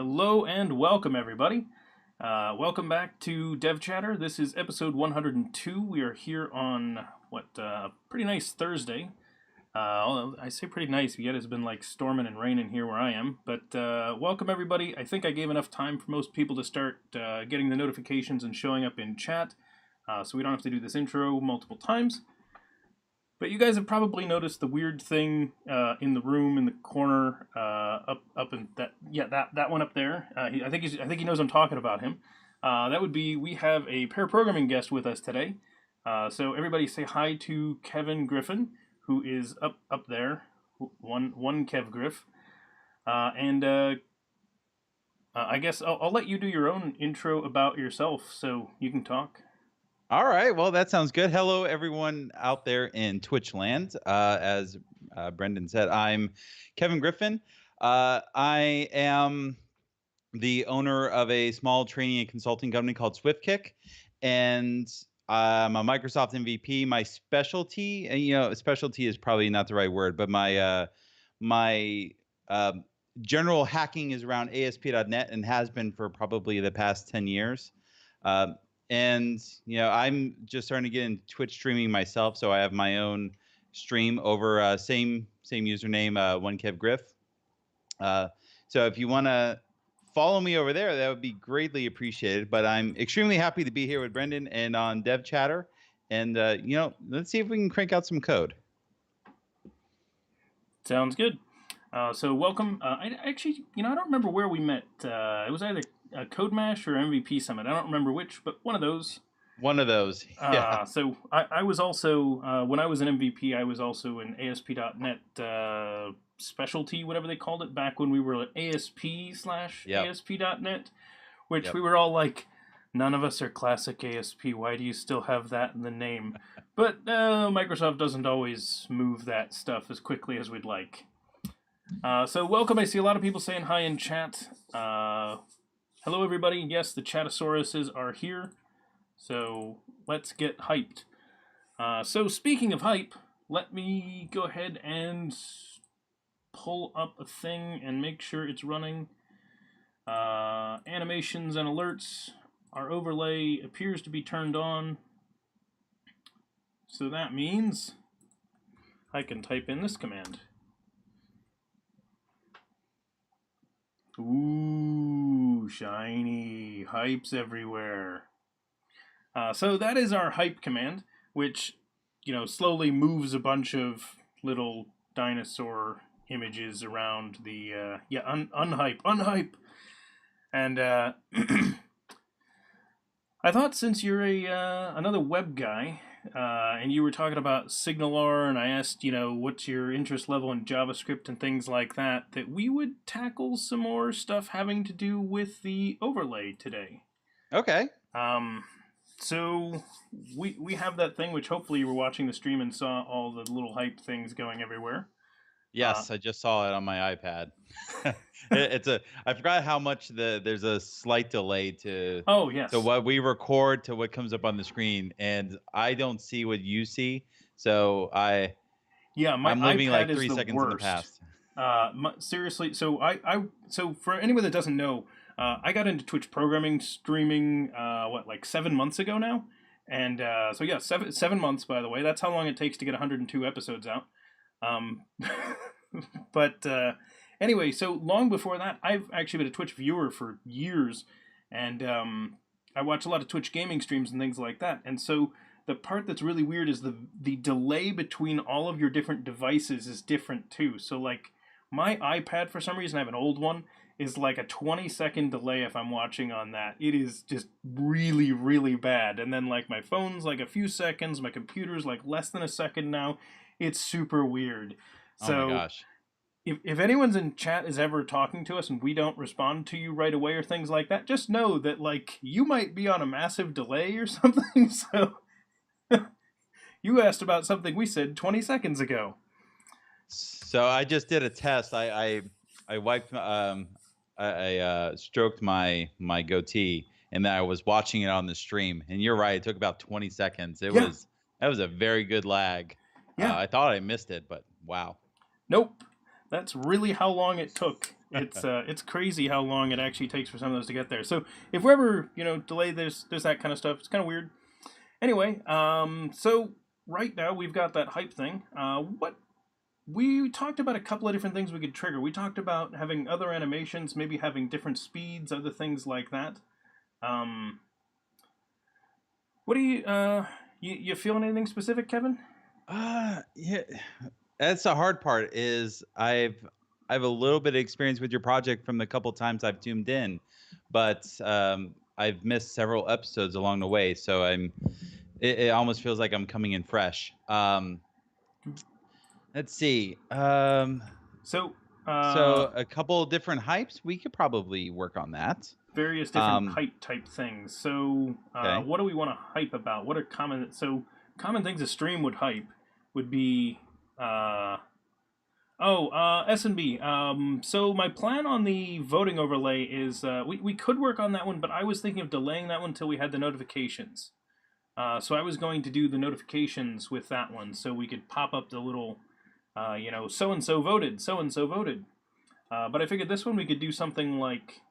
Hello and welcome, everybody. Welcome back to DevChatter. This is episode 102. We are here on a pretty nice Thursday. I say pretty nice, yet it's been like storming and raining here where I am. But welcome, everybody. I think I gave enough time for most people to start getting the notifications and showing up in chat, so we don't have to do this intro multiple times. But you guys have probably noticed the weird thing in the room in the corner, up in that one up there. I think he knows I'm talking about him. That would be, we have a pair programming guest with us today. So everybody say hi to Kevin Griffin, who is up there, 1KevGriff. I guess I'll let you do your own intro about yourself, so you can talk. All right. Well, that sounds good. Hello, everyone out there in Twitch land. As Brendan said, I'm Kevin Griffin. I am the owner of a small training and consulting company called SwiftKick, and I'm a Microsoft MVP. My specialty, and specialty is probably not the right word, but my general hacking is around ASP.NET and has been for probably the past 10 years. And I'm just starting to get into Twitch streaming myself, so I have my own stream over same username, 1KevGriff. So if you want to follow me over there, that would be greatly appreciated. But I'm extremely happy to be here with Brendan and on DevChatter, and let's see if we can crank out some code. Sounds good. So welcome. I don't remember where we met. It was either a Code Mash or MVP Summit. I don't remember which, but one of those. One of those. Yeah. So I was also, when I was an MVP, I was also an ASP.NET specialty, whatever they called it, back when we were at ASP/ASP.NET, which we were all like, none of us are classic ASP. Why do you still have that in the name? But Microsoft doesn't always move that stuff as quickly as we'd like. So welcome. I see a lot of people saying hi in chat. Hello, everybody. Yes, the Chattosauruses are here. So let's get hyped. So speaking of hype, let me go ahead and pull up a thing and make sure it's running. Animations and alerts. Our overlay appears to be turned on. So that means I can type in this command. Ooh, shiny. Hypes everywhere. So that is our hype command, which, slowly moves a bunch of little dinosaur images around the, unhype. And I thought, since you're another web guy, and you were talking about SignalR, and I asked, what's your interest level in JavaScript and things like that, that we would tackle some more stuff having to do with the overlay today. Okay. So we have that thing, which hopefully you were watching the stream and saw all the little hype things going everywhere. Yes, I just saw it on my iPad. I forgot how much there's a slight delay to. Oh, yes. So what we record to what comes up on the screen, and I don't see what you see. So I'm living iPad like 3 seconds worst. in the past. Seriously, so so for anyone that doesn't know, I got into Twitch programming streaming like 7 months ago now, and so yeah, seven months, by the way. That's how long it takes to get 102 episodes out. But anyway, so long before that, I've actually been a Twitch viewer for years, and I watch a lot of Twitch gaming streams and things like that. And so the part that's really weird is the delay between all of your different devices is different too. So like my iPad, for some reason, I have an old one, is like a 20-second delay if I'm watching on that. It is just really, really bad. And then like my phone's like a few seconds, my computer's like less than a second now. It's super weird. So oh my gosh. If anyone's in chat is ever talking to us and we don't respond to you right away or things like that, just know that like you might be on a massive delay or something. So you asked about something we said 20 seconds ago. So I just did a test. I wiped I stroked my goatee, and then I was watching it on the stream. And you're right, it took about 20 seconds. That was a very good lag. Yeah. I thought I missed it, but wow. Nope. That's really how long it took. It's crazy how long it actually takes for some of those to get there. So if we're ever delayed, there's that kind of stuff. It's kind of weird. Anyway, so right now we've got that hype thing. What we talked about a couple of different things we could trigger. We talked about having other animations, maybe having different speeds, other things like that. What do you feeling anything specific, Kevin? Yeah, that's the hard part. Is I have a little bit of experience with your project from the couple times I've tuned in, but I've missed several episodes along the way, so it almost feels like I'm coming in fresh. Let's see. So a couple of different hypes. We could probably work on that. Various different hype type things. So Okay. what do we want to hype about? What are common things a stream would hype would be S&B. So my plan on the voting overlay is we could work on that one, but I was thinking of delaying that one until we had the notifications. So I was going to do the notifications with that one, so we could pop up the little, so-and-so voted, so-and-so voted. But I figured this one we could do something like,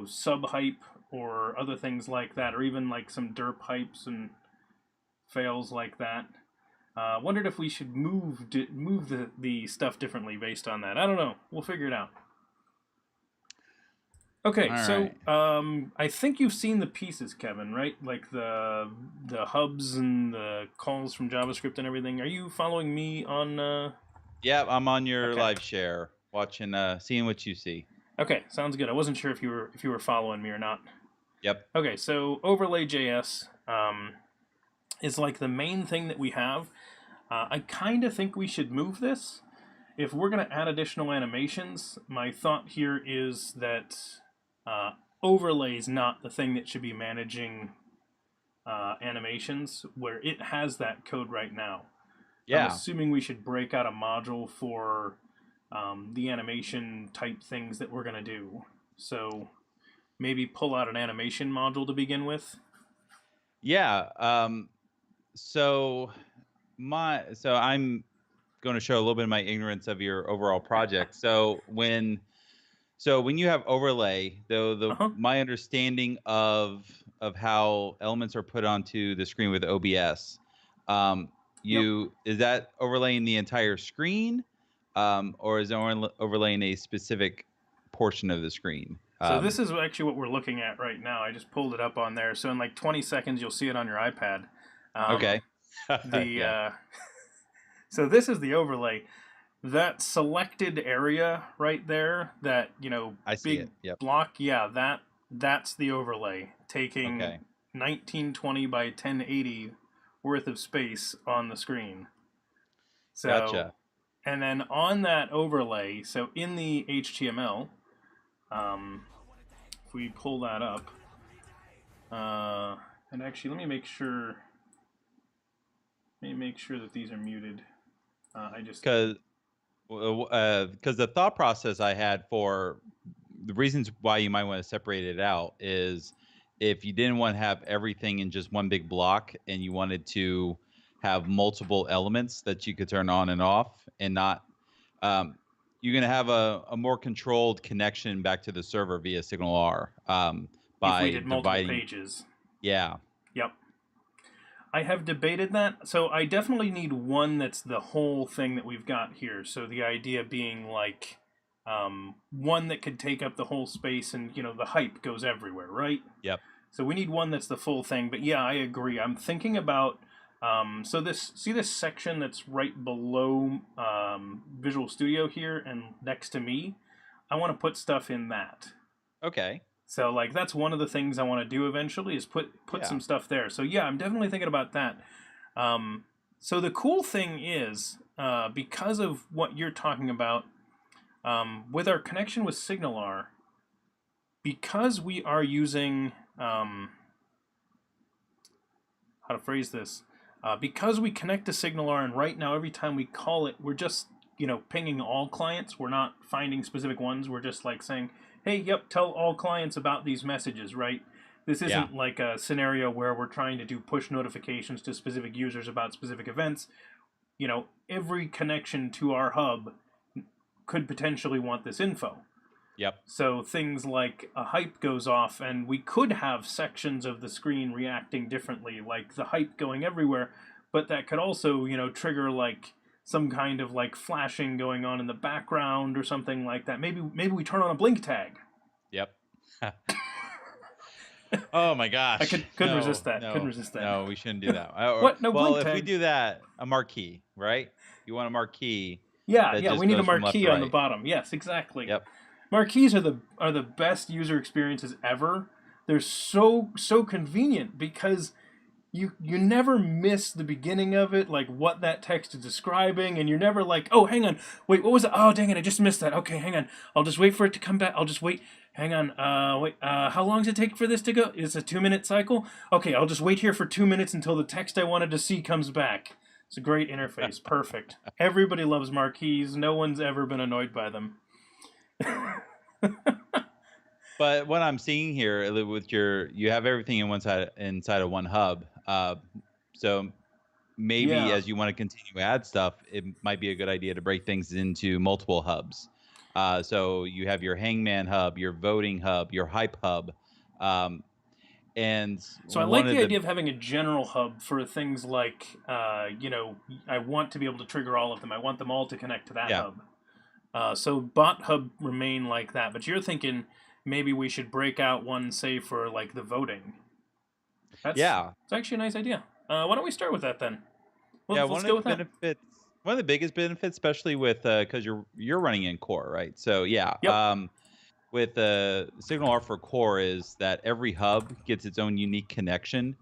sub-hype or other things like that, or even like some derp hypes and fails like that. Wondered if we should move the stuff differently based on that. I don't know. We'll figure it out. Okay, so I think you've seen the pieces, Kevin, right? Like the hubs and the calls from JavaScript and everything. Are you following me on? Yeah, I'm on your live share, watching, seeing what you see. Okay, sounds good. I wasn't sure if you were following me or not. Yep. Okay, so overlay.js is like the main thing that we have. I kind of think we should move this. If we're going to add additional animations, my thought here is that overlay is not the thing that should be managing animations, where it has that code right now. Yeah. I'm assuming we should break out a module for the animation type things that we're going to do. So maybe pull out an animation module to begin with. Yeah. So I'm going to show a little bit of my ignorance of your overall project. So when you have overlay, though, my understanding of how elements are put onto the screen with OBS, is that overlaying the entire screen, or is it overlaying a specific portion of the screen? So this is actually what we're looking at right now. I just pulled it up on there. So in like 20 seconds, you'll see it on your iPad. Okay. So this is the overlay. That selected area right there, that I see it. Yep. block, that's the overlay, taking 1920 by 1080 worth of space on the screen. So, gotcha. And then on that overlay, so in the HTML, if we pull that up, and actually let me make sure that these are muted. Because the thought process I had for the reasons why you might want to separate it out is if you didn't want to have everything in just one big block and you wanted to have multiple elements that you could turn on and off, and not you're going to have a more controlled connection back to the server via SignalR by if we did multiple pages. Yeah. Yep. I have debated that. So I definitely need one that's the whole thing that we've got here. So the idea being like one that could take up the whole space, and the hype goes everywhere, right? Yep. So we need one that's the full thing. But yeah, I agree. I'm thinking about so this section that's right below Visual Studio here and next to me. I want to put stuff in that. Okay. So like that's one of the things I want to do eventually is put some stuff there. So yeah, I'm definitely thinking about that. So the cool thing is because of what you're talking about with our connection with SignalR, because we are using how to phrase this, because we connect to SignalR, and right now every time we call it, we're just pinging all clients. We're not finding specific ones. We're just like saying, hey, tell all clients about these messages, right? This isn't like a scenario where we're trying to do push notifications to specific users about specific events. Every connection to our hub could potentially want this info. Yep. So things like a hype goes off, and we could have sections of the screen reacting differently, like the hype going everywhere, but that could also, you know, trigger like some kind of like flashing going on in the background or something like that. Maybe we turn on a blink tag. Yep. Oh my gosh. I couldn't resist that. Couldn't resist that. No, we shouldn't do that. What? No blink if tag? we do that, a marquee, right? You want a marquee. Yeah, just we need a goes from left marquee to on the right. bottom. Yes, exactly. Yep. Marquees are the best user experiences ever. They're so convenient because you never miss the beginning of it, like what that text is describing, and you're never like, oh, hang on, wait, what was it? Oh, dang it, I just missed that. Okay, hang on, I'll just wait for it to come back. I'll just wait. Hang on, how long does it take for this to go? It's a 2-minute cycle? Okay, I'll just wait here for 2 minutes until the text I wanted to see comes back. It's a great interface. Perfect. Everybody loves marquees. No one's ever been annoyed by them. But what I'm seeing here with you have everything inside of one hub. So maybe as you want to continue to add stuff, it might be a good idea to break things into multiple hubs. So you have your Hangman hub, your voting hub, your hype hub. And so I like the idea of having a general hub for things like, you know, I want to be able to trigger all of them. I want them all to connect to that hub. So bot hub remain like that. But you're thinking maybe we should break out one, say, for like the voting. It's actually a nice idea. Why don't we start with that then? Let's go with that. One of the biggest benefits, especially with because you're running in core, right? So with SignalR for core is that every hub gets its own unique connection,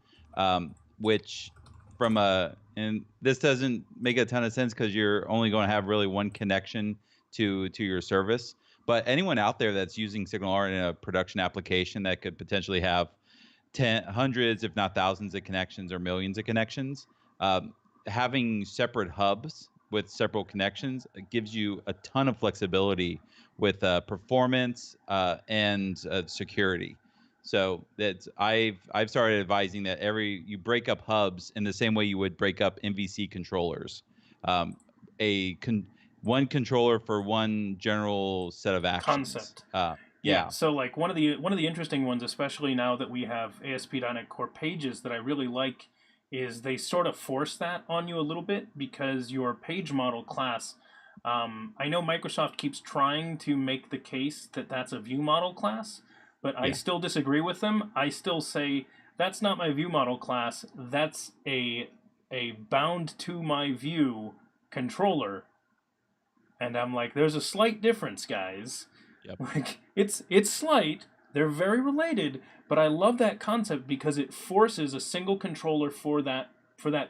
which and this doesn't make a ton of sense because you're only going to have really one connection to your service. But anyone out there that's using SignalR in a production application that could potentially have hundreds, if not thousands of connections or millions of connections, having separate hubs with separate connections gives you a ton of flexibility with performance and security. So I've started advising that you break up hubs in the same way you would break up MVC controllers. One controller for one general set of actions. Concept. Yeah. So like one of the interesting ones, especially now that we have ASP.NET Core Pages, that I really like is they sort of force that on you a little bit because your page model class. I know Microsoft keeps trying to make the case that that's a view model class, but I still disagree with them. I still say that's not my view model class. That's a bound to my view controller. And I'm like, there's a slight difference, guys. Yep. Like it's slight. They're very related, but I love that concept because it forces a single controller for that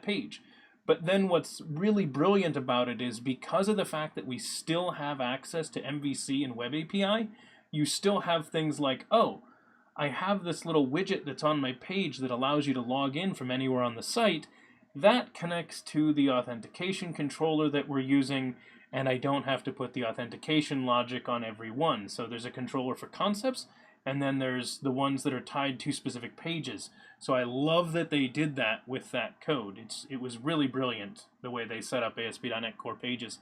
page. But then what's really brilliant about it is because of the fact that we still have access to MVC and Web API, you still have things like, oh, I have this little widget that's on my page that allows you to log in from anywhere on the site. That connects to the authentication controller that we're using, and I don't have to put the authentication logic on every one. So there's a controller for concepts, and then there's the ones that are tied to specific pages. So I love that they did that with that code. It was really brilliant the way they set up ASP.NET Core Pages.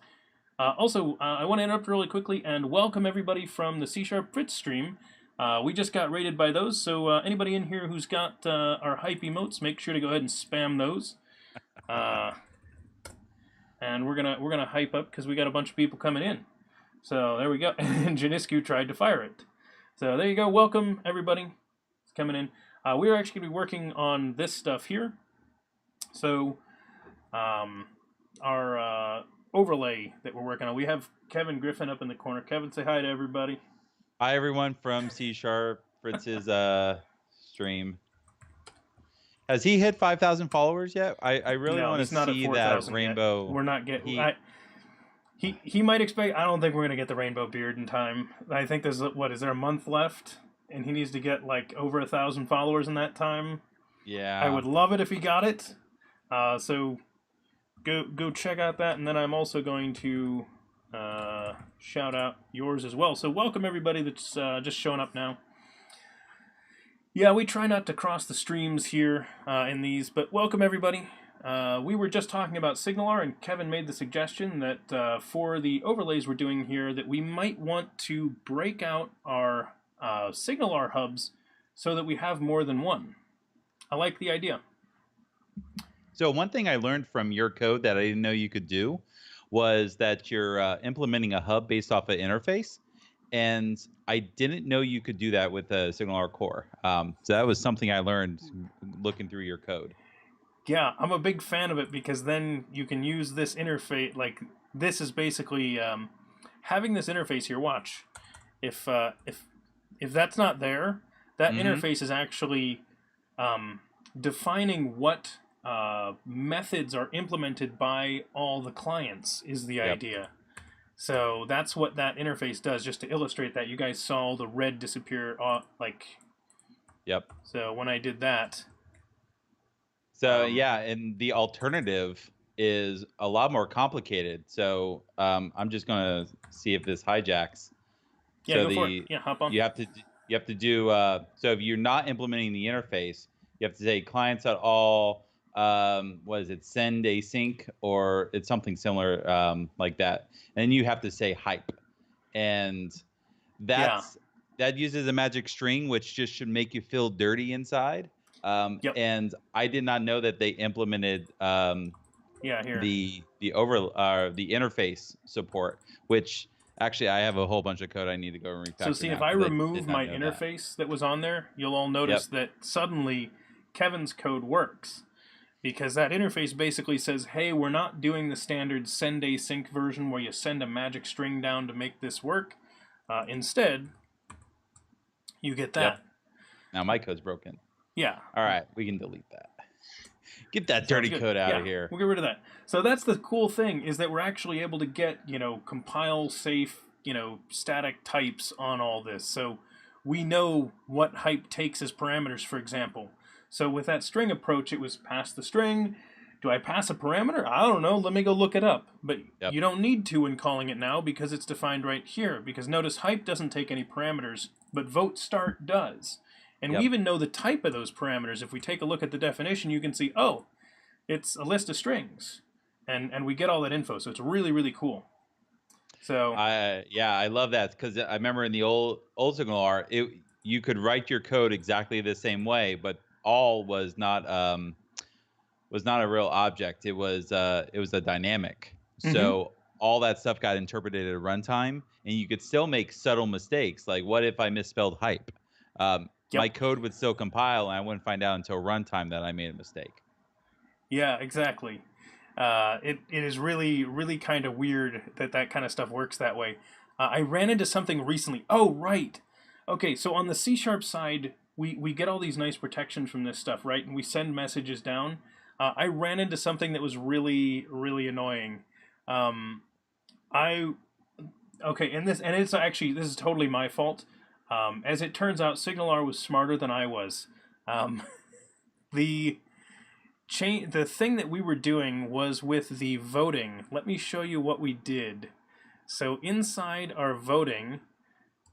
Also, I want to interrupt really quickly and welcome everybody from the C# Fritz stream. We just got rated by those, so anybody in here who's got our hype emotes, make sure to go ahead and spam those. And we're gonna hype up because we got a bunch of people coming in. So there we go. And Janiscu tried to fire it. So there you go. Welcome everybody. It's coming in. We're actually going to be working on this stuff here. So our overlay that we're working on, we have Kevin Griffin up in the corner. Kevin, say hi to everybody. Hi everyone from C# Fritz's stream. Has he hit 5,000 followers yet? I really want to see that rainbow. Yet. We're not getting. He might expect. I don't think we're gonna get the rainbow beard in time. I think there's is there a month left, and he needs to get like over 1,000 followers in that time. Yeah. I would love it if he got it. So go check out that, and then I'm also going to shout out yours as well. So welcome everybody that's just showing up now. Yeah, we try not to cross the streams here in these, but welcome everybody. We were just talking about SignalR, and Kevin made the suggestion that for the overlays we're doing here, that we might want to break out our SignalR hubs so that we have more than one. I like the idea. So one thing I learned from your code that I didn't know you could do was that you're implementing a hub based off an interface. And I didn't know you could do that with a SignalR core. So that was something I learned looking through your code. Yeah, I'm a big fan of it because then you can use this interface. Like, this is basically having this interface here. Watch, if that's not there, that interface is actually defining what methods are implemented by all the clients is the idea. So that's what that interface does. Just to illustrate that, you guys saw the red disappear. Yep. So when I did that. So yeah, and the alternative is a lot more complicated. So I'm just gonna see if this hijacks. Yeah, so go for it. Yeah, hop on. You have to do so if you're not implementing the interface, you have to say clients at all. What is it? Send async, or it's something similar like that. And then you have to say hype, and that uses a magic string, which just should make you feel dirty inside. And I did not know that they implemented the interface support, which actually I have a whole bunch of code I need to go and refactor. So see, if I remove my interface that was on there, you'll all notice that suddenly Kevin's code works. Because that interface basically says, hey, we're not doing the standard send async version where you send a magic string down to make this work. Instead, you get that. Now my code's broken. Yeah. All right, we can delete that. Get that dirty code out of here. We'll get rid of that. So that's the cool thing, is that we're actually able to get, compile safe, static types on all this. So we know what hype takes as parameters, for example. So with that string approach, it was pass the string. Do I pass a parameter? I don't know. Let me go look it up. But you don't need to when calling it now because it's defined right here. Because notice hype doesn't take any parameters, but vote start does. And we even know the type of those parameters. If we take a look at the definition, you can see, oh, it's a list of strings. And we get all that info. So it's really, really cool. So I love that because I remember in the old SignalR, you could write your code exactly the same way, but all was not a real object. It was a dynamic. So all that stuff got interpreted at runtime, and you could still make subtle mistakes. Like, what if I misspelled hype? My code would still compile, and I wouldn't find out until runtime that I made a mistake. Yeah, exactly. It is really, really kind of weird that kind of stuff works that way. I ran into something recently. Oh, right. Okay, so on the C# side, we get all these nice protections from this stuff, right? And we send messages down. I ran into something that was really, really annoying. And this is totally my fault. As it turns out, SignalR was smarter than I was. The thing that we were doing was with the voting. Let me show you what we did. So inside our voting,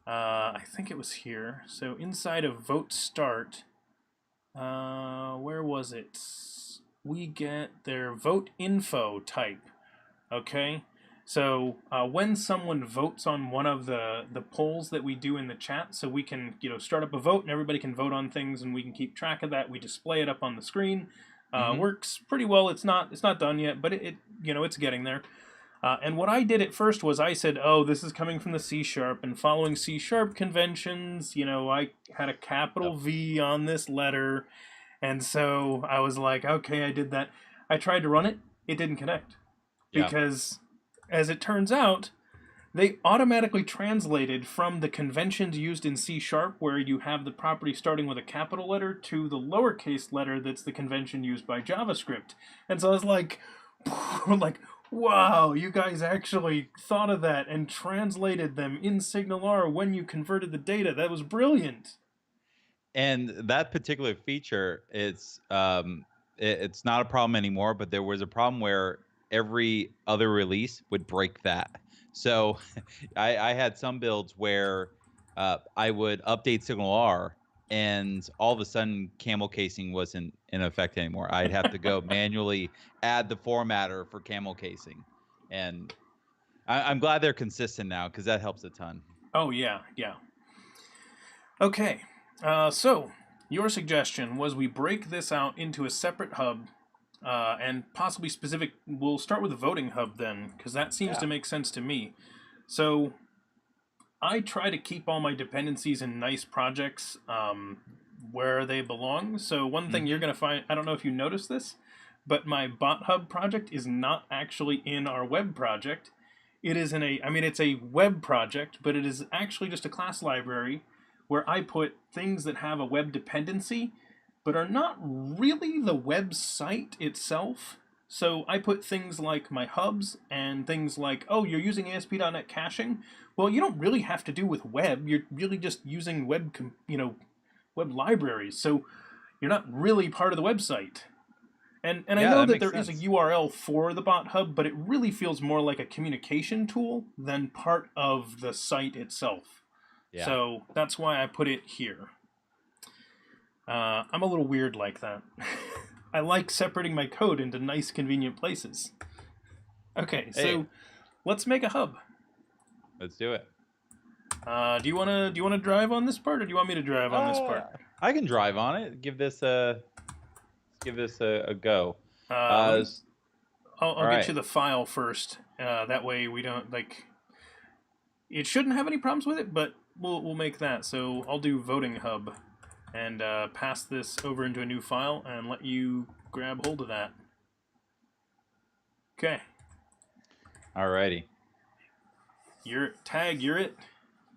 I think it was here. So inside of vote start, where was it? We get their vote info type. Okay. So when someone votes on one of the polls that we do in the chat, so we can start up a vote and everybody can vote on things and we can keep track of that. We display it up on the screen. Works pretty well. It's not done yet, but it's getting there. And what I did at first was I said, oh, this is coming from the C#, and following C# conventions, I had a capital V on this letter, and so I was like, okay, I did that. I tried to run it. It didn't connect. Because, as it turns out, they automatically translated from the conventions used in C#, where you have the property starting with a capital letter, to the lowercase letter that's the convention used by JavaScript. And so I was like, wow, you guys actually thought of that and translated them in SignalR when you converted the data. That was brilliant. And that particular feature, it's not a problem anymore, but there was a problem where every other release would break that. So I had some builds where I would update SignalR and all of a sudden camel casing wasn't in effect anymore. I'd have to go manually add the formatter for camel casing, and I'm glad they're consistent now because that helps a ton. Oh yeah, yeah. Okay, so your suggestion was we break this out into a separate hub, and possibly specific. We'll start with the voting hub then, because that seems to make sense to me. So I try to keep all my dependencies in nice projects where they belong. So one thing you're going to find, I don't know if you noticed this, but my bot hub project is not actually in our web project. It is in a, I mean, it's a web project, but it is actually just a class library where I put things that have a web dependency, but are not really the website itself. So I put things like my hubs and things like, oh, you're using ASP.NET caching. Well, you don't really have to do with web. You're really just using web libraries. So you're not really part of the website. And I know that there is a URL for the bot hub, but it really feels more like a communication tool than part of the site itself. Yeah. So that's why I put it here. I'm a little weird like that. I like separating my code into nice, convenient places. Okay, so let's make a hub. Let's do it. Do you wanna drive on this part, or do you want me to drive on this part? I can drive on it. Give this a go. I'll get you the file first. That way we don't it shouldn't have any problems with it, but we'll make that. So I'll do voting hub and pass this over into a new file and let you grab hold of that. Okay. Alrighty. You're it.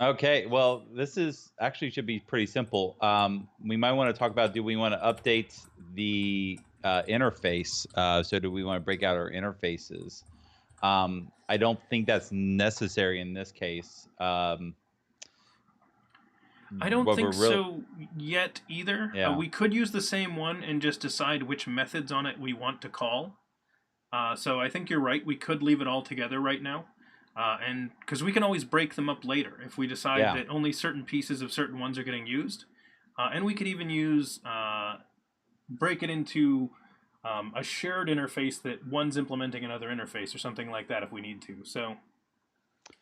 Okay, well, this is actually should be pretty simple. We might want to talk about, do we want to update the interface? So do we want to break out our interfaces? I don't think that's necessary in this case. I don't think so yet either. Yeah. We could use the same one and just decide which methods on it we want to call. So I think you're right. We could leave it all together right now. And because we can always break them up later if we decide that only certain pieces of certain ones are getting used. And we could even use, break it into a shared interface that one's implementing another interface or something like that if we need to. So,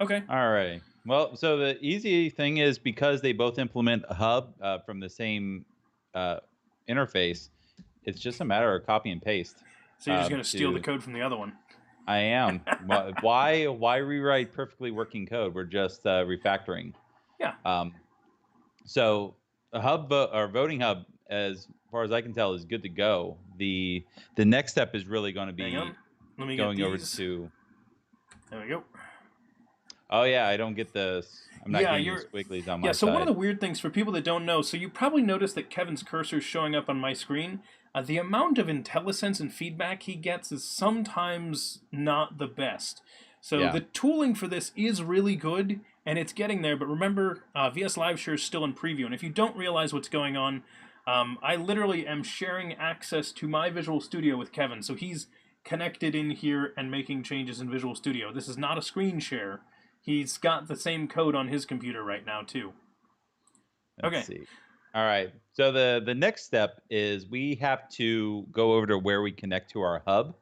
okay. All right. Well, so the easy thing is, because they both implement a hub from the same interface, it's just a matter of copy and paste. So you're just going to steal the code from the other one. I am. Why rewrite perfectly working code? We're just refactoring. Yeah. So a hub or voting hub, as far as I can tell, is good to go. The next step is really going to be going over to. There we go. Oh yeah, I don't get the. I'm not getting the squigglies on my side. So one of the weird things for people that don't know, so you probably noticed that Kevin's cursor is showing up on my screen. The amount of IntelliSense and feedback he gets is sometimes not the best. So the tooling for this is really good, and it's getting there. But remember, VS Live Share is still in preview, and if you don't realize what's going on, I literally am sharing access to my Visual Studio with Kevin. So he's connected in here and making changes in Visual Studio. This is not a screen share. He's got the same code on his computer right now, too. Let's see. All right. So the next step is we have to go over to where we connect to our hub,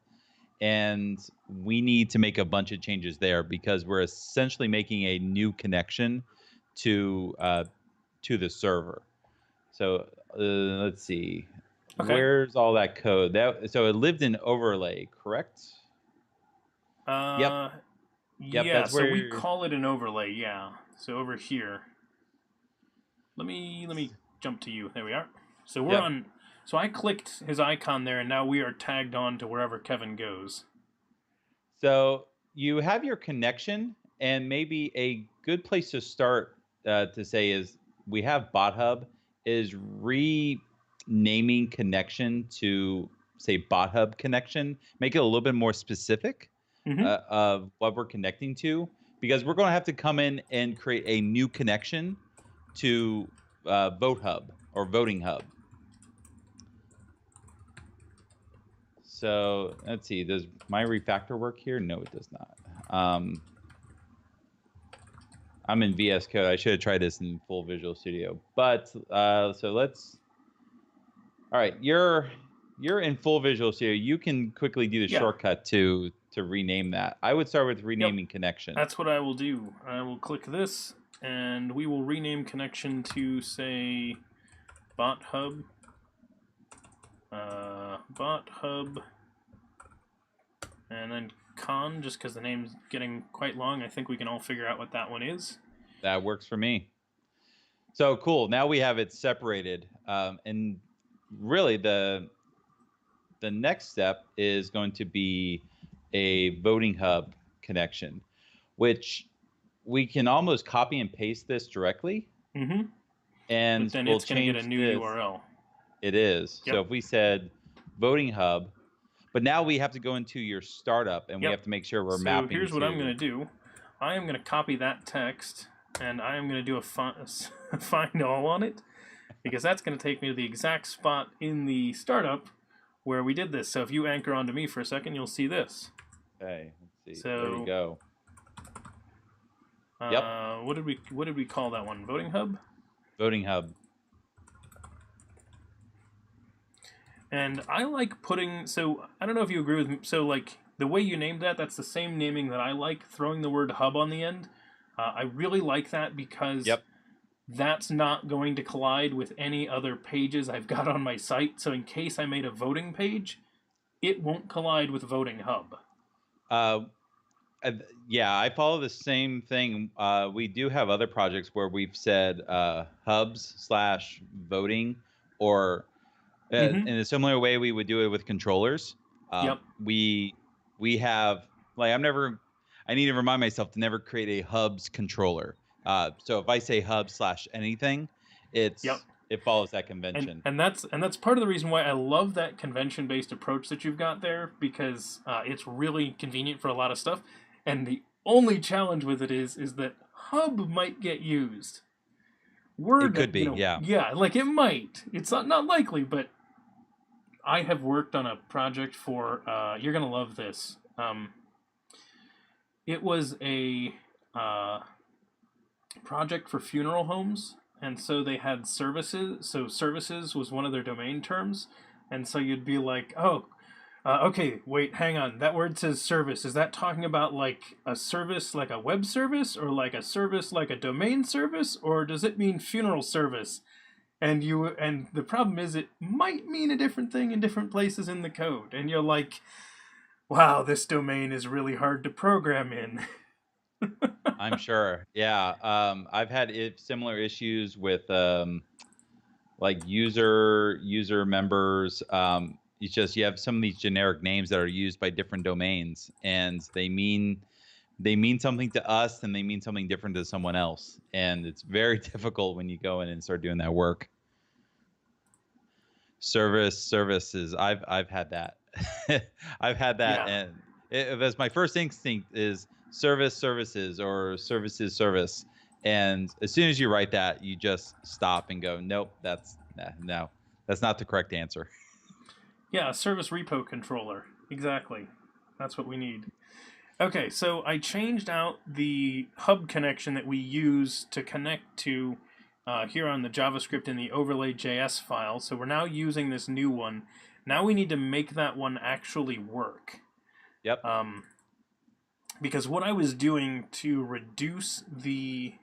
and we need to make a bunch of changes there because we're essentially making a new connection to the server. So let's see. Okay. Where's all that code? So it lived in overlay, correct? Yep. Yeah, so we call it an overlay, yeah. So over here. Let me jump to you. There we are. So we're on. So I clicked his icon there, and now we are tagged on to wherever Kevin goes. So you have your connection, and maybe a good place to start to say is we have Bot Hub is renaming connection to say Bot Hub connection. Make it a little bit more specific of what we're connecting to, because we're going to have to come in and create a new connection to Vote Hub or Voting Hub. So let's see, does my refactor work here? No, it does not. I'm in VS Code. I should have tried this in full Visual Studio. But so let's. All right, you're in full Visual Studio. You can quickly do the shortcut to rename that. I would start with renaming connection. That's what I will do. I will click this, and we will rename connection to, say, bot hub. Bot hub, and then con, just because the name's getting quite long. I think we can all figure out what that one is. That works for me. So cool. Now we have it separated, and really the next step is going to be a voting hub connection, which we can almost copy and paste this directly. Mm-hmm. And but then we'll it's going to get a new URL. It is. Yep. So if we said voting hub, but now we have to go into your startup and we have to make sure we're mapping. So here's what I'm going to do. I am going to copy that text and I am going to do a find all on it, because that's going to take me to the exact spot in the startup where we did this. So if you anchor onto me for a second, you'll see this. Okay, let's see. So, there you go. What did we call that one? Voting hub? Voting hub. And I like putting, so I don't know if you agree with me, so like the way you named that, that's the same naming that I like, throwing the word hub on the end. I really like that because that's not going to collide with any other pages I've got on my site. So in case I made a voting page, it won't collide with voting hub. Yeah, I follow the same thing. We do have other projects where we've said hubs/voting, or in a similar way we would do it with controllers. We have, like, I need to remind myself to never create a hubs controller. So if I say hub/anything, it follows that convention. And that's part of the reason why I love that convention-based approach that you've got there, because it's really convenient for a lot of stuff. And the only challenge with it is that hub might get used. It could be, Yeah, like it might. It's not likely, but I have worked on a project for, you're going to love this. It was a project for funeral homes, and so they had services. So services was one of their domain terms, and so you'd be like, okay, wait, hang on. That word says service. Is that talking about like a service like a web service, or like a service like a domain service, or does it mean funeral service? And the problem is it might mean a different thing in different places in the code. And you're like, wow, this domain is really hard to program in. I'm sure. Yeah. I've had similar issues with like user members. It's just you have some of these generic names that are used by different domains, and they mean something to us and they mean something different to someone else, and it's very difficult when you go in and start doing that work. Services. I've had that. I've had that, and that's my first instinct is services or service. And as soon as you write that, you just stop and go, nope, that's not the correct answer. Yeah, a service repo controller. Exactly. That's what we need. Okay, so I changed out the hub connection that we use to connect to here on the JavaScript in the overlay.js file. So we're now using this new one. Now we need to make that one actually work. Yep. Because what I was doing to reduce the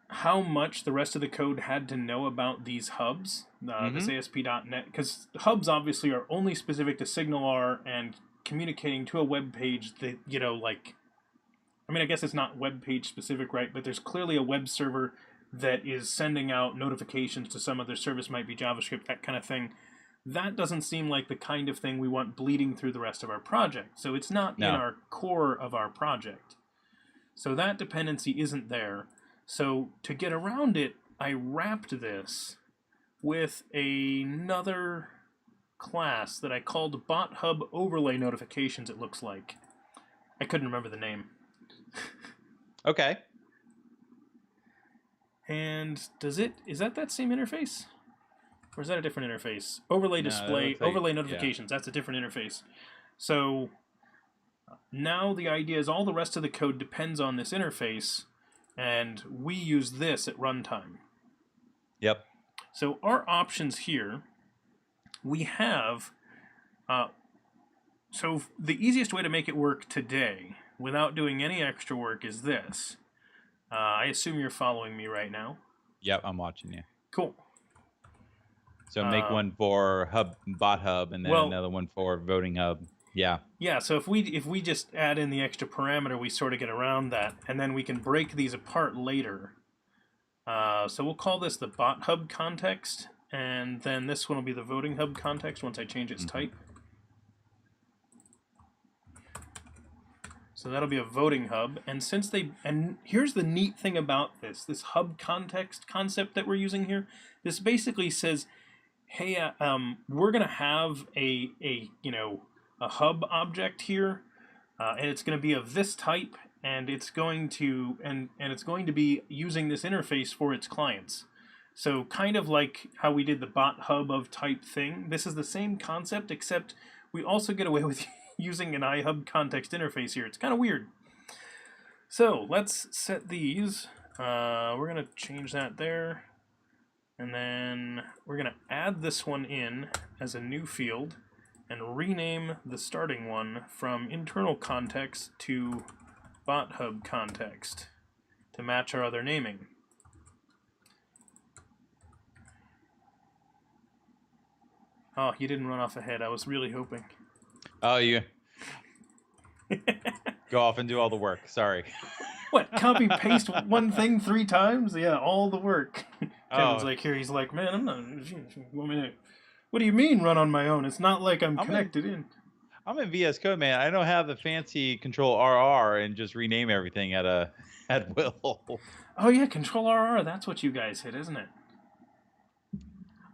how much the rest of the code had to know about these hubs, this ASP.NET, because hubs obviously are only specific to SignalR and communicating to a web page that, I guess it's not web page specific, right? But there's clearly a web server that is sending out notifications to some other service, might be JavaScript, that kind of thing. That doesn't seem like the kind of thing we want bleeding through the rest of our project. So it's not in our core of our project. So that dependency isn't there. So to get around it, I wrapped this with another class that I called Bot Hub Overlay Notifications, it looks like. I couldn't remember the name. Okay. And is that same interface? Or is that a different interface? Overlay display, overlay notifications, that's a different interface. So Now the idea is all the rest of the code depends on this interface, and we use this at runtime. Yep. So our options here, we have, so the easiest way to make it work today without doing any extra work is this. I assume you're following me right now. Yep, I'm watching you. Cool. So make one for bot hub, and then another one for voting hub. Yeah. Yeah. So if we just add in the extra parameter, we sort of get around that, and then we can break these apart later. So we'll call this the bot hub context, and then this one will be the voting hub context once I change its type. So that'll be a voting hub, and and here's the neat thing about this hub context concept that we're using here. This basically says, hey, we're gonna have a hub object here, and it's gonna be of this type, and it's going to it's going to be using this interface for its clients. So kind of like how we did the bot hub of type thing. This is the same concept, except we also get away with using an iHub context interface here. It's kind of weird. So let's set these. We're going to change that there. And then we're going to add this one in as a new field and rename the starting one from internal context to bot hub context to match our other naming. Oh, you didn't run off ahead. I was really hoping. Oh, you go off and do all the work. Sorry. What? Copy paste one thing 3 times? Yeah, all the work. Kevin's like here. He's like, man, I'm not. What do you mean run on my own? It's not like I'm connected in. I'm in VS Code, man. I don't have the fancy Control RR and just rename everything at will. Oh yeah, Control RR. That's what you guys hit, isn't it?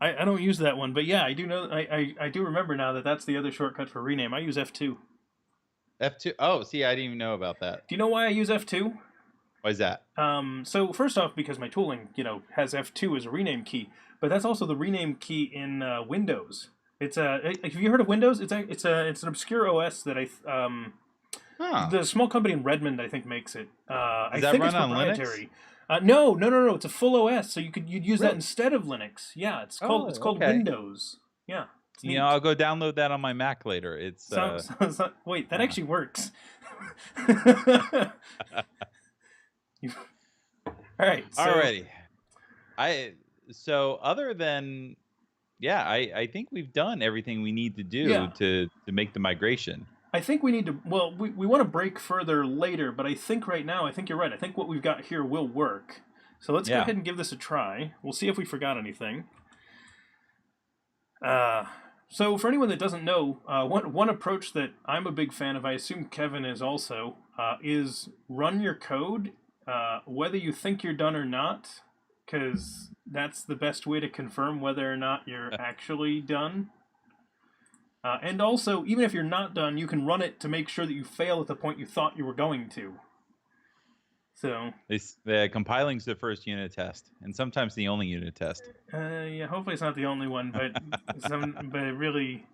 I don't use that one, but yeah, I do know. I do remember now that that's the other shortcut for rename. I use F2. F2. Oh, see, I didn't even know about that. Do you know why I use F2? Why is that? So first off, because my tooling, has F2 as a rename key, but that's also the rename key in Windows. It's have you heard of Windows? It's an obscure OS that the small company in Redmond I think makes it. I think it's proprietary. No. It's a full OS, so you'd use that instead of Linux. Yeah, it's called Windows. Yeah. I'll go download that on my Mac later. It's wait, that actually works. All right. So, alrighty. So other than I think we've done everything we need to do to make the migration. I think we need to, we want to break further later, but I think right now, I think you're right. I think what we've got here will work. So let's go ahead and give this a try. We'll see if we forgot anything. So for anyone that doesn't know, one approach that I'm a big fan of, I assume Kevin is also, is run your code, whether you think you're done or not, because that's the best way to confirm whether or not you're actually done. And also, even if you're not done, you can run it to make sure that you fail at the point you thought you were going to. So the compiling's the first unit test, and sometimes the only unit test. Yeah, hopefully it's not the only one, but but really,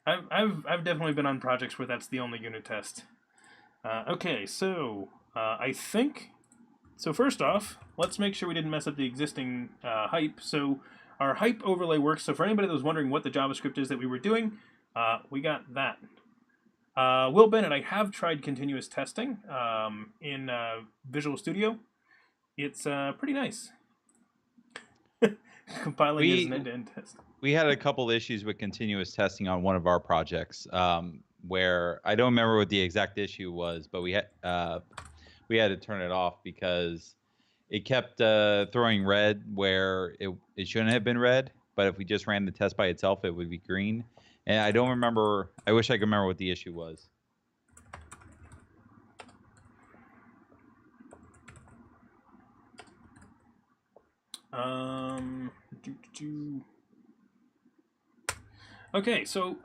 I've definitely been on projects where that's the only unit test. Okay, so I think so. First off, let's make sure we didn't mess up the existing hype. So our hype overlay works. So for anybody that was wondering what the JavaScript is that we were doing, we got that. Will Bennett, I have tried continuous testing in Visual Studio. It's pretty nice. Compiling is an end-to-end test. We had a couple issues with continuous testing on one of our projects where I don't remember what the exact issue was, but we had to turn it off because it kept throwing red where it shouldn't have been red. But if we just ran the test by itself, it would be green. And I don't remember. I wish I could remember what the issue was. Okay, so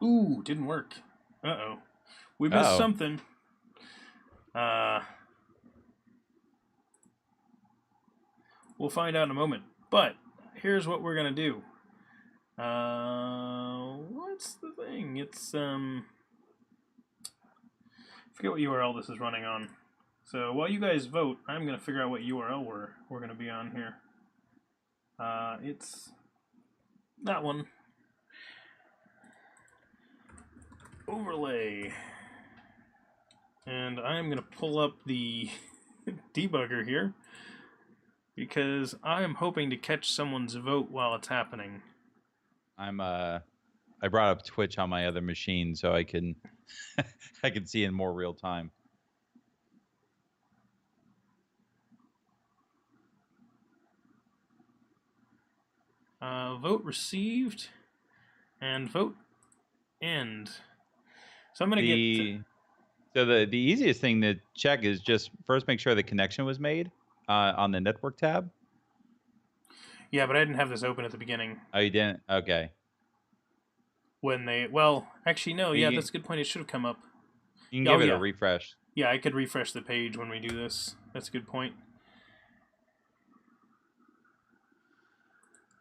ooh, didn't work. Uh-oh. We missed something. We'll find out in a moment. But here's what we're gonna do. What's the thing? It's forget what URL this is running on. So while you guys vote, I'm going to figure out what URL we're going to be on here. It's that one. Overlay. And I'm going to pull up the debugger here because I'm hoping to catch someone's vote while it's happening. I brought up Twitch on my other machine so I can I can see in more real time. Vote received and vote end. So I'm going to get... So the easiest thing to check is just first make sure the connection was made on the network tab. Yeah, but I didn't have this open at the beginning. Oh, you didn't? Okay. When they... Well, actually, no. Yeah, that's a good point. It should have come up. You can give it a refresh. Yeah, I could refresh the page when we do this. That's a good point.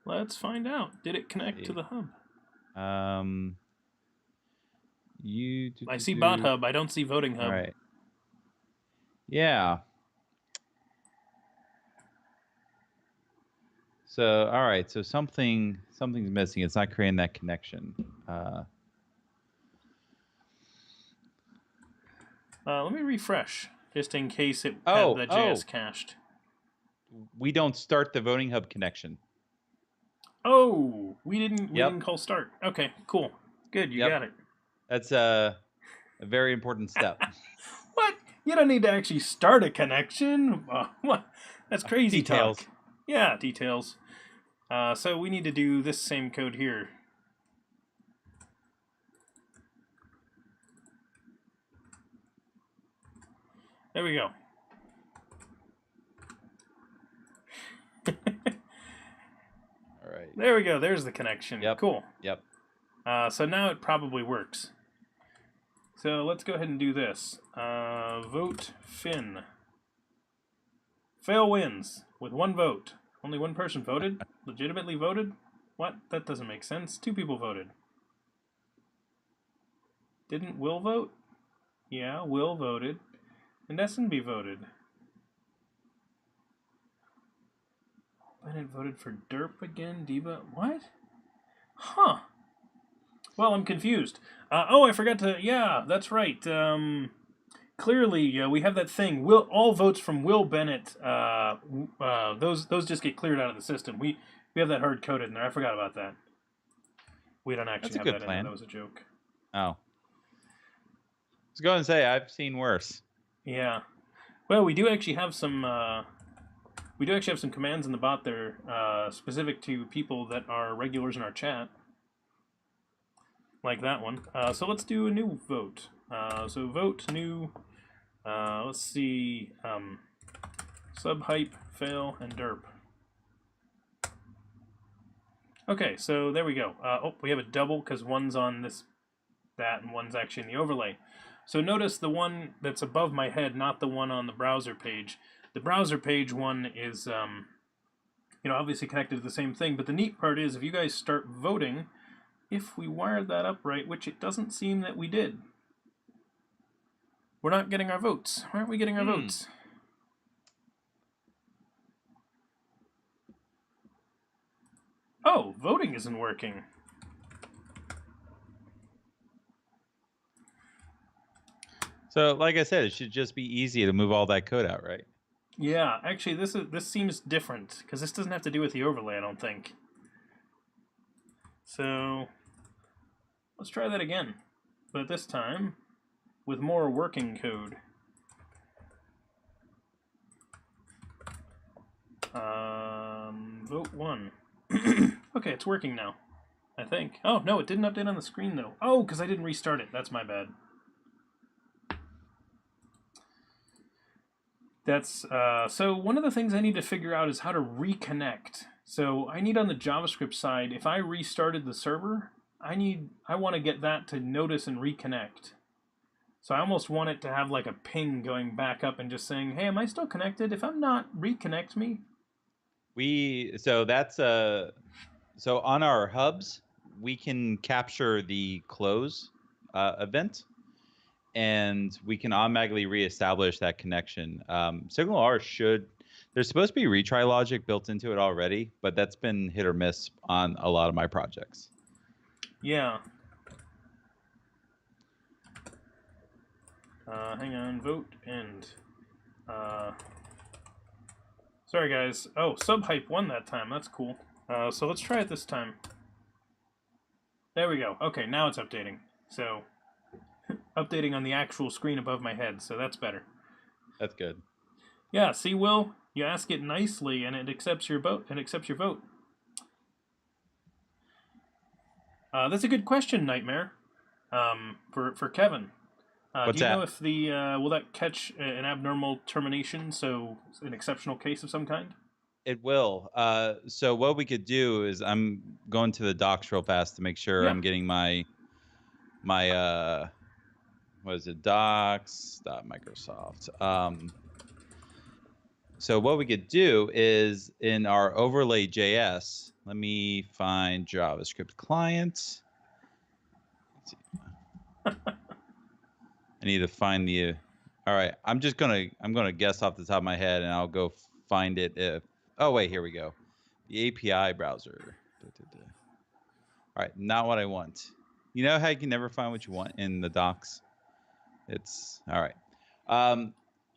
Let's find out. Did it connect to the hub? I see bot hub. I don't see voting hub. All right. Yeah. So, all right. So something's missing. It's not creating that connection. Let me refresh, just in case it had the JS cached. We don't start the voting hub connection. Oh, we didn't call start. Okay, cool. Good, you got it. That's a very important step. What? You don't need to actually start a connection? What? That's crazy details. Talk. Yeah, details. So we need to do this same code here. There we go. All right. There we go. There's the connection. Yep. Cool. Yep. So now it probably works. So let's go ahead and do this. Vote Finn. Fail wins with 1 vote. Only 1 person voted? Legitimately voted? What? That doesn't make sense. 2 people voted. Didn't Will vote? Yeah, Will voted. And SNB voted. Bennett voted for Derp again? Deba? What? Huh. Well, I'm confused. I forgot to... Yeah, that's right. Clearly, we have that thing. All votes from Will Bennett, those just get cleared out of the system. We have that hard-coded in there. I forgot about that. We don't actually have that in there. That was a joke. Oh. I was going to say, I've seen worse. Yeah. Well, we do actually have some... commands in the bot there specific to people that are regulars in our chat. Like that one. So let's do a new vote. So vote new. Let's see. Subhype, fail, and derp. Okay, so there we go. We have a double because one's on that, and one's actually in the overlay. So notice the one that's above my head, not the one on the browser page. The browser page one is, obviously connected to the same thing. But the neat part is, if you guys start voting, if we wired that up right, which it doesn't seem that we did, we're not getting our votes. Why aren't we getting our votes? Oh, voting isn't working. So, like I said, it should just be easy to move all that code out, right? Yeah, actually, this seems different, because this doesn't have to do with the overlay, I don't think. So, let's try that again. But this time, with more working code. Vote 1. Okay, it's working now, I think. Oh, no, it didn't update on the screen, though. Oh, because I didn't restart it. That's my bad. That's so one of the things I need to figure out is how to reconnect. So I need on the JavaScript side, if I restarted the server, I want to get that to notice and reconnect. So I almost want it to have like a ping going back up and just saying, hey, am I still connected? If I'm not, reconnect me. So on our hubs, we can capture the close event. and we can automatically reestablish that connection. SignalR there's supposed to be retry logic built into it already, but that's been hit or miss on a lot of my projects. Yeah. Hang on, vote end. Sorry guys. Oh, Subhype won that time. That's cool. So let's try it this time. There we go. Okay, now it's updating. So, updating on the actual screen above my head, so that's better. That's good. Yeah, see, Will, you ask it nicely, and it accepts your vote. That's a good question, Nightmare. For Kevin. What's do you that? know if the will that catch an abnormal termination, so an exceptional case of some kind? It will. So what we could do is I'm going to the docs real fast to make sure Yeah. I'm getting my what is it, docs.microsoft. So what we could do is in our overlay JS, let me find JavaScript client. I need to find the, all right, I'm gonna guess off the top of my head and I'll go find it if, oh wait, here we go. The API browser. All right, not what I want. You know how you can never find what you want in the docs? It's, all right.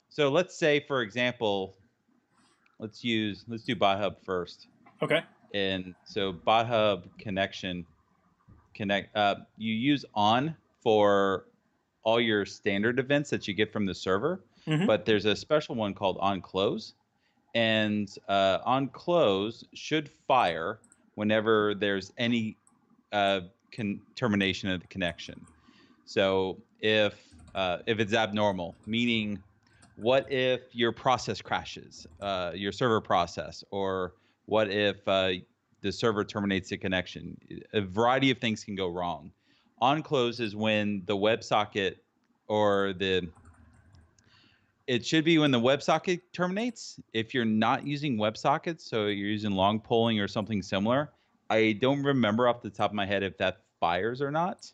So let's say, for example, let's do BotHub first. Okay. And so BotHub connection, you use on for all your standard events that you get from the server, but there's a special one called on close. And on close should fire whenever there's any termination of the connection. So if it's abnormal, meaning what if your process crashes, your server process, or what if the server terminates the connection? A variety of things can go wrong. On close is when the WebSocket or it should be when the WebSocket terminates. If you're not using WebSockets, so you're using long polling or something similar, I don't remember off the top of my head if that fires or not.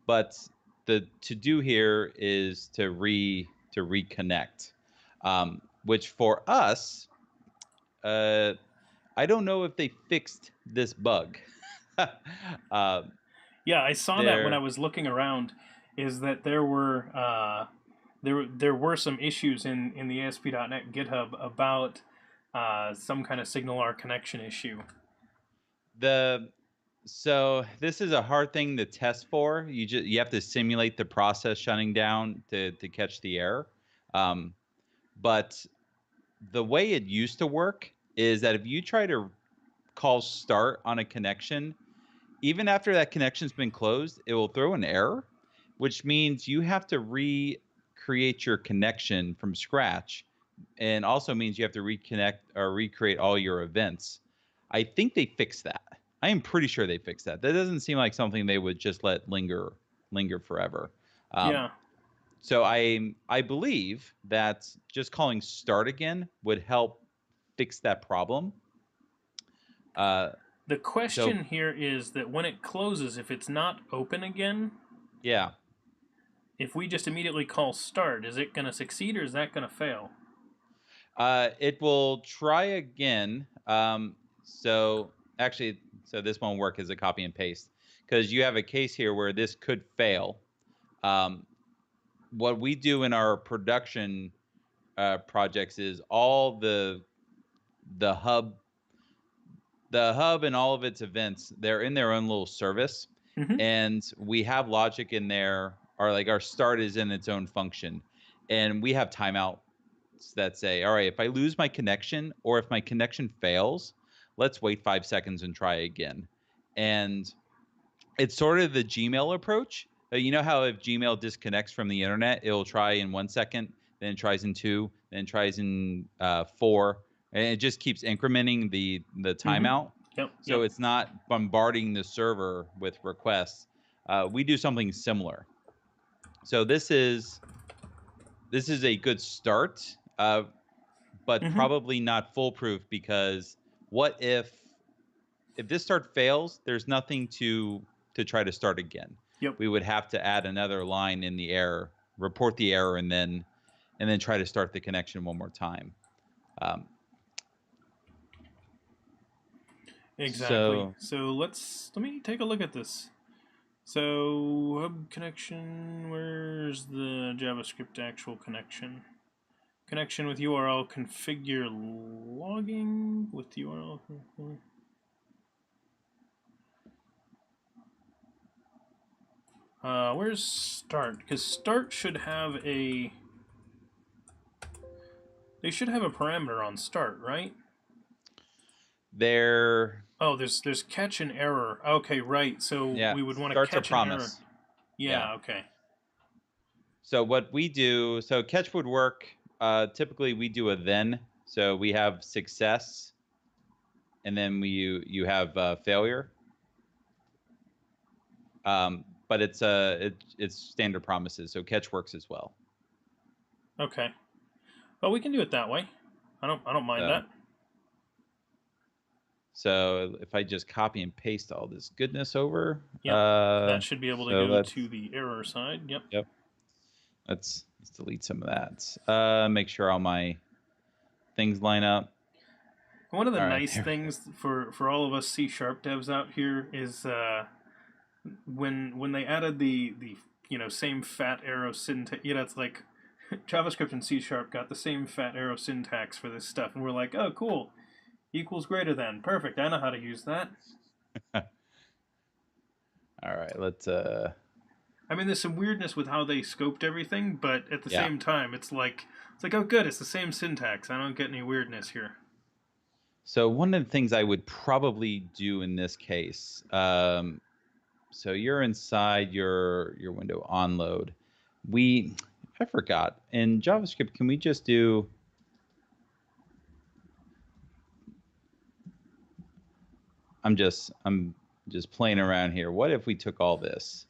But the to do here is to reconnect, which for us, I don't know if they fixed this bug. Yeah, I saw that when I was looking around. Is that there were there were some issues in the ASP.NET GitHub about some kind of SignalR connection issue. So this is a hard thing to test for. You have to simulate the process shutting down to catch the error. But the way it used to work is that if you try to call start on a connection, even after that connection's been closed, it will throw an error, which means you have to recreate your connection from scratch, and also means you have to reconnect or recreate all your events. I think they fixed that. I am pretty sure they fixed that. That doesn't seem like something they would just let linger forever. Yeah. So I believe that just calling start again would help fix that problem. The question here is that when it closes, if it's not open again, yeah, if we just immediately call start, is it going to succeed or is that going to fail? It will try again. So this won't work as a copy and paste because you have a case here where this could fail. What we do in our production projects is all the hub and all of its events, they're in their own little service, and we have logic in there. Our start is in its own function, and we have timeouts that say, all right, if I lose my connection or if my connection fails, let's wait 5 seconds and try again. And it's sort of the Gmail approach. You know how if Gmail disconnects from the internet, it'll try in 1 second, then it tries in 2, then it tries in 4, and it just keeps incrementing the timeout. So it's not bombarding the server with requests. We do something similar. So this is a good start, but probably not foolproof, because what if this start fails? There's nothing to try to start again. We would have to add another line in the error report the error, and then try to start the connection one more time. Exactly. So let me take a look at this. So hub connection, where's the JavaScript actual connection? Connection with URL configure logging with URL. Where's start? Because start should have a. They should have a parameter on start, right? Oh, there's catch and error. Okay, right. So we would want to catch an error. Yeah. Okay. So what we do, so catch would work. Typically, we do a then. So we have success, and then you have failure. But it's standard promises. So catch works as well. Okay. Well, we can do it that way. I don't mind that. So if I just copy and paste all this goodness over, that should be able to go to the error side. Yep. Let's delete some of that. Make sure all my things line up. One of the nice things for all of us C# devs out here is when they added the same fat arrow syntax. It's like JavaScript and C# got the same fat arrow syntax for this stuff, and we're like, oh, cool. Equals greater than. Perfect. I know how to use that. All right, let's... I mean, there's some weirdness with how they scoped everything, but at the same time, it's like, oh, good, it's the same syntax. I don't get any weirdness here. So one of the things I would probably do in this case, so you're inside your window on load. I forgot. In JavaScript, can we just do... I'm just playing around here. What if we took all this?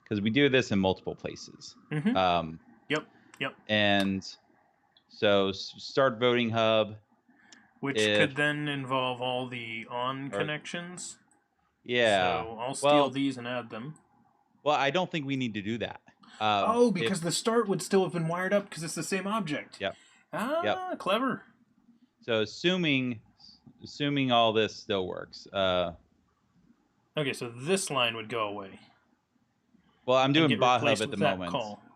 Because we do this in multiple places. Mm-hmm. Yep. And so start voting hub. Which could then involve all the on connections. Yeah. So I'll steal these and add them. Well, I don't think we need to do that. Because the start would still have been wired up because it's the same object. Yep. Clever. So assuming all this still works. Okay, so this line would go away. Well, I'm doing bot hub at the moment.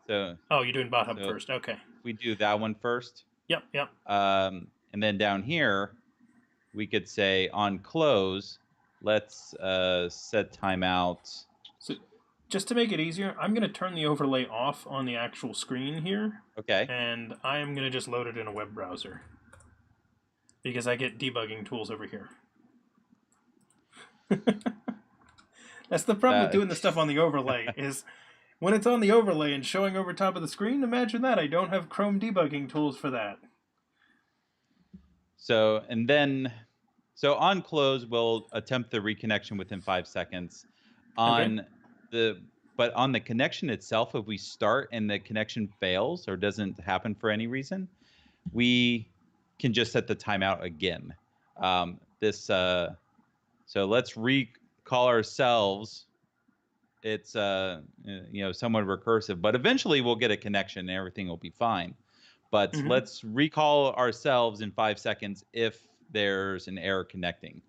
So you're doing bot hub first. Okay. We do that one first. Yep. And then down here, we could say on close, let's set timeout. So just to make it easier, I'm going to turn the overlay off on the actual screen here. Okay. And I am going to just load it in a web browser. Because I get debugging tools over here. That's the problem with doing the stuff on the overlay, is when it's on the overlay and showing over top of the screen, imagine that. I don't have Chrome debugging tools for that. So on close, we'll attempt the reconnection within 5 seconds. But on the connection itself, if we start and the connection fails or doesn't happen for any reason, we can just set the timeout again. So let's recall ourselves. It's somewhat recursive, but eventually we'll get a connection and everything will be fine. But let's recall ourselves in 5 seconds if there's an error connecting.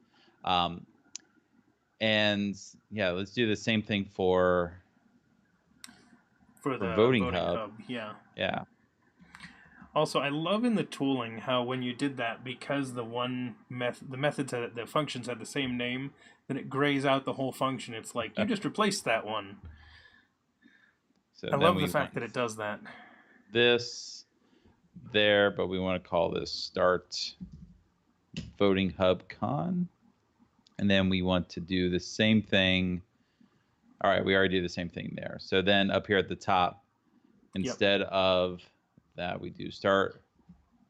And let's do the same thing for the voting hub. Yeah. Also, I love in the tooling how when you did that, because the functions had the same name, then it grays out the whole function. It's like you just replaced that one. So I love the fact that it does that. This there, but we want to call this start voting hub con, and then we want to do the same thing. All right, we already do the same thing there. So then up here at the top, instead of that, we do start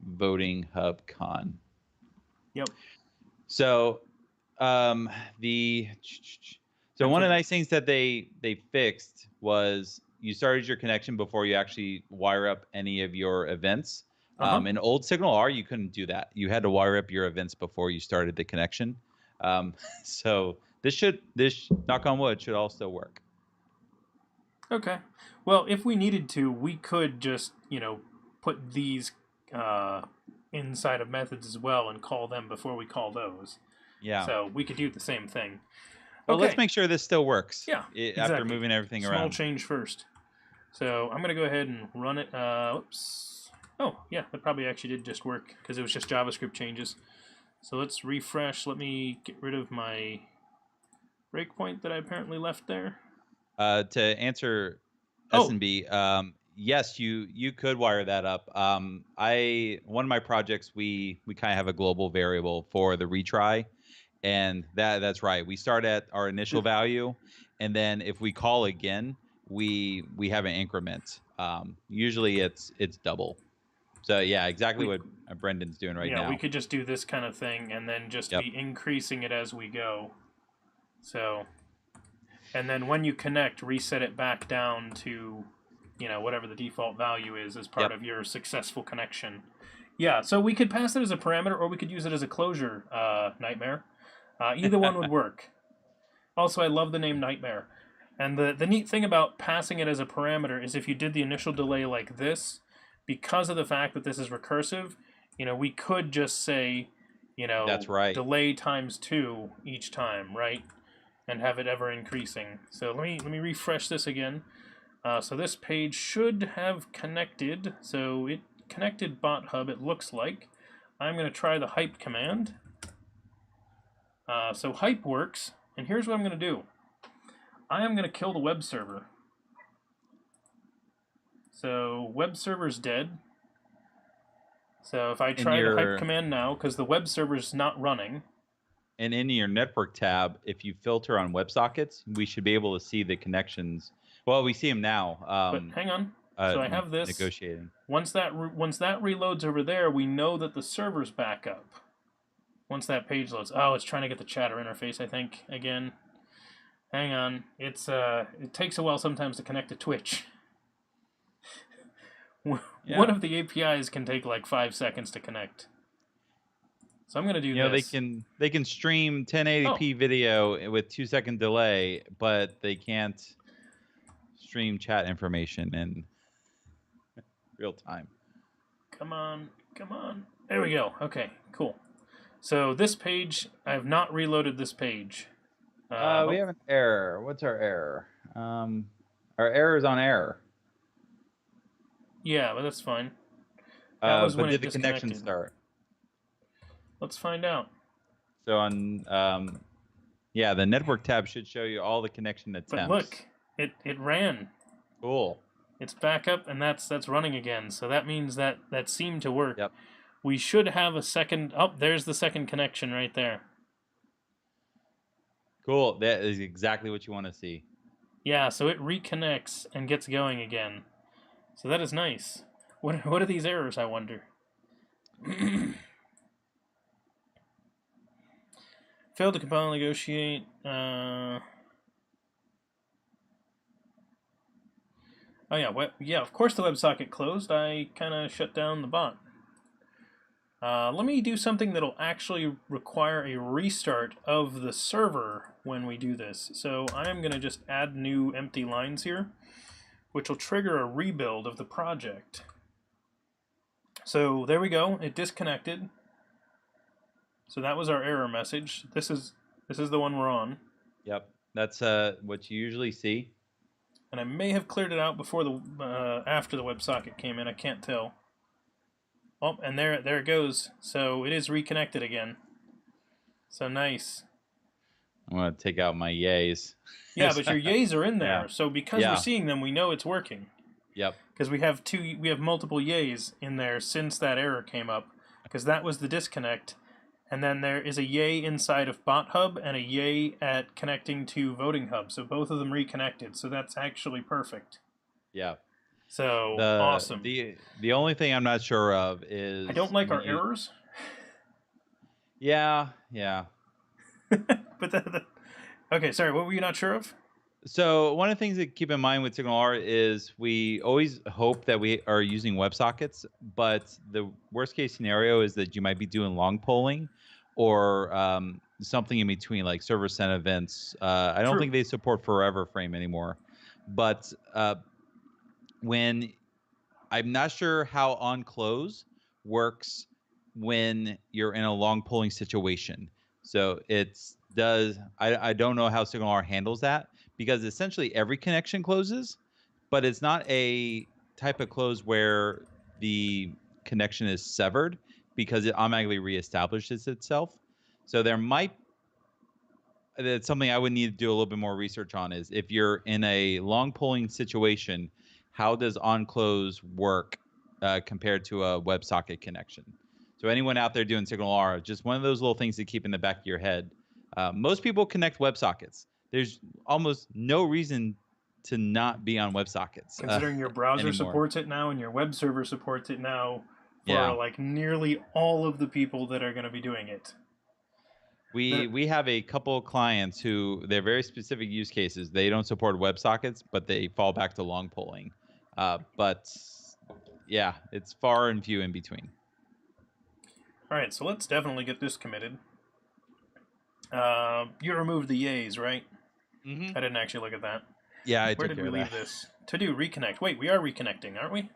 voting hub con. Yep. So one of the nice things that they fixed was you started your connection before you actually wire up any of your events. In old SignalR, you couldn't do that. You had to wire up your events before you started the connection. So this knock on wood, should all still work. Okay. Well, if we needed to, we could just, put these inside of methods as well and call them before we call those. Yeah. So we could do the same thing. But let's Okay. make sure this still works. Yeah, After exactly. moving everything Small around. change first. So I'm going to go ahead and run it. Oops. Oh, yeah, that probably actually did just work because it was just JavaScript changes. So let's refresh. Let me get rid of my breakpoint that I apparently left there. To answer S&B, yes, you could wire that up. One of my projects, we kind of have a global variable for the retry, and that's right. We start at our initial value, and then if we call again, we have an increment. Usually it's double. So yeah, exactly what Brendan's doing right now. Yeah, we could just do this kind of thing and then just be increasing it as we go. So, and then when you connect, reset it back down to, whatever the default value is as part of your successful connection. Yeah, so we could pass it as a parameter or we could use it as a closure, Nightmare. Either one would work. Also, I love the name Nightmare. And the neat thing about passing it as a parameter is if you did the initial delay like this, because of the fact that this is recursive, we could just say, that's right, delay times 2 each time, right? And have it ever increasing. So let me refresh this again. So this page should have connected. So it connected bot hub, it looks like. I'm going to try the hype command. So hype works, and here's what I'm going to do. I am going to kill the web server. So web server's dead. So if I try the hype command now, because the web server's not running. And in your network tab, if you filter on WebSockets, we should be able to see the connections. Well, we see them now. But hang on. So I have this. Negotiating. Once that reloads over there, we know that the server's back up. Once that page loads. Oh, it's trying to get the chatter interface, I think, again. Hang on. It takes a while sometimes to connect to Twitch. One of the APIs can take like 5 seconds to connect. So I'm going to do this. They can stream 1080p video with 2-second delay, but they can't stream chat information in real time. Come on. There we go. Okay, cool. So this page, I have not reloaded this page. We have an error. What's our error? Our error is on error. Yeah, but that's fine. That was when did the connection start? Let's find out. So on, the network tab should show you all the connection attempts. But look, it ran. Cool. It's back up, and that's running again. So that means that seemed to work. Yep. We should have a second. Oh, there's the second connection right there. Cool. That is exactly what you want to see. Yeah. So it reconnects and gets going again. So that is nice. What are these errors, I wonder? Failed to compile and negotiate. Oh yeah, of course the WebSocket closed. I kind of shut down the bot. Let me do something that'll actually require a restart of the server when we do this. So I am going to just add new empty lines here, which will trigger a rebuild of the project. So there we go. It disconnected. So that was our error message. This is the one we're on. Yep, that's what you usually see. And I may have cleared it out before after the WebSocket came in. I can't tell. Oh, and there it goes. So it is reconnected again. So nice. I'm gonna take out my yays. Yeah, but your yays are in there. Yeah. So because we're seeing them, we know it's working. Yep. Because we have multiple yays in there since that error came up. Because that was the disconnect. And then there is a yay inside of Bot Hub and a yay at connecting to Voting Hub. So both of them reconnected. So that's actually perfect. Yeah. So awesome. The only thing I'm not sure of is... I don't like our errors. Yeah. But okay, sorry, what were you not sure of? So one of the things to keep in mind with SignalR is we always hope that we are using WebSockets, but the worst case scenario is that you might be doing long polling or something in between, like server sent events. I don't think they support forever frame anymore, but when I'm not sure how on close works when you're in a long polling situation. So I don't know how SignalR handles that, because essentially every connection closes, but it's not a type of close where the connection is severed, because it automatically reestablishes itself. So that's something I would need to do a little bit more research on, is if you're in a long polling situation, how does on-close work compared to a WebSocket connection? So anyone out there doing SignalR, just one of those little things to keep in the back of your head. Most people connect WebSockets. There's almost no reason to not be on WebSockets. Considering your browser anymore. supports it now and your web server supports it now for Yeah. like nearly all of the people that are going to be doing it. We have a couple of clients who, they're very specific use cases. They don't support WebSockets, but they fall back to long polling. But yeah, it's far and few in between. All right, so let's definitely get this committed. You removed the yays, right? Mm-hmm. I didn't actually look at that. Yeah, Where did we leave this? To do reconnect. Wait, we are reconnecting, aren't we?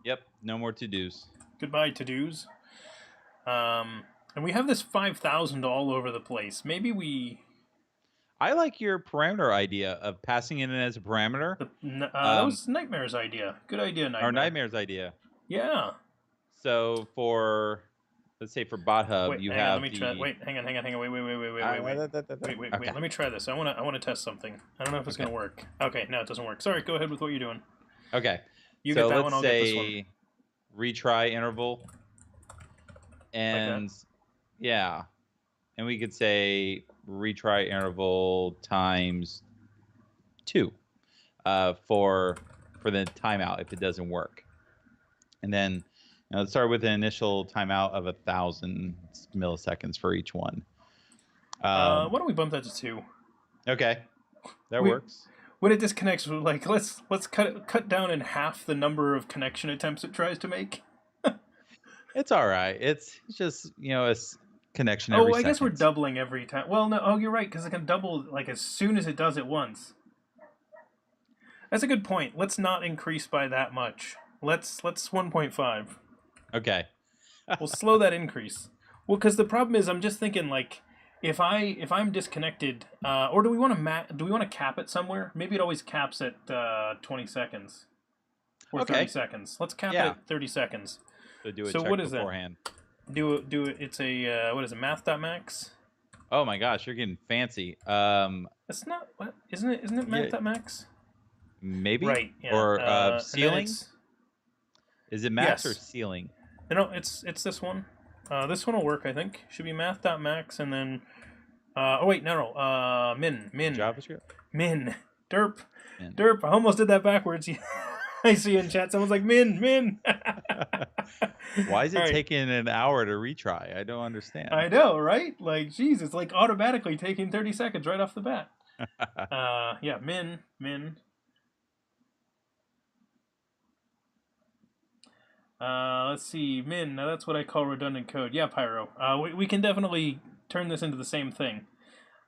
Yep, no more to-dos. Goodbye, to-dos. And we have this 5,000 all over the place. Maybe we... I like your parameter idea of passing it in as a parameter. That was Nightmare's idea. Good idea, Nightmare. Our Nightmare's idea. Yeah. So for, let's say for Bot Hub, wait, you hang have on, let me try. Wait, hang on. Wait. Okay. Let me try this. I want to test something. I don't know if it's gonna work. Okay, no, it doesn't work. Sorry. Go ahead with what you're doing. Okay. You so get that let's one. I'll get this one. say retry interval, and like yeah, and we could say retry interval times 2 for the timeout if it doesn't work. And then let's start with an initial timeout of 1,000 milliseconds for each one. Why don't we bump that to 2? Okay, that works. When it disconnects, like let's cut down in half the number of connection attempts it tries to make. It's all right. It's just a connection every second. I guess we're doubling every time. Well, no. Oh, you're right, because it can double like as soon as it does it once. That's a good point. Let's not increase by that much. Let's 1.5. Okay. We'll slow that increase. Well, because the problem is, I'm just thinking like, if I'm disconnected, or do we want to cap it somewhere? Maybe it always caps at 20 seconds or 30 seconds. Let's cap it at 30 seconds. So do a check what is beforehand. Do it. It's a what is it? Math.max. Oh my gosh, you're getting fancy. That's not what isn't it? Isn't it math.max? Maybe. Right. Yeah. Or ceiling. Is it max or ceiling? No, it's this one. This one will work, I think. Should be math.max and then oh wait, no. Min. JavaScript? Min. Derp. Derp. I almost did that backwards. I see in chat someone's like min. Why is it taking an hour to retry? I don't understand. I know, right? Like, geez, it's like automatically taking 30 seconds right off the bat. Yeah, min. Let's see, min. Now that's what I call redundant code. Yeah, Pyro. We can definitely turn this into the same thing.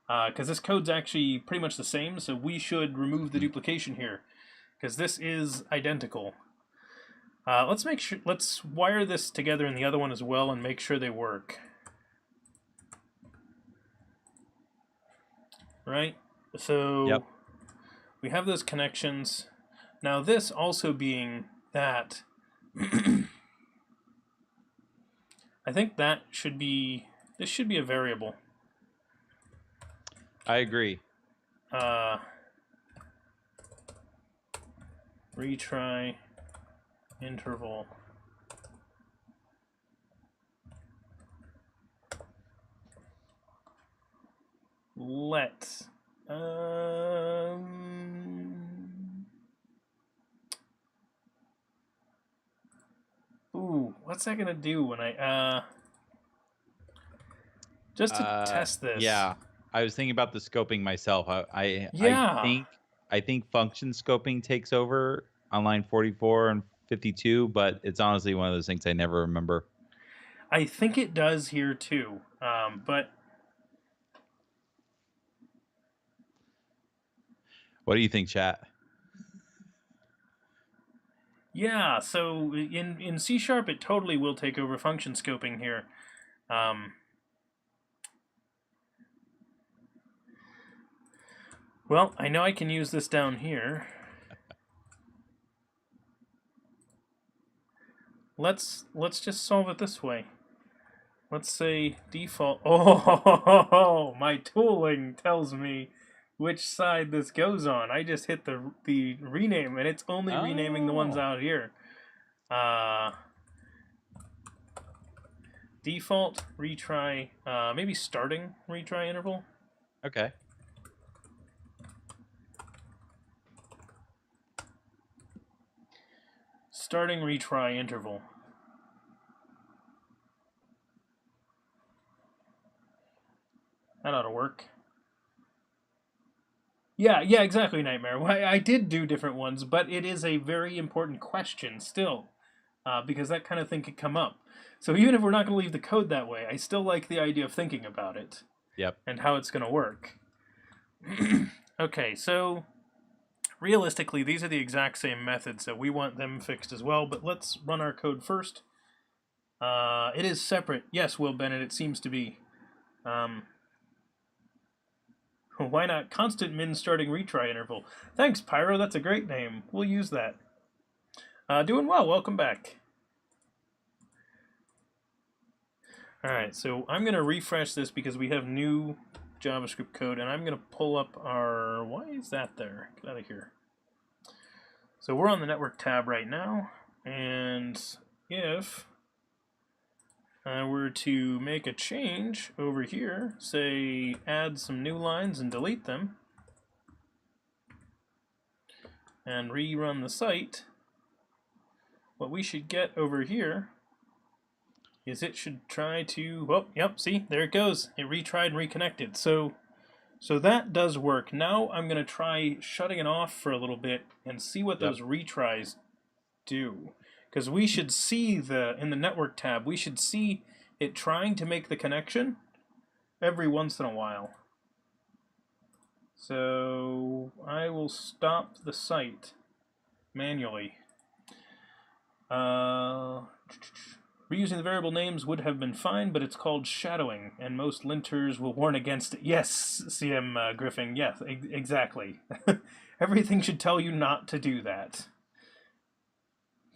Because this code's actually pretty much the same, so we should remove the duplication here. Because this is identical. Let's make sure. Let's wire this together in the other one as well and make sure they work. Right? So we have those connections. Now this also being that, I think that should be, this should be a variable. I agree. Retry interval. Let's ooh, what's that gonna do when I just to test this? Yeah, I was thinking about the scoping myself. I think function scoping takes over on line 44 and 52, but it's honestly one of those things I never remember. I think it does here too, but What do you think, chat? Yeah, so in C# it totally will take over function scoping here. Well, I know I can use this down here. Let's just solve it this way. Let's say default. Oh, my tooling tells me which side this goes on. I just hit the rename, and it's only renaming the ones out here. Default retry, maybe starting retry interval. Okay. Starting retry interval. That ought to work. Yeah, exactly, Nightmare. I did do different ones, but it is a very important question still, because that kind of thing could come up. So even if we're not going to leave the code that way, I still like the idea of thinking about it. Yep. And how it's going to work. Okay, so realistically, these are the exact same methods, so we want them fixed as well, but let's run our code first. It is separate. Yes, Will Bennett, it seems to be. Why not constant min starting retry interval? Thanks, Pyro. That's a great name. We'll use that. Doing well. Welcome back. All right, so I'm going to refresh this because we have new JavaScript code, and I'm going to pull up our... Why is that there? Get out of here. So we're on the network tab right now, and if I were to make a change over here, say add some new lines and delete them, and rerun the site, what we should get over here is it should try to, oh, yep, see, there it goes. It retried and reconnected. So that does work. Now I'm going to try shutting it off for a little bit and see what those retries do. Because we should see in the network tab, we should see it trying to make the connection every once in a while. So I will stop the site manually. Reusing the variable names would have been fine, but it's called shadowing, and most linters will warn against it. Yes, CM Griffin, yes, exactly. Everything should tell you not to do that.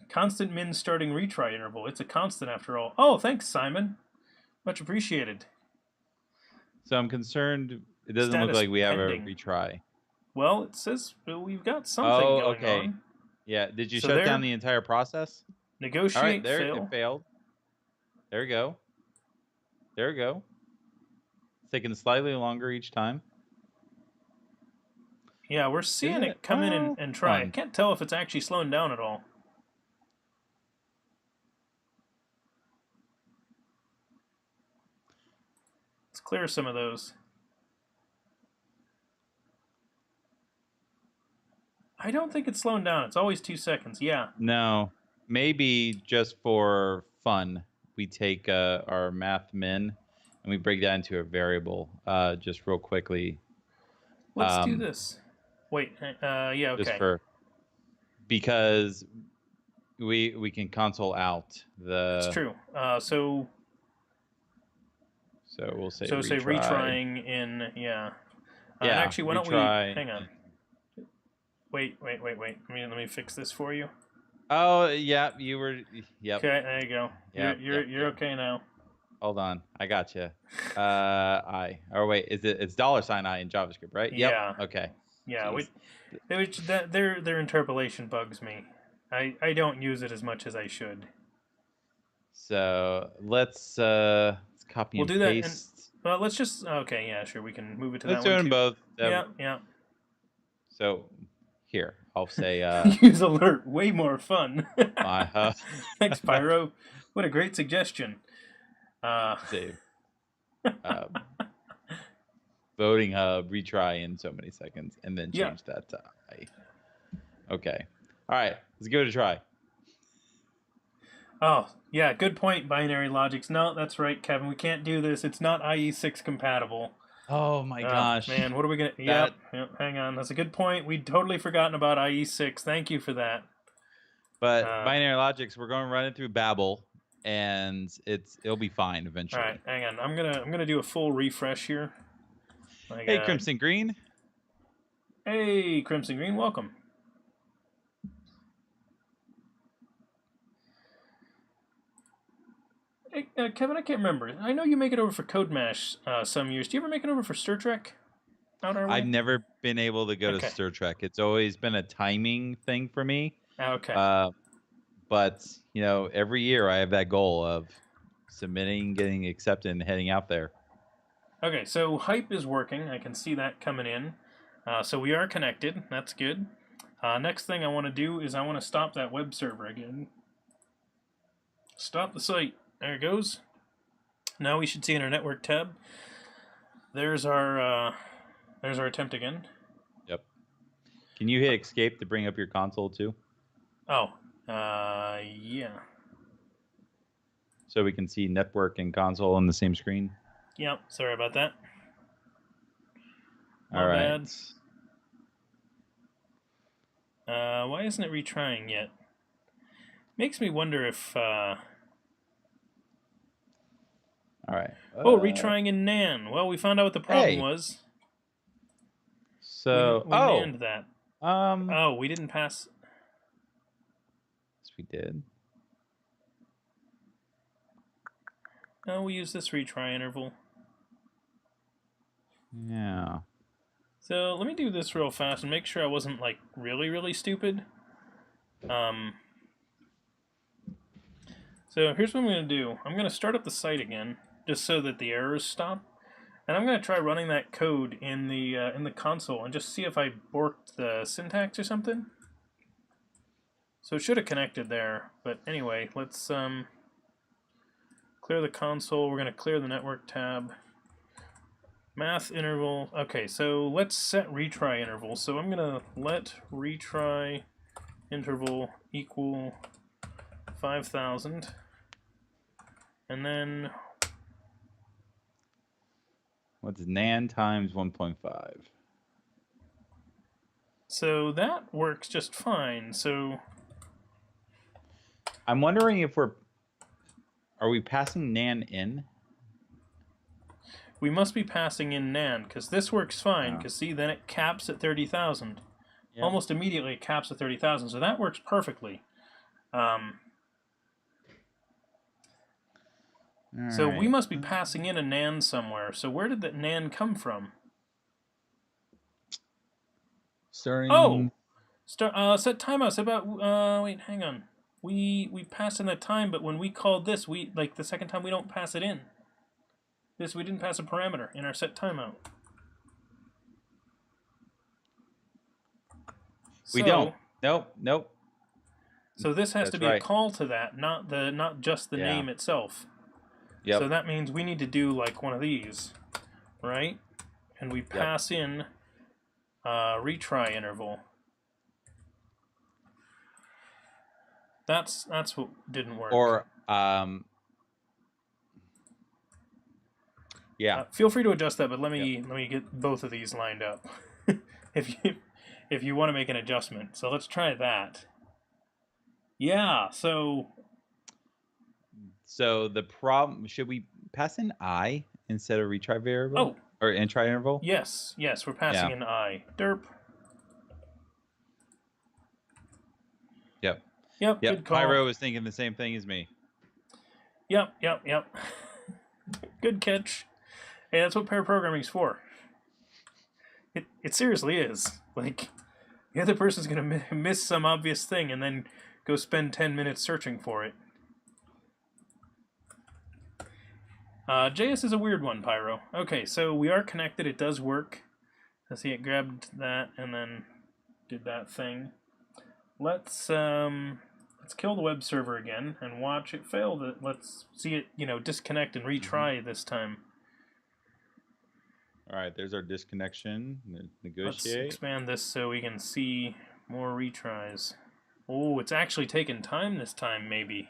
Constant min starting retry interval. It's a constant after all. Oh, thanks, Simon. Much appreciated. So I'm concerned. It doesn't look like we have a retry. Well, it says we've got something going on. Yeah. Did you shut down the entire process? Negotiate. All right, there fail. It failed. There we go. There we go. It's taking slightly longer each time. Yeah, we're seeing it come in and try. I can't tell if it's actually slowing down at all. Let's clear some of those. I don't think it's slowing down. It's always 2 seconds. Yeah. No, maybe just for fun, we take our math min and we break that into a variable just real quickly. Let's do this. Wait. Yeah. Okay. Just because we can console out the. That's true. So we'll say. So say retrying in yeah. Yeah. Actually, why don't we hang on? Wait. Let me fix this for you. Oh yeah, you were. Yep. Okay, there you go. Yep, you're okay now. Hold on, I got you. I. Or wait, it's $I in JavaScript, right? Yep. Yeah. Okay. Yeah. Their interpolation bugs me. I don't use it as much as I should. So let's copy and paste. We'll do that. Well, let's just okay. Yeah, sure. We can move it to let's that one. Let's do them both. Yeah. So here, I'll say use alert. Way more fun. Thanks, Pyro. What a great suggestion. Save. Voting hub, retry in so many seconds, and then change that to I. Okay. All right. Let's give it a try. Oh, yeah. Good point, Binary Logics. No, that's right, Kevin. We can't do this. It's not IE6 compatible. Oh my gosh. Man, what are we gonna? Yep, hang on. That's a good point. We'd totally forgotten about IE6. Thank you for that. But binary logics, we're going to run it through Babel, and it'll be fine eventually. All right, hang on. I'm gonna do a full refresh here. Hey, Crimson Green. Hey, Crimson Green, welcome. Hey, Kevin, I can't remember. I know you make it over for CodeMash some years. Do you ever make it over for Stir Trek? I've never been able to go to Stir Trek. It's always been a timing thing for me. Okay. But, you know, every year I have that goal of submitting, getting accepted, and heading out there. Okay, so Hype is working. I can see that coming in. So we are connected. That's good. Next thing I want to do is I want to stop that web server again. Stop the site. There it goes. Now we should see in our network tab. There's our attempt again. Yep. Can you hit escape to bring up your console too? Oh, yeah. So we can see network and console on the same screen? Yep, sorry about that. All right. Bad. Why isn't it retrying yet? Makes me wonder if... All right. Oh, retrying in NAN. Well, we found out what the problem was. So, we NANed that. Oh, we didn't pass... Yes, we did. No, we use this retry interval. Yeah. So let me do this real fast and make sure I wasn't like really, really stupid. So here's what I'm going to do. I'm going to start up the site again, just so that the errors stop. And I'm going to try running that code in the console and just see if I borked the syntax or something. So it should have connected there. But anyway, let's clear the console. We're going to clear the network tab. Math interval. Okay, so let's set retry interval. So I'm going to let retry interval equal 5,000. And then... what's NAN times 1.5? So that works just fine. So I'm wondering if are we passing NAN in? we must be passing in NAN, because this works fine, because see, then it caps at 30,000. Yep. Almost immediately it caps at 30,000, so that works perfectly. So we must be passing in a NAN somewhere. So where did that NAN come from? Starting... Oh! Set timeouts about... wait, hang on. We passed in that time, but when we called this, like the second time we don't pass it in. We didn't pass a parameter in our set timeout. We don't. Nope. So this has to be a call to that, not just the name itself. Yep. So that means we need to do like one of these, right? And we pass in retry interval. That's what didn't work. Or feel free to adjust that, but let me get both of these lined up. if you want to make an adjustment. So let's try that. Yeah, so the problem, should we pass in I instead of retry variable? Oh. Or retry interval? Yes, we're passing in I. Derp. Yep, good call. Pyro was thinking the same thing as me. Yep. Good catch. Hey, that's what pair programming's for. It seriously is. Like, the other person's going to miss some obvious thing and then go spend 10 minutes searching for it. JS is a weird one, Pyro. Okay, so we are connected. It does work. I see it grabbed that and then did that thing. Let's kill the web server again and watch it fail. Let's see it, disconnect and retry this time. All right, there's our disconnection. Negotiate. Let's expand this so we can see more retries. Oh, it's actually taken time this time, maybe.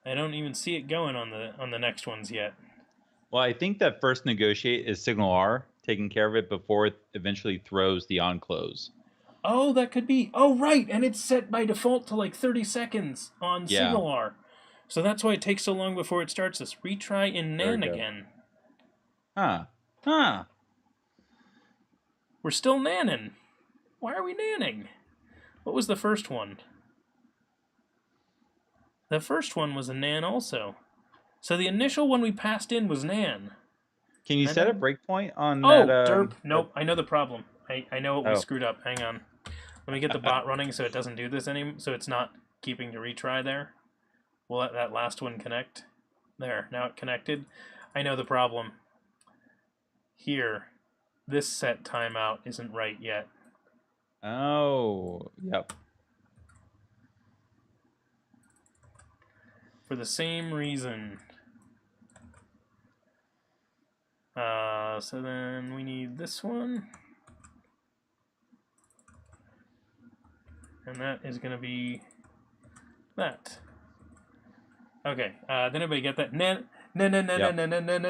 I don't even see it going on the next ones yet. Well, I think that first negotiate is SignalR taking care of it before it eventually throws the on close. Oh, that could be. Oh, right, and it's set by default to like 30 seconds on Yeah. SignalR. So that's why it takes so long before it starts this. Retry in There we nan go. again. Huh. We're still nanning. Why are we nanning? What was the first one? The first one was a nan also. So the initial one we passed in was nan. Can you And set a then... breakpoint on Oh, that? derp. Nope, I know the problem. I know what we Oh. screwed up. Hang on. Let me get the bot running so it doesn't do this anymore, so it's not keeping the retry there. We'll let that last one connect. There, now it connected. I know the problem. Here, this set timeout isn't right yet. Oh, yep. For the same reason. So then we need this one. And that is going to be that. Okay, did anybody get that?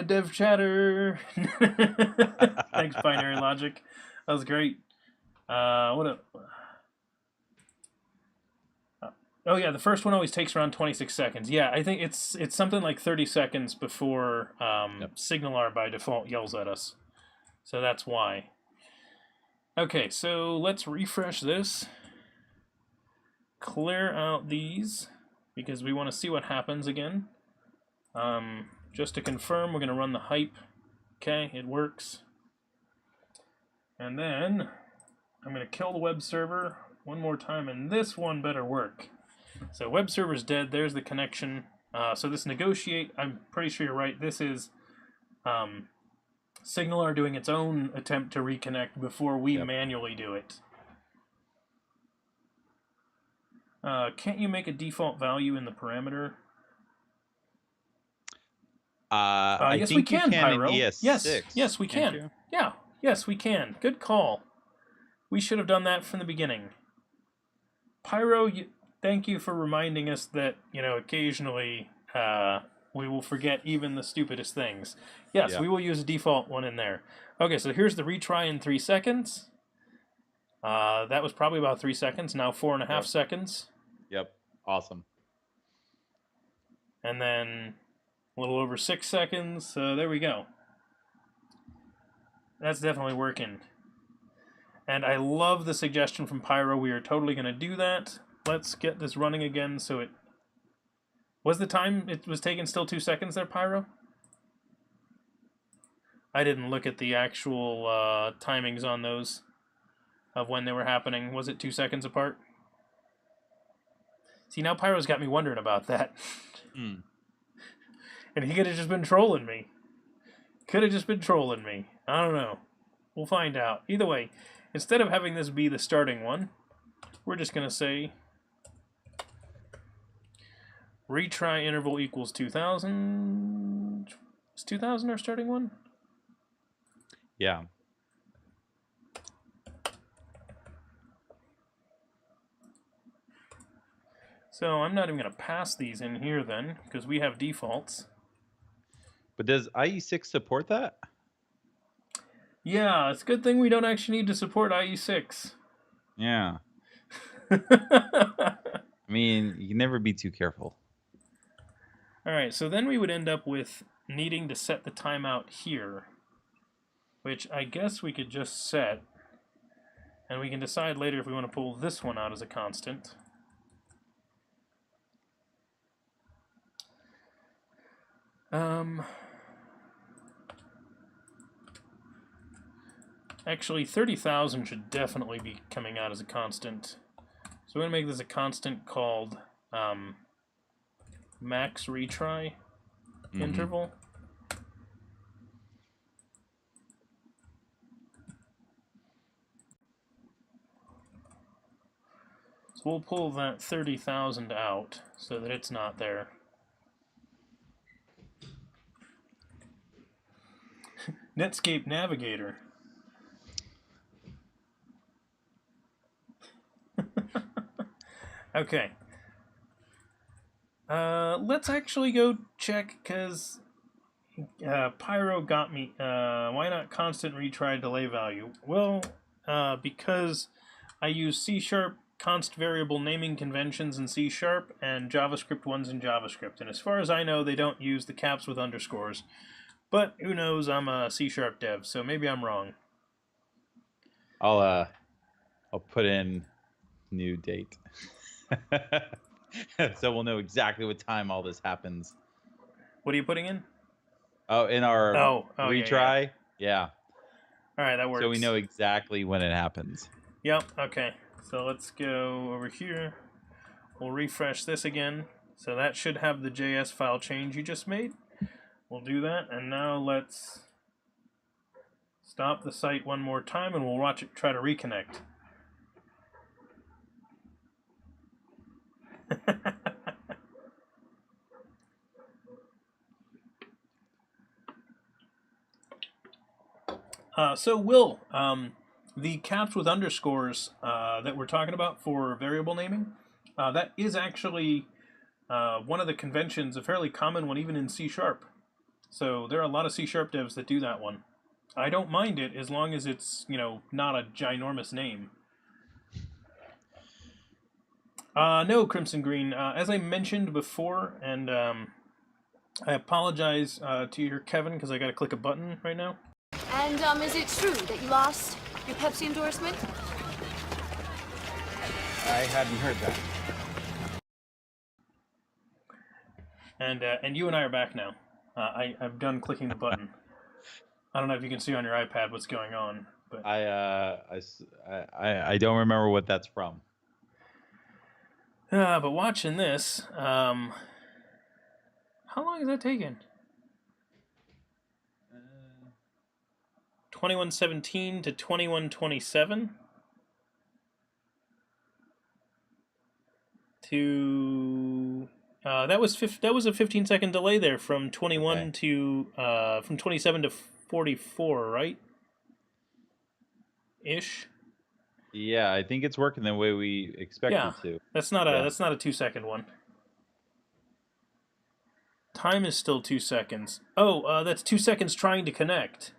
DevChatter. Thanks, Binary Logic. That was great. Oh yeah, the first one always takes around 26 seconds. Yeah, I think it's something like 30 seconds before SignalR by default yells at us. So that's why. Okay, so let's refresh this. Clear out these, because we want to see what happens again. Just to confirm, we're going to run the hype. Okay, it works. And then I'm going to kill the web server one more time, and this one better work. So web server's dead. There's the connection. So this negotiate, I'm pretty sure you're right. This is SignalR doing its own attempt to reconnect before we manually do it. Can't you make a default value in the parameter? I yes, think we can, you can Pyro. in ES6. Yes, we can. You? Yeah, yes, we can. Good call. We should have done that from the beginning. Pyro, thank you for reminding us that, occasionally we will forget even the stupidest things. Yes, we will use a default one in there. Okay, so here's the retry in 3 seconds. That was probably about 3 seconds. Now 4.5 seconds. Yep. Awesome. And then a little over 6 seconds. So there we go. That's definitely working. And I love the suggestion from Pyro. We are totally going to do that. Let's get this running again so it... Was the time it was taking still 2 seconds there, Pyro? I didn't look at the actual timings on those of when they were happening. Was it 2 seconds apart? See, now Pyro's got me wondering about that. And he could have just been trolling me. Could have just been trolling me. I don't know. We'll find out. Either way, instead of having this be the starting one, we're just going to say retry interval equals 2000. Is 2000 our starting one? Yeah. So I'm not even going to pass these in here then, because we have defaults. But does IE6 support that? Yeah, it's a good thing we don't actually need to support IE6. Yeah. I mean, you can never be too careful. All right, so then we would end up with needing to set the timeout here, which I guess we could just set, and we can decide later if we want to pull this one out as a constant. Actually, 30,000 should definitely be coming out as a constant. So we're going to make this a constant called max retry interval. So we'll pull that 30,000 out so that it's not there. Netscape Navigator. Okay. Let's actually go check, because Pyro got me. Why not constant retry delay value? Well, because I use C# const variable naming conventions in C# and JavaScript ones in JavaScript. And as far as I know, they don't use the caps with underscores. But who knows, I'm a C# dev, so maybe I'm wrong. I'll put in new date. So we'll know exactly what time all this happens. What are you putting in? Oh, in our retry? Yeah. All right, that works. So we know exactly when it happens. Yep, okay. So let's go over here. We'll refresh this again. So that should have the JS file change you just made. We'll do that, and now let's stop the site one more time, and we'll watch it try to reconnect. So Will, the caps with underscores that we're talking about for variable naming, that is actually one of the conventions, a fairly common one even in C#. So there are a lot of C# devs that do that one. I don't mind it as long as it's, not a ginormous name. No, Crimson Green. As I mentioned before, and I apologize to your Kevin because I got to click a button right now. And is it true that you lost your Pepsi endorsement? I hadn't heard that. And you and I are back now. I've done clicking the button. I don't know if you can see on your iPad what's going on, but I don't remember what that's from. But watching this, how long is that taking? 2117 to 2127 to that was a 15-second delay there from 21 to from 27 to 44, right? Ish. Yeah, I think it's working the way we expect it to. That's not a 2-second one. Time is still 2 seconds. Oh, that's 2 seconds trying to connect.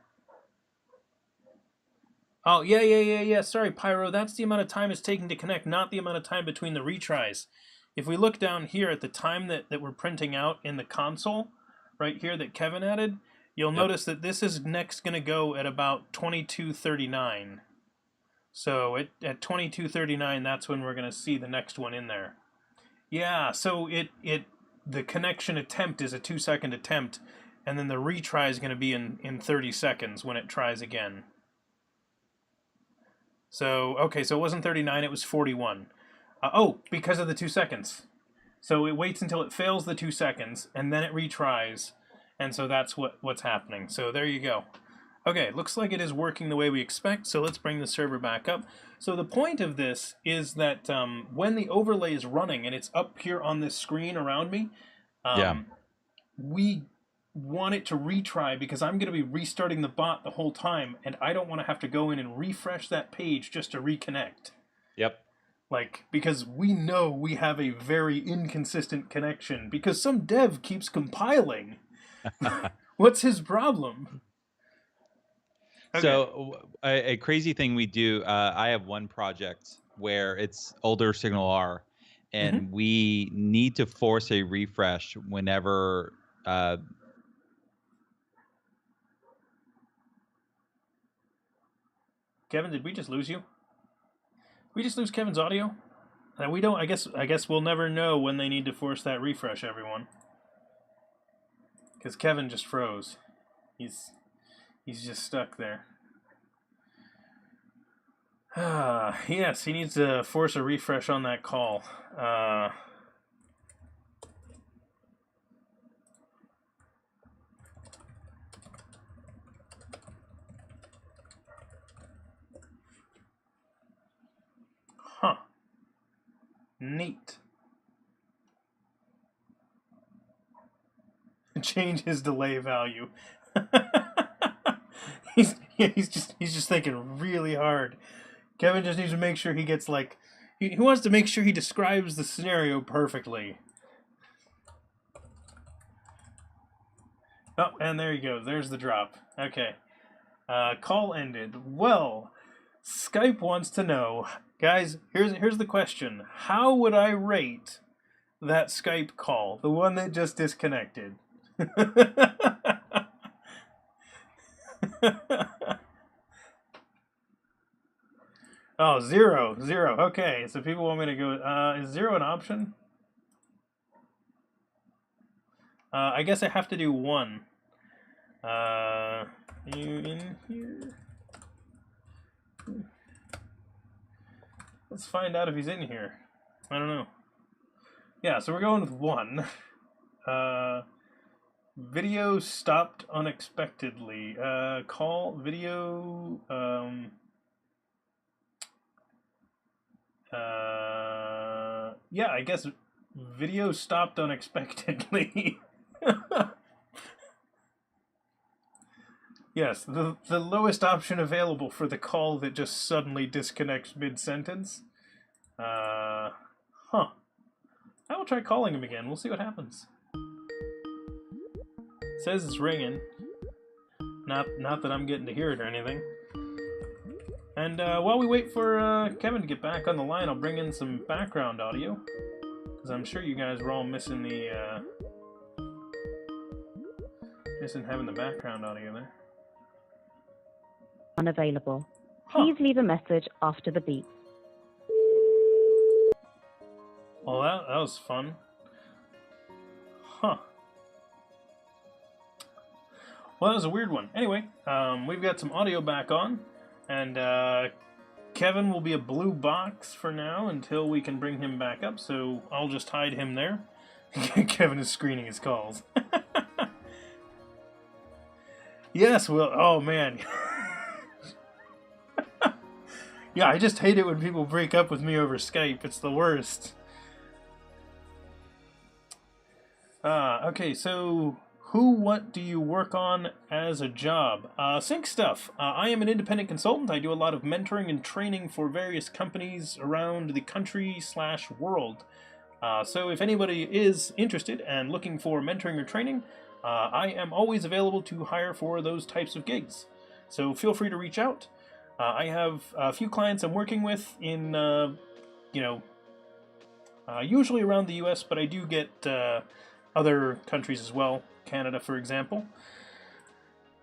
Oh, yeah. Sorry, Pyro. That's the amount of time it's taking to connect, not the amount of time between the retries. If we look down here at the time that we're printing out in the console, right here that Kevin added, you'll notice that this is next going to go at about 22:39. So at 22:39, that's when we're going to see the next one in there. Yeah, so the connection attempt is a 2-second attempt, and then the retry is going to be in 30 seconds when it tries again. So, okay, so it wasn't 39, it was 41. Because of the 2 seconds. So it waits until it fails the 2 seconds, and then it retries, and so that's what's happening. So there you go. Okay, looks like it is working the way we expect, so let's bring the server back up. So the point of this is that when the overlay is running, and it's up here on this screen around me, we want it to retry because I'm going to be restarting the bot the whole time, and I don't want to have to go in and refresh that page just to reconnect. Yep. Because we know we have a very inconsistent connection because some dev keeps compiling. What's his problem? Okay. So a crazy thing we do, I have one project where it's older SignalR, and we need to force a refresh whenever Kevin, did we just lose you? We just lose Kevin's audio? We don't. I guess we'll never know when they need to force that refresh, everyone. Because Kevin just froze. He's just stuck there. Yes, he needs to force a refresh on that call. Huh. Neat. Change his delay value. He's just thinking really hard. Kevin just needs to make sure he gets he wants to make sure he describes the scenario perfectly. Oh, and there you go. There's the drop. Okay. Call ended. Well, Skype wants to know, guys. Here's the question: how would I rate that Skype call, the one that just disconnected? Oh, 0. Okay, so people want me to go. Is 0 an option? I guess I have to do 1. You in here? Let's find out if he's in here. I don't know. Yeah, so we're going with 1. Video stopped unexpectedly. Call video. Yeah, I guess video stopped unexpectedly. Yes, the lowest option available for the call that just suddenly disconnects mid-sentence. Huh. I will try calling him again. We'll see what happens. It says it's ringing. Not that I'm getting to hear it or anything. And while we wait for Kevin to get back on the line, I'll bring in some background audio. Because I'm sure you guys were all missing the... missing having the background audio there. Unavailable. Please leave a message after the beep. Well, that was fun. Huh. Well, that was a weird one. Anyway, we've got some audio back on, and Kevin will be a blue box for now until we can bring him back up, so I'll just hide him there. Kevin is screening his calls. Yes, well, oh man. Yeah, I just hate it when people break up with me over Skype. It's the worst. Okay, so what do you work on as a job? Sync stuff. I am an independent consultant. I do a lot of mentoring and training for various companies around the country/world. So if anybody is interested and looking for mentoring or training, I am always available to hire for those types of gigs. So feel free to reach out. I have a few clients I'm working with in, usually around the US, but I do get other countries as well. Canada, for example.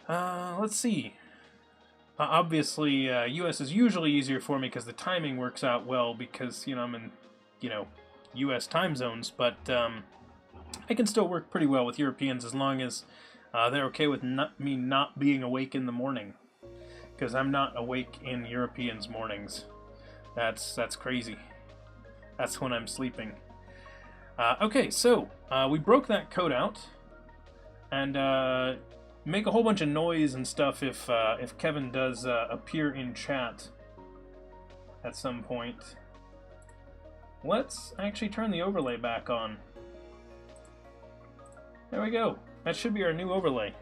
Let's see. Obviously, US is usually easier for me because the timing works out well because, I'm in, US time zones, but I can still work pretty well with Europeans as long as they're okay with me not being awake in the morning. Because I'm not awake in Europeans' mornings. That's crazy. That's when I'm sleeping. Okay, so we broke that code out, and make a whole bunch of noise and stuff if Kevin does appear in chat at some point. Let's actually turn the overlay back on. There we go. That should be our new overlay.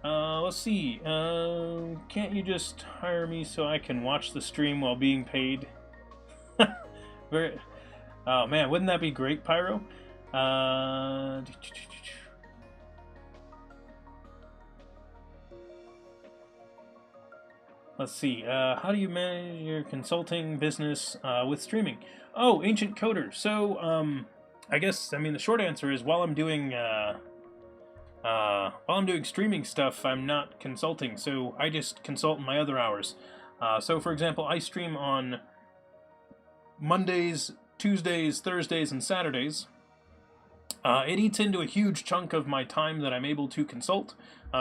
Let's see. Can't you just hire me so I can watch the stream while being paid? Oh man, wouldn't that be great, Pyro? Let's see. How do you manage your consulting business with streaming? Oh, Ancient Coder. So, I guess the short answer is while I'm doing streaming stuff, I'm not consulting, so I just consult in my other hours. So, for example, I stream on Mondays, Tuesdays, Thursdays, and Saturdays. It eats into a huge chunk of my time that I'm able to consult,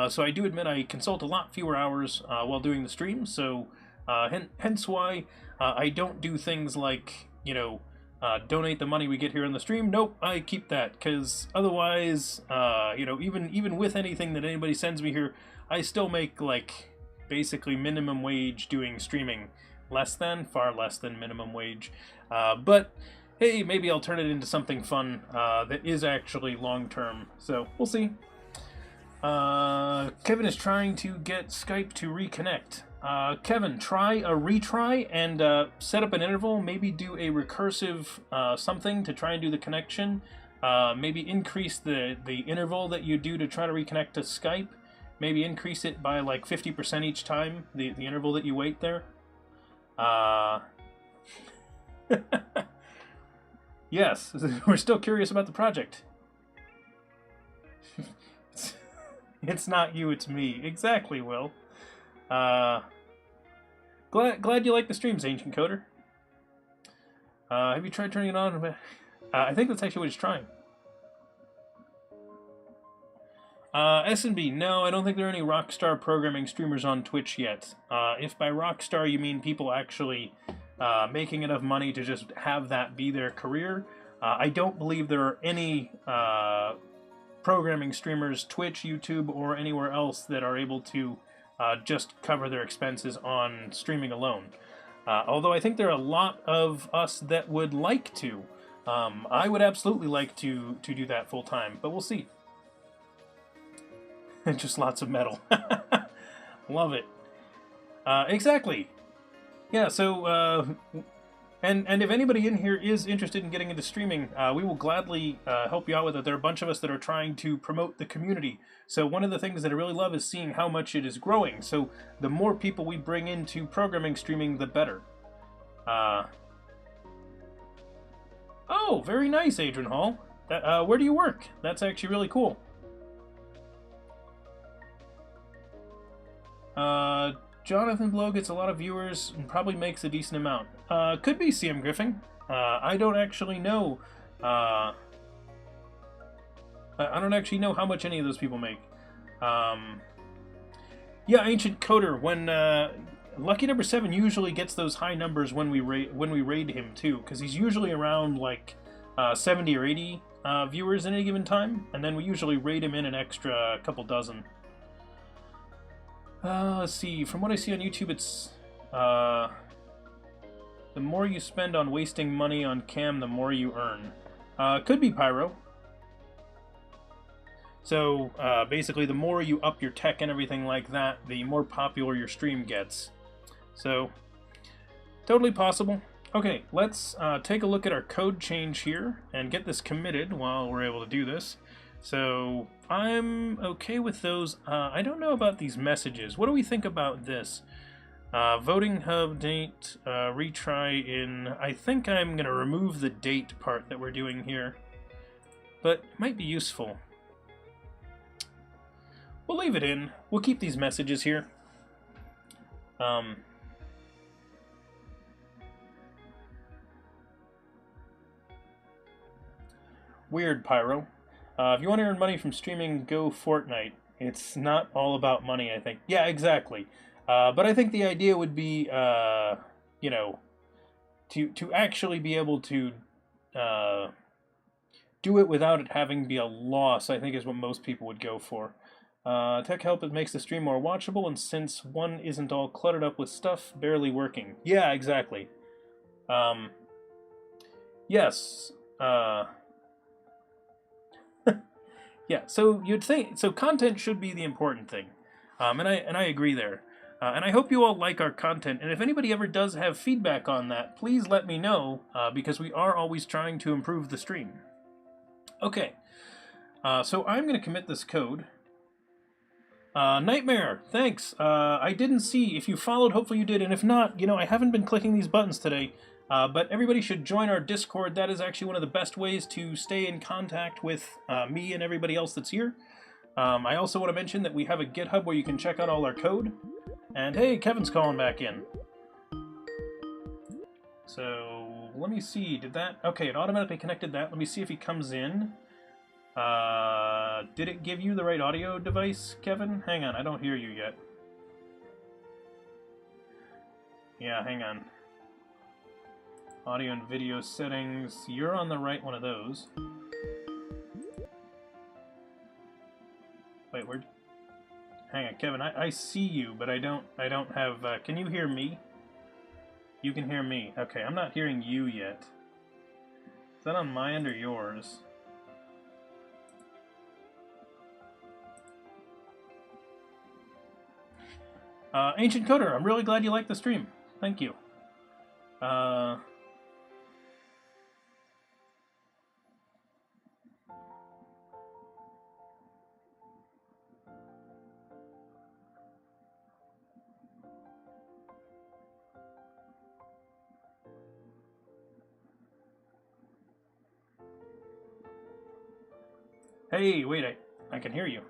so I do admit I consult a lot fewer hours while doing the stream, so hence why I don't do things like, donate the money we get here on the stream. Nope, I keep that, because otherwise, even with anything that anybody sends me here, I still make, basically minimum wage doing streaming. Far less than minimum wage. But, hey, maybe I'll turn it into something fun that is actually long-term. So, we'll see. Kevin is trying to get Skype to reconnect. Kevin, try a retry and set up an interval. Maybe do a recursive something to try and do the connection. Maybe increase the interval that you do to try to reconnect to Skype. Maybe increase it by like 50% each time, the interval that you wait there. Yes, we're still curious about the project. It's not you, it's me. Exactly, Will. Glad you like the streams, Ancient Coder. Have you tried turning it on? I think that's actually what he's trying. S&B, no, I don't think there are any Rockstar programming streamers on Twitch yet. If by Rockstar you mean people actually making enough money to just have that be their career, I don't believe there are any programming streamers, Twitch, YouTube, or anywhere else that are able to just cover their expenses on streaming alone. Although I think there are a lot of us that would like to. I would absolutely like to do that full time, but we'll see. Just lots of metal. Love it. Exactly. Yeah, so, and if anybody in here is interested in getting into streaming, we will gladly help you out with it. There are a bunch of us that are trying to promote the community. So one of the things that I really love is seeing how much it is growing. So the more people we bring into programming streaming, the better. Oh, very nice, Adrian Hall. Where do you work? That's actually really cool. Jonathan Blow gets a lot of viewers and probably makes a decent amount. Could be CM Griffin. I don't actually know. I don't actually know how much any of those people make. Yeah, Ancient Coder. When Lucky Number 7 usually gets those high numbers when we raid him too, because he's usually around like 70 or 80 viewers at any given time, and then we usually raid him in an extra couple dozen. Let's see. From what I see on YouTube, it's the more you spend on wasting money on cam, the more you earn. Could be Pyro. So basically, the more you up your tech and everything like that, the more popular your stream gets. So totally possible. Okay, let's take a look at our code change here and get this committed while we're able to do this. So I'm okay with those. I don't know about these messages. What do we think about this? Voting hub date, retry in... I think I'm going to remove the date part that we're doing here. But it might be useful. We'll leave it in. We'll keep these messages here. Weird, Pyro. If you want to earn money from streaming, go Fortnite. It's not all about money, I think. Yeah, exactly. But I think the idea would be, you know, to actually be able to do it without it having to be a loss, I think is what most people would go for. Tech help, it makes the stream more watchable, and since one isn't all cluttered up with stuff barely working. Yeah, exactly. Yes. Yeah, so you'd think, so content should be the important thing, and I agree there, and I hope you all like our content, and if anybody ever does have feedback on that, please let me know, because we are always trying to improve the stream. Okay, so I'm going to commit this code. Nightmare, thanks. I didn't see if you followed, hopefully you did, and if not, you know, I haven't been clicking these buttons today. But everybody should join our Discord. That is actually one of the best ways to stay in contact with me and everybody else that's here. I also want to mention that we have a GitHub where you can check out all our code. And hey, Kevin's calling back in. So, let me see. Did that... Okay, it automatically connected that. Let me see if he comes in. Did it give you the right audio device, Kevin? Hang on, I don't hear you yet. Yeah, hang on. Audio and video settings. You're on the right one of those. Wait, where? Hang on, Kevin. I see you, but I don't have. Can you hear me? You can hear me. Okay, I'm not hearing you yet. Is that on my end or yours? Ancient Coder, I'm really glad you liked the stream. Thank you. Hey, wait, I can hear you.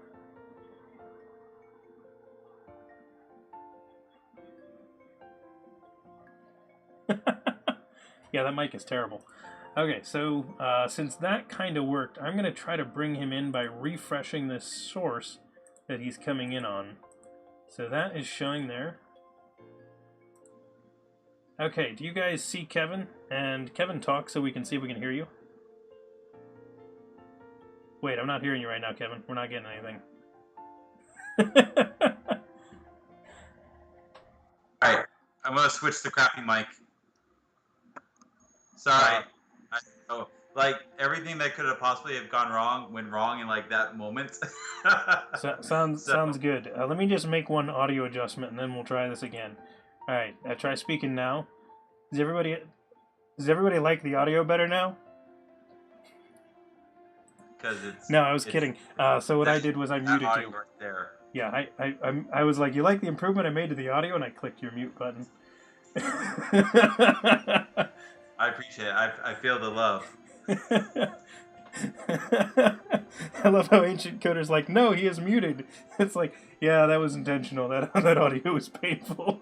Yeah, that mic is terrible. Okay, so since that kind of worked, I'm going to try to bring him in by refreshing this source that he's coming in on. So that is showing there. Okay, do you guys see Kevin? And Kevin, talk so we can see if we can hear you. Wait, I'm not hearing you right now, Kevin. We're not getting anything. Alright, I'm going to switch the crappy mic. Sorry. Like, everything that could have possibly have gone wrong went wrong in, like, that moment. Sounds good. Let me just make one audio adjustment, and then we'll try this again. Alright, try speaking now. Does everybody like the audio better now? No, I was kidding. So what I did was I muted you. There. Yeah, I was like, you like the improvement I made to the audio, and I clicked your mute button. I appreciate it. I feel the love. I love how Ancient Coder's like, no, he is muted. It's like, yeah, that was intentional. That audio was painful.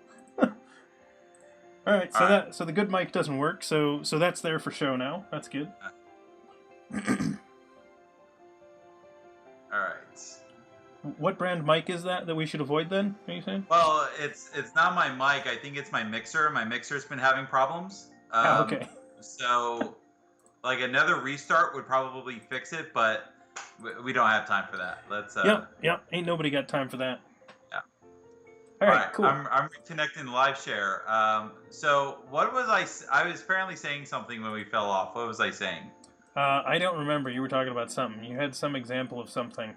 All right, so the good mic doesn't work. So that's there for show now. That's good. All right. What brand mic is that we should avoid then? Are you saying? Well, it's not my mic. I think it's my mixer. My mixer's been having problems. Okay. So, like, another restart would probably fix it, but we don't have time for that. Let's. Yep. Ain't nobody got time for that. Yeah. All right, cool. I'm reconnecting live share. So what was I was apparently saying something when we fell off. What was I saying? I don't remember. You were talking about something. You had some example of something.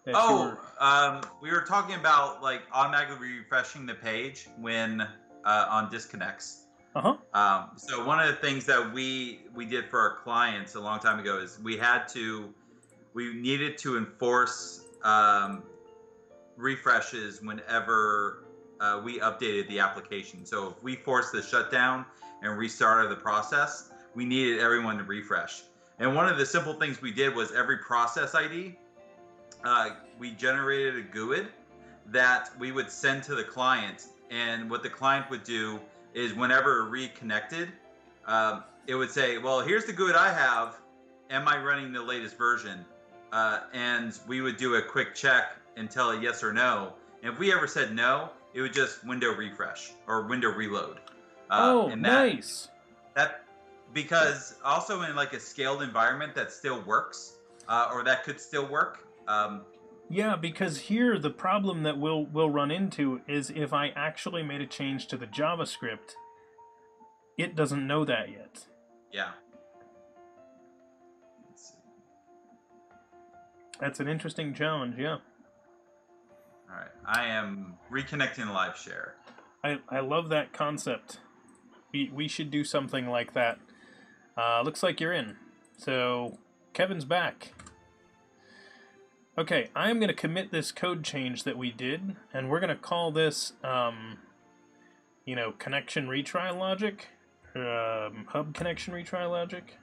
We were talking about, like, automatically refreshing the page when on disconnects. So one of the things that we did for our clients a long time ago is we needed to enforce refreshes whenever we updated the application. So if we forced the shutdown and restarted the process, we needed everyone to refresh. And one of the simple things we did was every process ID, we generated a GUID that we would send to the client. And what the client would do is whenever it reconnected, it would say, well, here's the GUID I have. Am I running the latest version? And we would do a quick check and tell it yes or no. And if we ever said no, it would just window refresh or window reload. Nice. Because also in, like, a scaled environment that still works, or that could still work. Yeah, because here the problem that we'll run into is if I actually made a change to the JavaScript, it doesn't know that yet. Yeah. That's an interesting challenge, yeah. All right, I am reconnecting live share. I love that concept. We should do something like that. Looks like you're in. So, Kevin's back. Okay, I'm going to commit this code change that we did, and we're going to call this, connection retry logic, hub connection retry logic.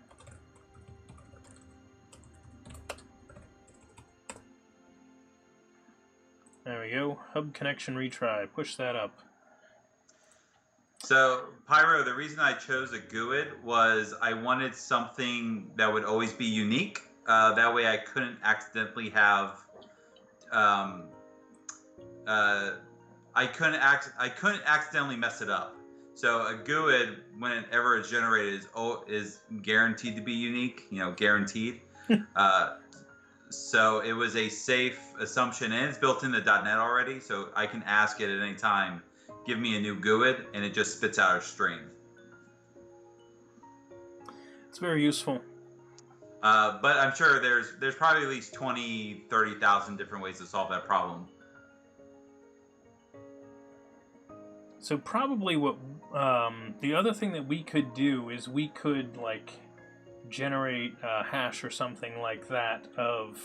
There we go, hub connection retry, push that up. So, Pyro, the reason I chose a GUID was I wanted something that would always be unique. That way I couldn't accidentally have, I couldn't accidentally mess it up. So a GUID, whenever it's generated, is guaranteed to be unique, guaranteed. So it was a safe assumption, and it's built into .NET already, so I can ask it at any time, give me a new GUID, and it just spits out a string. It's very useful. But I'm sure there's probably at least 20, 30,000 different ways to solve that problem. So probably what the other thing that we could do is we could, like, generate a hash or something like that of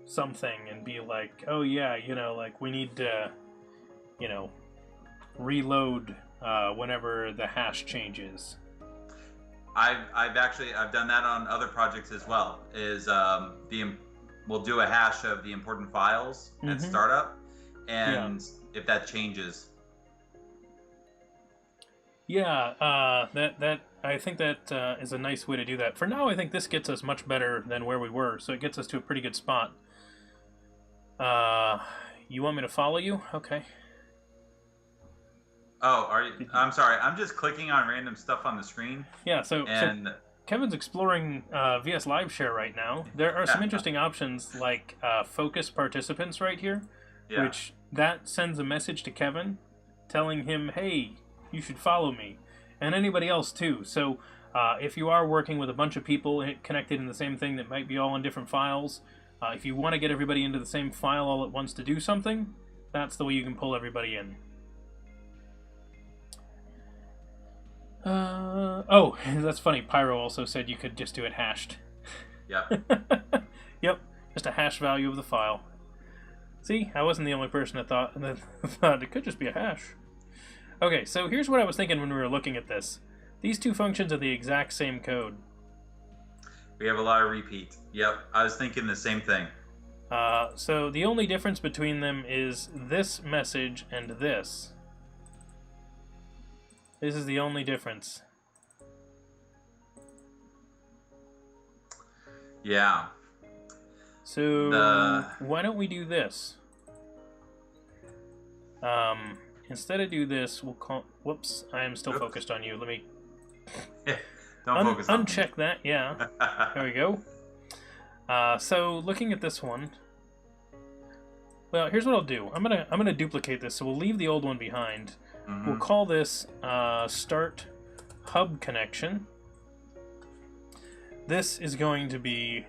something and be like, oh yeah, like we need to, reload whenever the hash changes. I've done that on other projects as well. Is the we'll do a hash of the important files at startup, and if that changes. Yeah, that I think that is a nice way to do that. For now, I think this gets us much better than where we were, so it gets us to a pretty good spot. You want me to follow you? Okay. Oh, are you? I'm sorry. I'm just clicking on random stuff on the screen. Yeah, so Kevin's exploring VS Live Share right now. There are some interesting options like focus participants right here, which that sends a message to Kevin telling him, hey, you should follow me, and anybody else too. So if you are working with a bunch of people connected in the same thing that might be all in different files, if you want to get everybody into the same file all at once to do something, that's the way you can pull everybody in. Oh, that's funny. Pyro also said you could just do it hashed. Yep. Yep, just a hash value of the file. See, I wasn't the only person that thought it could just be a hash. Okay, so here's what I was thinking when we were looking at this. These two functions are the exact same code. We have a lot of repeat. Yep, I was thinking the same thing. So the only difference between them is this message and this. This is the only difference. Yeah. So why don't we do this? Instead of do this, we'll call... Whoops, I am still focused on you. Let me... Don't focus on uncheck me. That, yeah. There we go. So looking at this one... Well, here's what I'll do. I'm gonna duplicate this, so we'll leave the old one behind. We'll call this start hub connection. This is going to be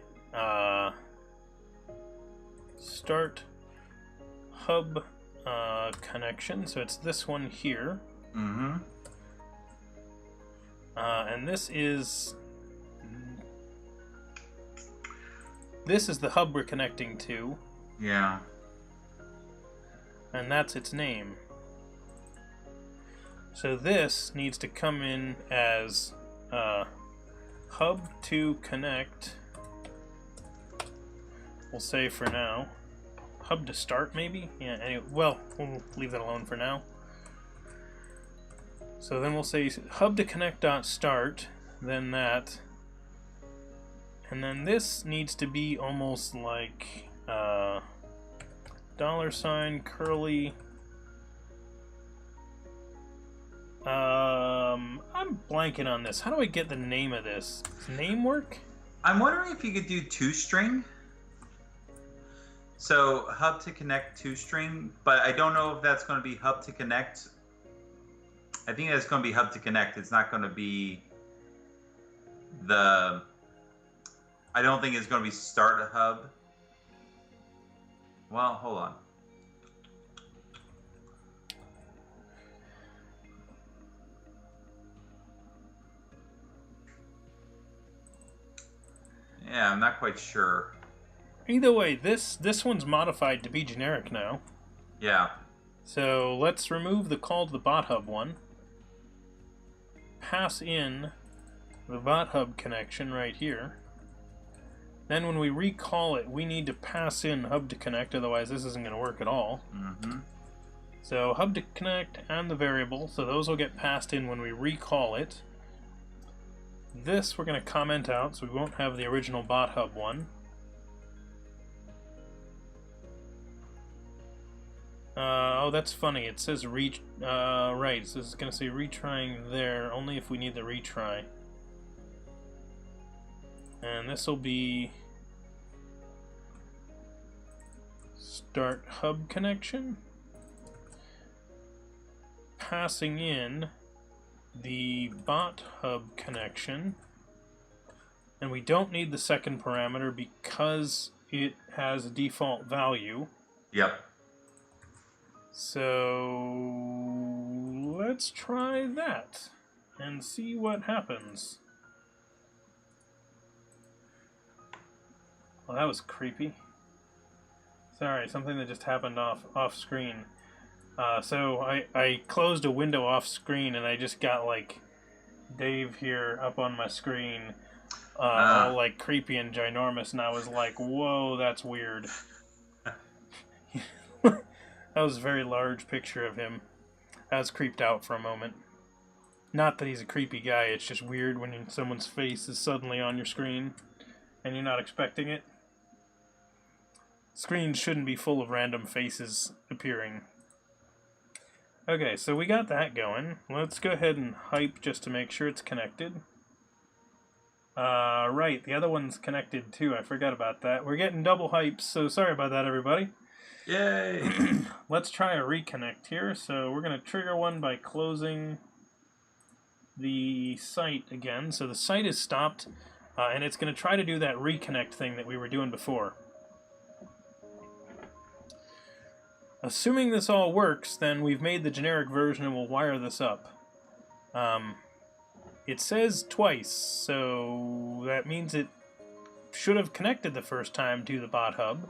start hub connection. So it's this one here. And this is the hub we're connecting to. Yeah. And that's its name. So this needs to come in as hub to connect. We'll say for now. Hub to start, maybe? Yeah, anyway, well, we'll leave that alone for now. So then we'll say hub to connect dot start, then that. And then this needs to be almost like $, curly. I'm blanking on this. How do I get the name of this? Does name work? I'm wondering if you could do toString. So hub to connect toString, but I don't know if that's going to be hub to connect. I think that's going to be hub to connect. It's not going to be I don't think it's going to be start a hub. Well, hold on. Yeah, I'm not quite sure. Either way, this one's modified to be generic now. Yeah. So let's remove the call to the bot hub one. Pass in the bot hub connection right here. Then when we recall it, we need to pass in hub to connect, otherwise this isn't going to work at all. So hub to connect and the variable, so those will get passed in when we recall it. This we're going to comment out, so we won't have the original bot hub one. Oh, that's funny. It says right, so it's going to say retrying there, only if we need the retry. And this will be start hub connection. Passing in the bot hub connection. And we don't need the second parameter because it has a default value. Yep. So let's try that and see what happens. Well, that was creepy. Sorry, something that just happened off screen. So I closed a window off screen and I just got like Dave here up on my screen. all like creepy and ginormous, and I was like, whoa, that's weird. That was a very large picture of him. I was creeped out for a moment. Not that he's a creepy guy, it's just weird when someone's face is suddenly on your screen and you're not expecting it. Screens shouldn't be full of random faces appearing. Okay, so we got that going. Let's go ahead and hype just to make sure it's connected. Right, the other one's connected too. I forgot about that. We're getting double hypes, so sorry about that, everybody. Yay! Let's try a reconnect here. So we're going to trigger one by closing the site again. So the site is stopped, and it's going to try to do that reconnect thing that we were doing before. Assuming this all works, then we've made the generic version and we'll wire this up. It says twice, so that means it should have connected the first time to the bot hub.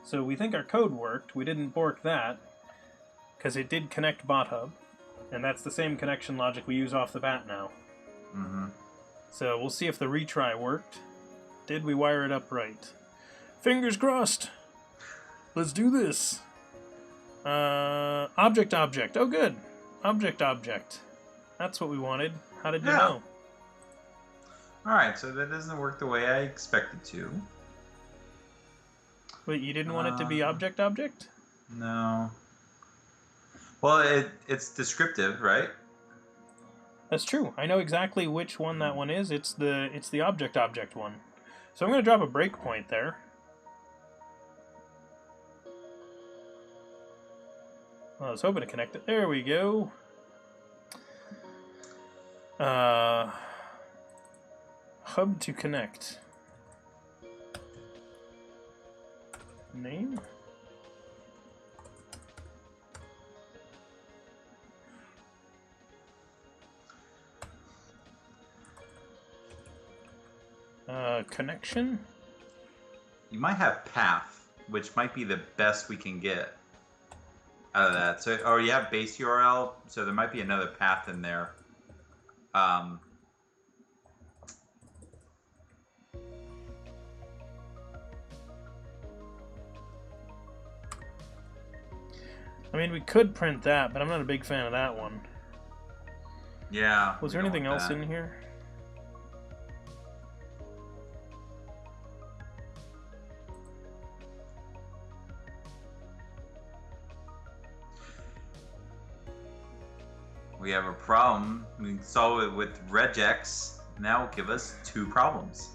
So we think our code worked. We didn't bork that, because it did connect bot hub, and that's the same connection logic we use off the bat now. Mm-hmm. So we'll see if the retry worked. Did we wire it up right? Fingers crossed! Let's do this! Object. Oh, good. Object. That's what we wanted. How did you know? Alright, so that doesn't work the way I expected to. Wait, you didn't want it to be object? No. Well, it's descriptive, right? That's true. I know exactly which one that one is. It's the object one. So I'm going to drop a breakpoint there. Well, I was hoping to connect it. There we go. Hub to connect. Name? Connection? You might have path, which might be the best we can get out of that. So, or you have base URL, so there might be another path in there. I mean, we could print that, but I'm not a big fan of that one. Yeah. Was there anything else in here? We have a problem. We can solve it with regex. Now give us 2 problems.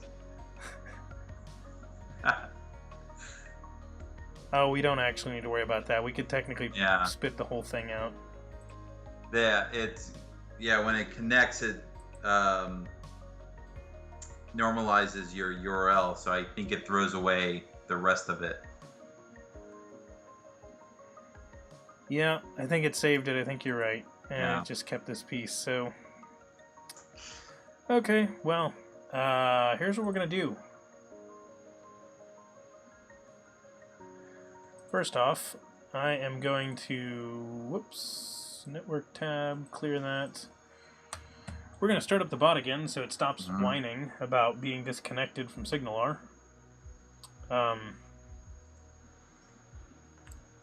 Oh, we don't actually need to worry about that. We could technically spit the whole thing out. Yeah, when it connects, it normalizes your URL, so I think it throws away the rest of it. Yeah, I think it saved it. I think you're right. And it just kept this piece, so... Okay, well, here's what we're going to do. First off, I am going to... Whoops. Network tab. Clear that. We're going to start up the bot again so it stops whining about being disconnected from SignalR.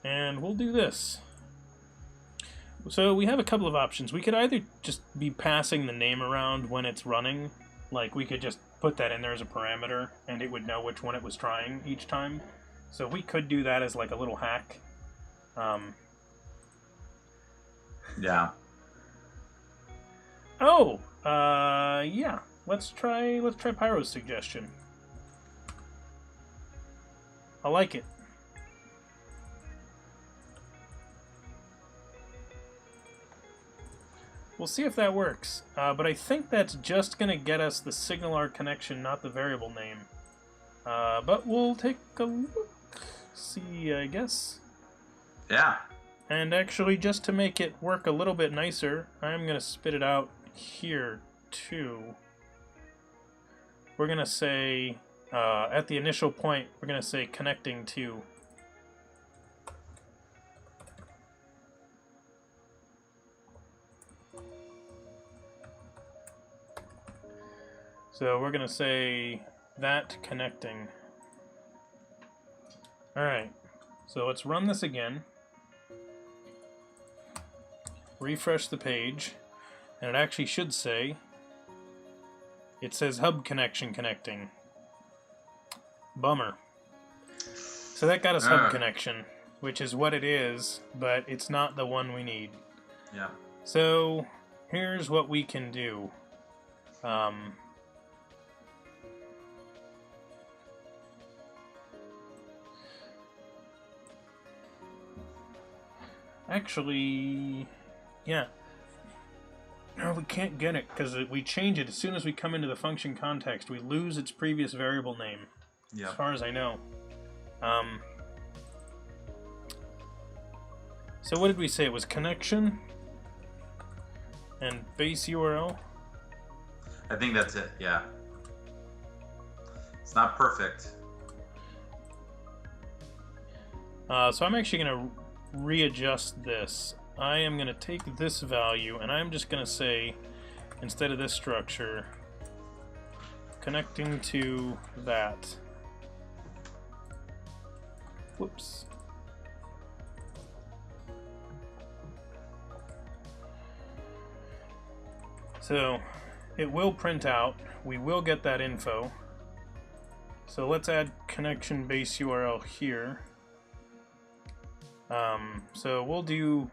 And we'll do this. So we have a couple of options. We could either just be passing the name around when it's running. Like, we could just put that in there as a parameter, and it would know which one it was trying each time. So we could do that as like a little hack. Yeah. Oh, yeah. Let's try Pyro's suggestion. I like it. We'll see if that works, but I think that's just going to get us the SignalR connection, not the variable name. But we'll take a look, see, I guess. Yeah. And actually, just to make it work a little bit nicer, I'm going to spit it out here, too. We're going to say, at the initial point, we're going to say connecting to. So we're going to say that connecting. Alright, so let's run this again. Refresh the page, and it actually should say, it says hub connection connecting. Bummer. So that got us hub connection, which is what it is, but it's not the one we need. Yeah. So here's what we can do. Actually, yeah. No, we can't get it because we change it as soon as we come into the function context. We lose its previous variable name, as far as I know. So what did we say? It was connection and base URL? I think that's it, yeah. It's not perfect. So I'm actually going to readjust this. I am going to take this value and I'm just going to say, instead of this structure, connecting to that. Whoops. So it will print out. We will get that info. So let's add connection base URL here. So we'll do...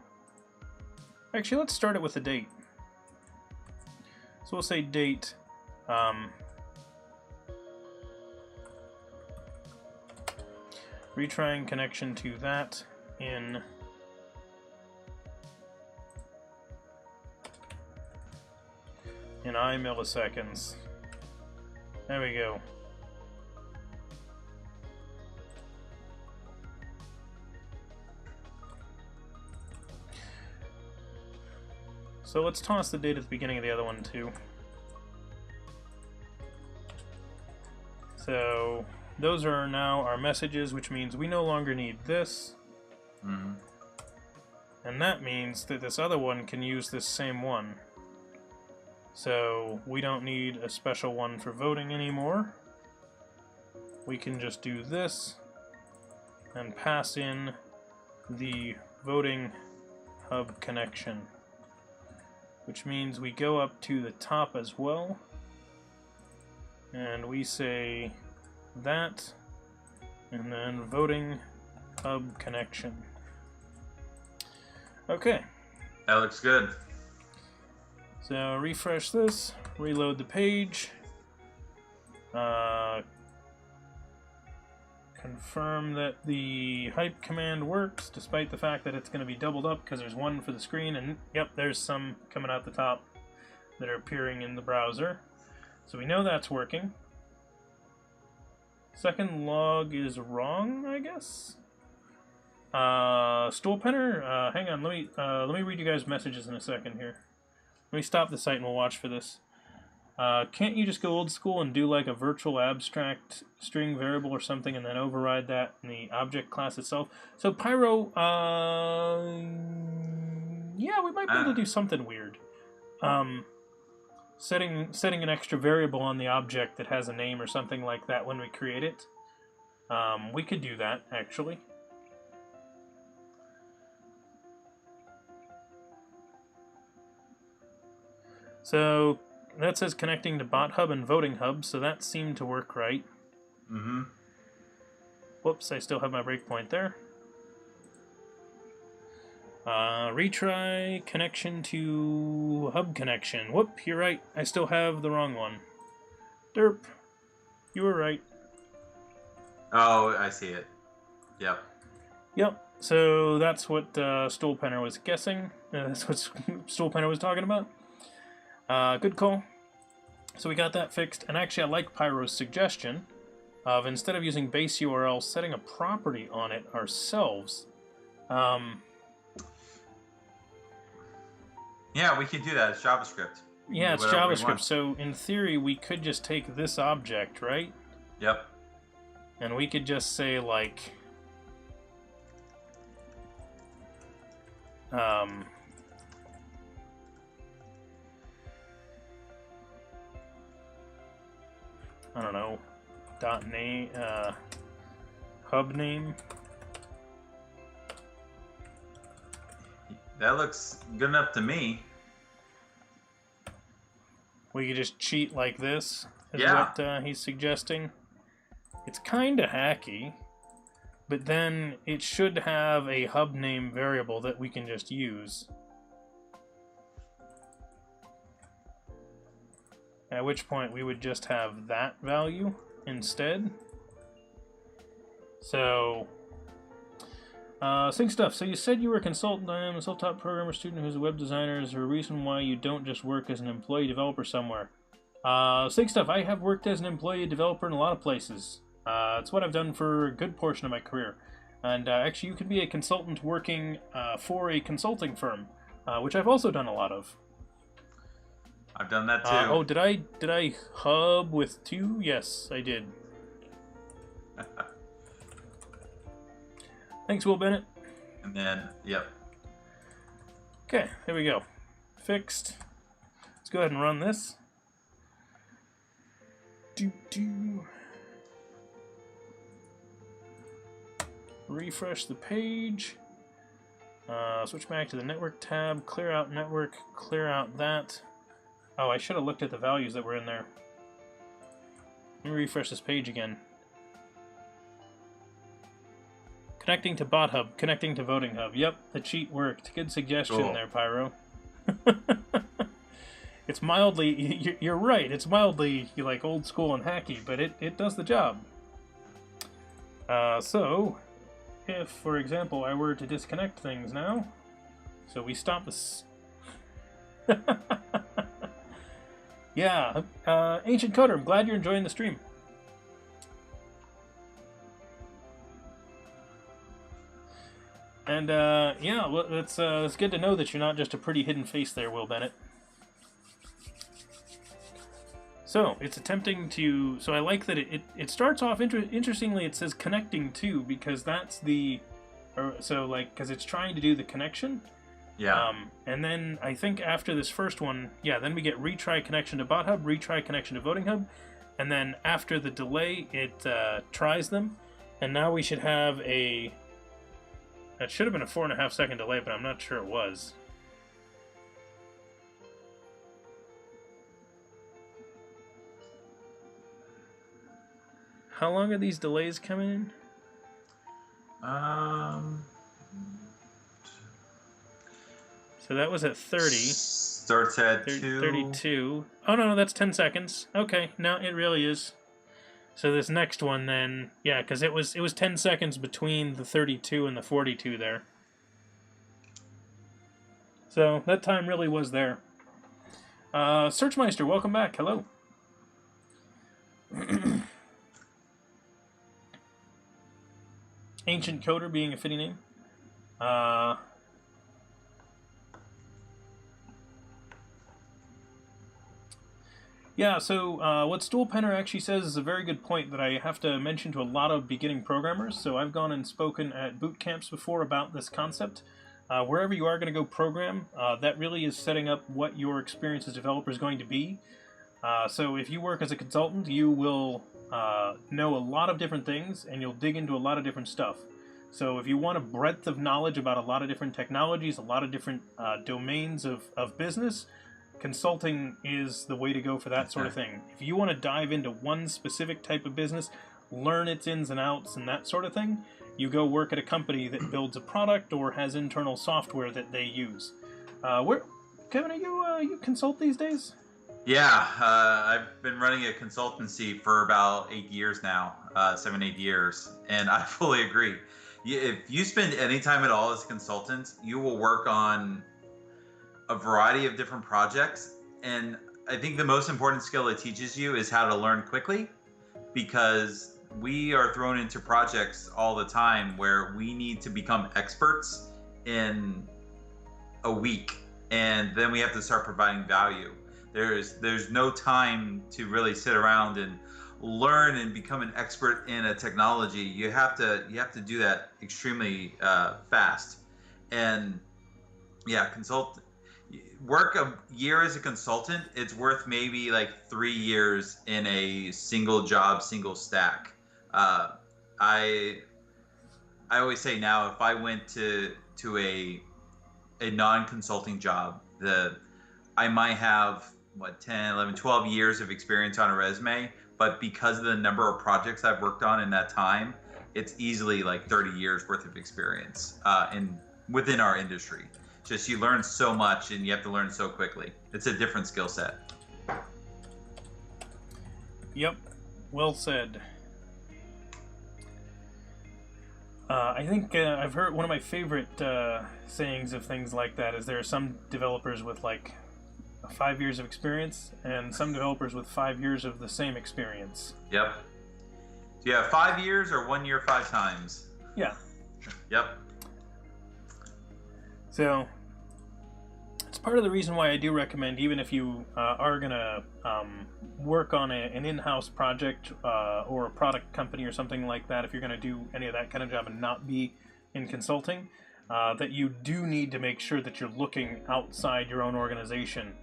Actually, let's start it with the date. So we'll say date. Retrying connection to that in I milliseconds. There we go. So let's toss the date at the beginning of the other one too. So those are now our messages, which means we no longer need this. Mm-hmm. And that means that this other one can use this same one. So we don't need a special one for voting anymore. We can just do this and pass in the voting hub connection, which means we go up to the top as well, and we say that, and then voting hub connection. Okay. That looks good. So refresh this, reload the page, confirm that the hype command works, despite the fact that it's going to be doubled up because there's one for the screen, and yep, there's some coming out the top that are appearing in the browser. So we know that's working. Second log is wrong, I guess. Stool Penner, hang on, let me read you guys' messages in a second here. Let me stop the site and we'll watch for this. Can't you just go old school and do like a virtual abstract string variable or something and then override that in the object class itself? So Pyro, yeah, we might be able to do something weird. Setting an extra variable on the object that has a name or something like that when we create it. We could do that, actually. So that says connecting to bot hub and voting hub, so that seemed to work right. Mm-hmm. Whoops, I still have my breakpoint there. Retry connection to hub connection. Whoop, you're right. I still have the wrong one. Derp. You were right. Oh, I see it. Yep. Yep. So that's what Stool Penner was guessing. That's what Stool Penner was talking about. Good call. So we got that fixed, and actually I like Pyro's suggestion of, instead of using base URL, setting a property on it ourselves. Yeah, we could do that. It's JavaScript. Yeah, it's JavaScript. So in theory, we could just take this object, right? Yep. And we could just say like, I don't know, .name, hub name. That looks good enough to me. We could just cheat like this, is Yeah. what he's suggesting. It's kind of hacky, but then it should have a hub name variable that we can just use. At which point we would just have that value instead. So, Sync Stuff. So you said you were a consultant. I am a self-taught programmer student who's a web designer. Is there a reason why you don't just work as an employee developer somewhere? Sync Stuff. I have worked as an employee developer in a lot of places. It's what I've done for a good portion of my career. And actually, you can be a consultant working for a consulting firm, which I've also done a lot of. I've done that too. Oh, did I hub with 2? Yes, I did. Thanks, Will Bennett. And then, yep. Okay, there we go. Fixed. Let's go ahead and run this. Refresh the page. Switch back to the network tab. Clear out network. Clear out that. Oh, I should have looked at the values that were in there. Let me refresh this page again. Connecting to bot hub, connecting to voting hub. Yep, the cheat worked. Good suggestion Cool. there, Pyro. It's mildly, you're right, it's mildly like old school and hacky, but it does the job. So, if, for example, I were to disconnect things now, so we stop this. Yeah, Ancient Coder, I'm glad you're enjoying the stream. And, yeah, well, it's good to know that you're not just a pretty hidden face there, Will Bennett. So, it's attempting to... So I like that it starts off... Interestingly, it says connecting to, because that's the... So, like, because it's trying to do the connection. Yeah. And then I think after this first one, yeah, then we get retry connection to bot hub, retry connection to voting hub, and then after the delay, it tries them, and now we should have a... That should have been a 4.5 second delay, but I'm not sure it was. How long are these delays coming in? So that was at 30. Starts at 2. 32. Oh, no, that's 10 seconds. Okay, no, it really is. So this next one then, yeah, because it was 10 seconds between the 32 and the 42 there. So that time really was there. Searchmeister, welcome back. Hello. Ancient Coder being a fitting name. Yeah, so what Stoolpenner actually says is a very good point that I have to mention to a lot of beginning programmers. So I've gone and spoken at boot camps before about this concept. Wherever you are going to go program, that really is setting up what your experience as a developer is going to be. So if you work as a consultant, you will know a lot of different things, and you'll dig into a lot of different stuff. So if you want a breadth of knowledge about a lot of different technologies, a lot of different domains of business, consulting is the way to go for that sort of thing. If you want to dive into one specific type of business, learn its ins and outs and that sort of thing, you go work at a company that builds a product or has internal software that they use. Kevin, are you consult these days? Yeah, I've been running a consultancy for about 8 years now, 7-8 years, and I fully agree. If you spend any time at all as a consultant, you will work on a variety of different projects, and I think the most important skill it teaches you is how to learn quickly, because we are thrown into projects all the time where we need to become experts in a week, and then we have to start providing value. There's no time to really sit around and learn and become an expert in a technology. You have to do that extremely fast. And yeah, work a year as a consultant, it's worth maybe like 3 years in a single job, single stack. I always say now, if I went to a non-consulting job, I might have 10, 11, 12 years of experience on a resume, but because of the number of projects I've worked on in that time, it's easily like 30 years worth of experience within our industry. Just you learn so much and you have to learn so quickly. It's a different skill set. Yep, well said. I think I've heard one of my favorite sayings of things like that is there are some developers with like 5 years of experience and some developers with 5 years of the same experience. Yep. Do you have 5 years or 1 year 5 times? Yeah. Yep. So it's part of the reason why I do recommend, even if you are going to work on an in-house project or a product company or something like that, if you're going to do any of that kind of job and not be in consulting, that you do need to make sure that you're looking outside your own organization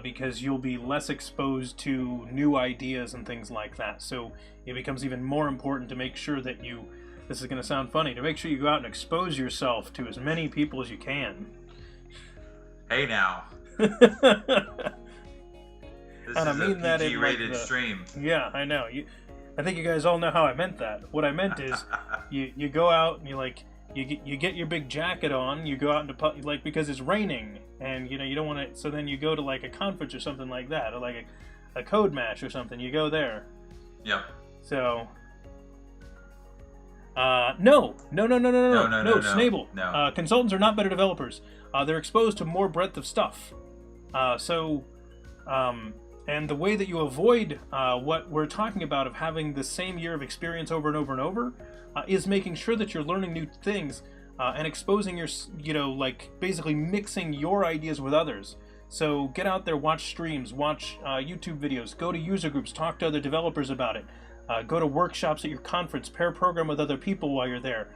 because you'll be less exposed to new ideas and things like that. So it becomes even more important to make sure that this is going to sound funny, to make sure you go out and expose yourself to as many people as you can. Hey now. This is a PG-rated stream. Yeah, I know. I think you guys all know how I meant that. What I meant is, you go out and you get your big jacket on. You go out into because it's raining, and you don't want to. So then you go to like a conference or something like that, or like a code match or something. You go there. Yep. So. No, Snable. No. Consultants are not better developers. They're exposed to more breadth of stuff. And the way that you avoid what we're talking about of having the same year of experience over and over and over is making sure that you're learning new things and exposing basically mixing your ideas with others. So get out there, watch streams, watch YouTube videos, go to user groups, talk to other developers about it. Go to workshops at your conference, pair program with other people while you're there.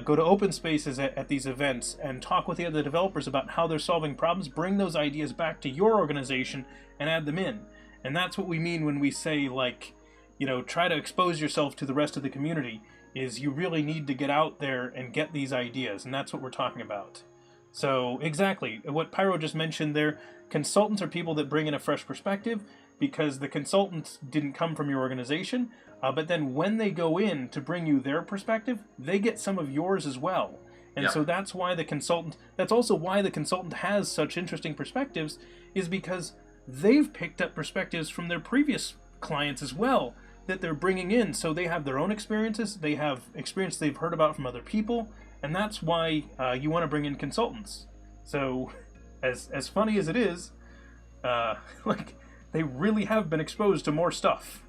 Go to open spaces at these events and talk with the other developers about how they're solving problems. Bring those ideas back to your organization and add them in. And that's what we mean when we say, try to expose yourself to the rest of the community, is you really need to get out there and get these ideas. And that's what we're talking about. So exactly, what Pyro just mentioned there, consultants are people that bring in a fresh perspective because the consultants didn't come from your organization. But then when they go in to bring you their perspective, they get some of yours as well. And so that's also why the consultant has such interesting perspectives, is because they've picked up perspectives from their previous clients as well that they're bringing in. So they have their own experiences, they have experience they've heard about from other people, and that's why you want to bring in consultants. So as funny as it is, they really have been exposed to more stuff.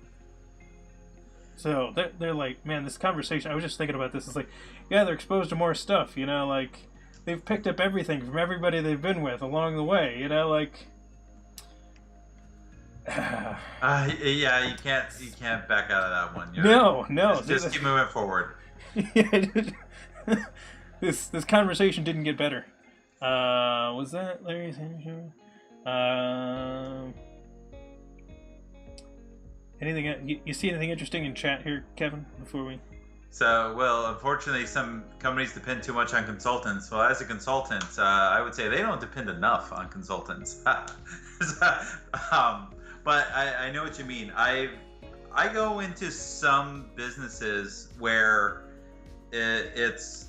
So they're like, man, this conversation, I was just thinking about this, it's like, yeah, they're exposed to more stuff, they've picked up everything from everybody they've been with along the way, yeah, you can't back out of that one. No. Just keep moving forward. This conversation didn't get better. Was that Larry's? Anything? You see anything interesting in chat here, Kevin? Before we. So, well, unfortunately, some companies depend too much on consultants. Well, as a consultant, I would say they don't depend enough on consultants. But I know what you mean. I go into some businesses where the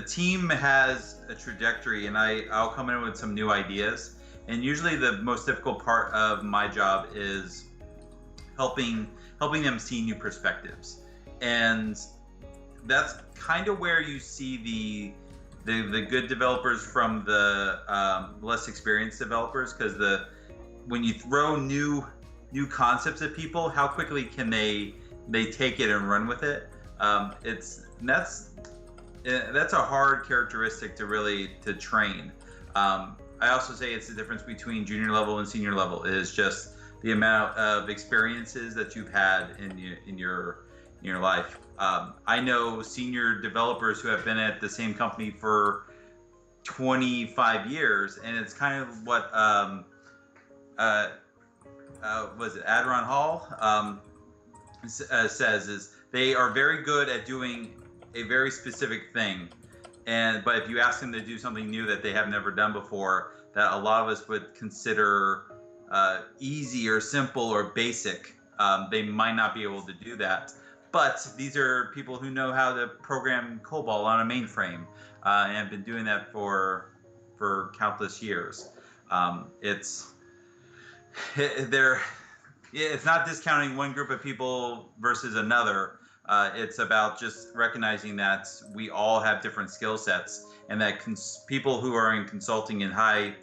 team has a trajectory, and I'll come in with some new ideas. And usually, the most difficult part of my job is helping them see new perspectives, and that's kind of where you see the good developers from the less experienced developers, because when you throw new concepts at people, how quickly can they take it and run with it? That's a hard characteristic to train. I also say it's the difference between junior level and senior level is just the amount of experiences that you've had in your life. I know senior developers who have been at the same company for 25 years, and it's kind of what was it Adron Hall says is they are very good at doing a very specific thing, but if you ask them to do something new that they have never done before, that a lot of us would consider easy or simple or basic, they might not be able to do that. But these are people who know how to program COBOL on a mainframe and have been doing that for countless years. It's not discounting one group of people versus another. It's about just recognizing that we all have different skill sets, and that people who are in consulting in high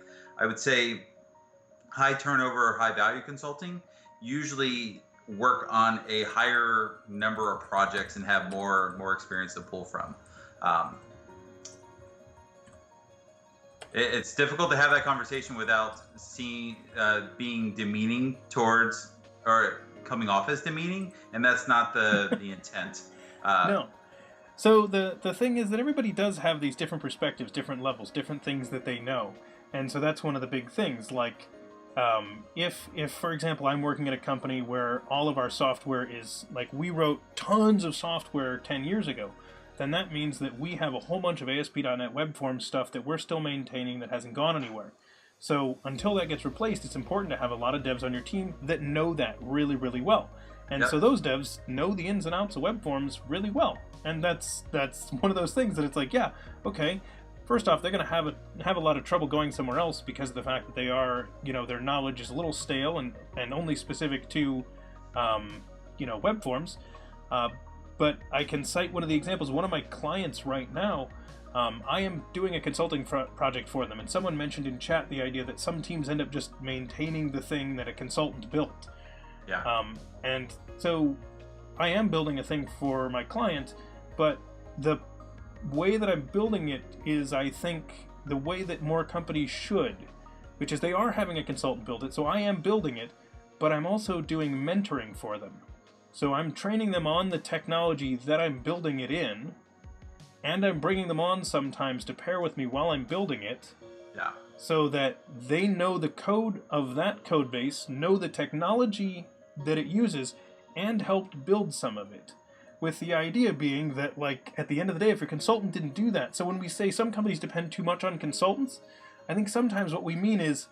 turnover or high value consulting usually work on a higher number of projects and have more experience to pull from. It's difficult to have that conversation without being demeaning towards or coming off as demeaning, and that's not the intent. No. So the thing is that everybody does have these different perspectives, different levels, different things that they know, and so that's one of the big things. Like, if for example I'm working at a company where all of our software is like we wrote tons of software 10 years ago, then that means that we have a whole bunch of ASP.NET Web Forms stuff that we're still maintaining that hasn't gone anywhere. So until that gets replaced, it's important to have a lot of devs on your team that know that really, really well. And so those devs know the ins and outs of Web Forms really well. And that's one of those things that it's like, yeah, okay, first off, they're going to have a lot of trouble going somewhere else because of the fact that they are, their knowledge is a little stale and only specific to, Web Forms. But I can cite one of the examples. One of my clients right now, I am doing a consulting project for them, and someone mentioned in chat the idea that some teams end up just maintaining the thing that a consultant built. Yeah. And so I am building a thing for my client, but the way that I'm building it is, I think, the way that more companies should, which is they are having a consultant build it, so I am building it, but I'm also doing mentoring for them. So I'm training them on the technology that I'm building it in, and I'm bringing them on sometimes to pair with me while I'm building it, so that they know the code of that code base, know the technology that it uses, and helped build some of it. With the idea being that, like, at the end of the day, if a consultant didn't do that, so when we say some companies depend too much on consultants, I think sometimes what we mean is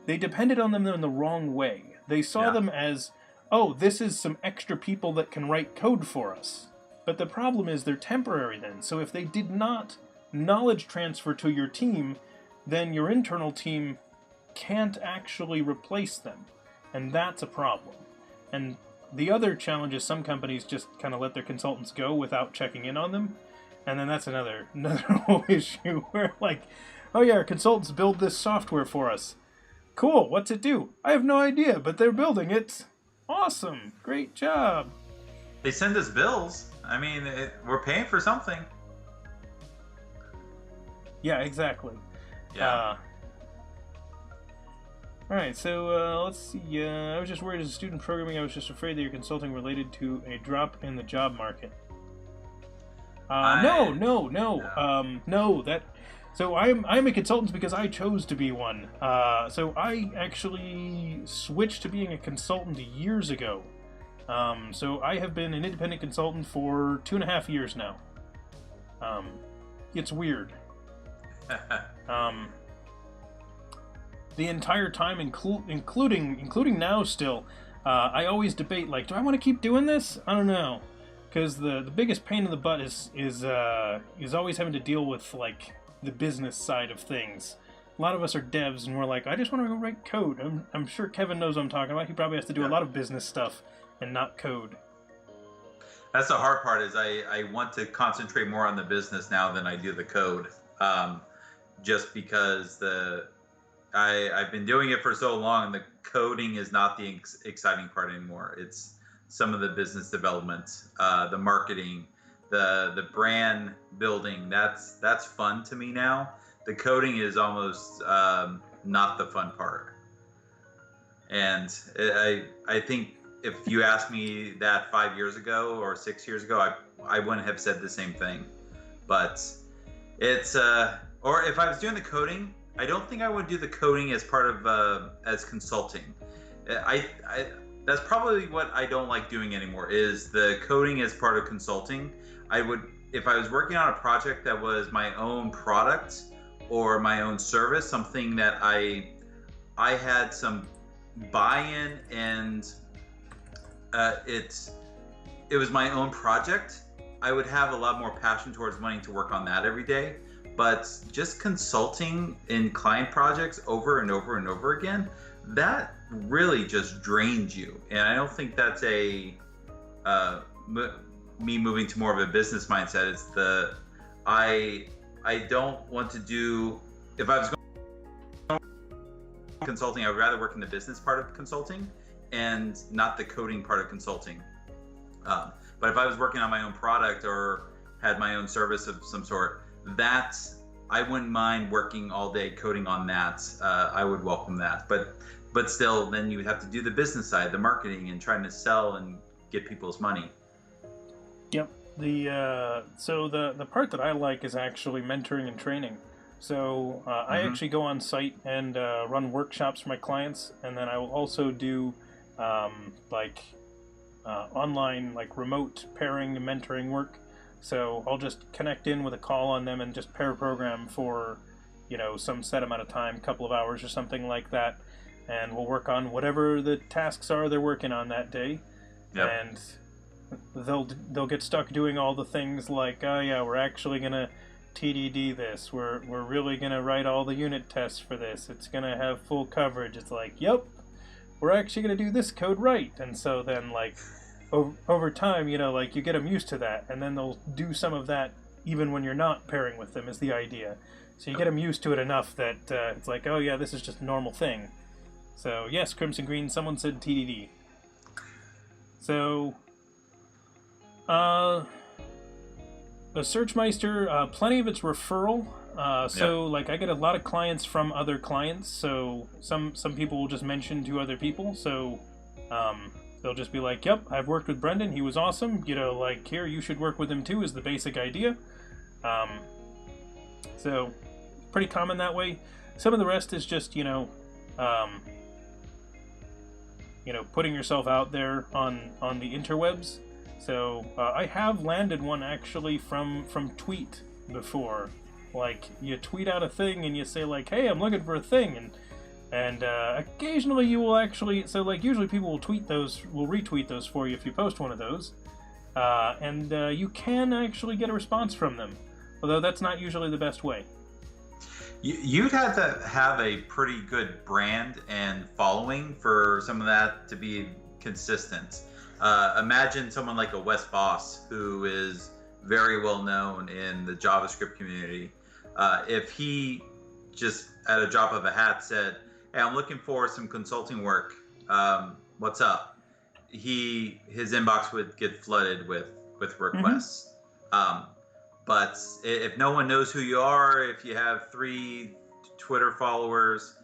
they depended on them in the wrong way. They saw them as, oh, this is some extra people that can write code for us. But the problem is they're temporary then. So if they did not knowledge transfer to your team, then your internal team can't actually replace them. And that's a problem. And the other challenge is some companies just kind of let their consultants go without checking in on them. And then that's another whole issue where, like, oh yeah, our consultants build this software for us. Cool, what's it do? I have no idea, but they're building it. Awesome, great job. They send us bills. I mean, we're paying for something. Yeah, exactly. Yeah. Alright, so let's see. I was just worried as a student programming, I was just afraid that your consulting related to a drop in the job market. No, that... So I'm a consultant because I chose to be one. So I actually switched to being a consultant years ago. So I have been an independent consultant for 2.5 years now. It's weird. The entire time, including now still, I always debate, like, do I want to keep doing this? I don't know. Because the biggest pain in the butt is always having to deal with, like, the business side of things. A lot of us are devs, and we're like, I just want to go write code. I'm sure Kevin knows what I'm talking about. He probably has to do a lot of business stuff and not code. That's the hard part, is I want to concentrate more on the business now than I do the code. Just because I've been doing it for so long, and the coding is not the exciting part anymore. It's some of the business development, the marketing, the brand building. That's fun to me now. The coding is almost not the fun part. And I think if you asked me that 5 years ago or 6 years ago, I wouldn't have said the same thing. But it's Or if I was doing the coding, I don't think I would do the coding as part of as consulting. I that's probably what I don't like doing anymore, is the coding as part of consulting. I would, if I was working on a project that was my own product or my own service, something that I had some buy-in, and it was my own project, I would have a lot more passion towards wanting to work on that every day. But just consulting in client projects over and over and over again, that really just drains you. And I don't think that's me moving to more of a business mindset. It's I don't want to do, if I was going consulting, I would rather work in the business part of consulting and not the coding part of consulting. But if I was working on my own product or had my own service of some sort, that I wouldn't mind working all day coding on that. I would welcome that. But still, then you would have to do the business side, the marketing, and trying to sell and get people's money. Yep. So the part that I like is actually mentoring and training. So I actually go on site and run workshops for my clients, and then I will also do online, like remote pairing and mentoring work. So I'll just connect in with a call on them and just pair program for, some set amount of time, couple of hours or something like that, and we'll work on whatever the tasks are they're working on that day. Yep. And they'll get stuck doing all the things like, oh yeah, we're actually gonna TDD this. We're really gonna write all the unit tests for this. It's gonna have full coverage. It's like, yep, we're actually gonna do this code right. And so then over time, you get them used to that, and then they'll do some of that even when you're not pairing with them, is the idea. So you get them used to it enough that it's like, oh yeah, this is just a normal thing. So yes, Crimson Green, someone said TDD. So, the Searchmeister, plenty of it's referral. So I get a lot of clients from other clients. So some people will just mention to other people. So they'll just be like, yep, I've worked with Brendan. He was awesome. Here, you should work with him too, is the basic idea. So pretty common that way. Some of the rest is just, putting yourself out there on the interwebs. So I have landed one actually from tweet before. Like, you tweet out a thing and you say like, hey, I'm looking for a thing, and occasionally you will actually, so usually people will retweet those for you if you post one of those, and you can actually get a response from them, although that's not usually the best way. You'd have to have a pretty good brand and following for some of that to be consistent. Imagine someone like a Wes Boss, who is very well known in the JavaScript community. If he just at a drop of a hat said, hey, I'm looking for some consulting work, what's up? His inbox would get flooded with requests. But if no one knows who you are, if you have 3 Twitter followers,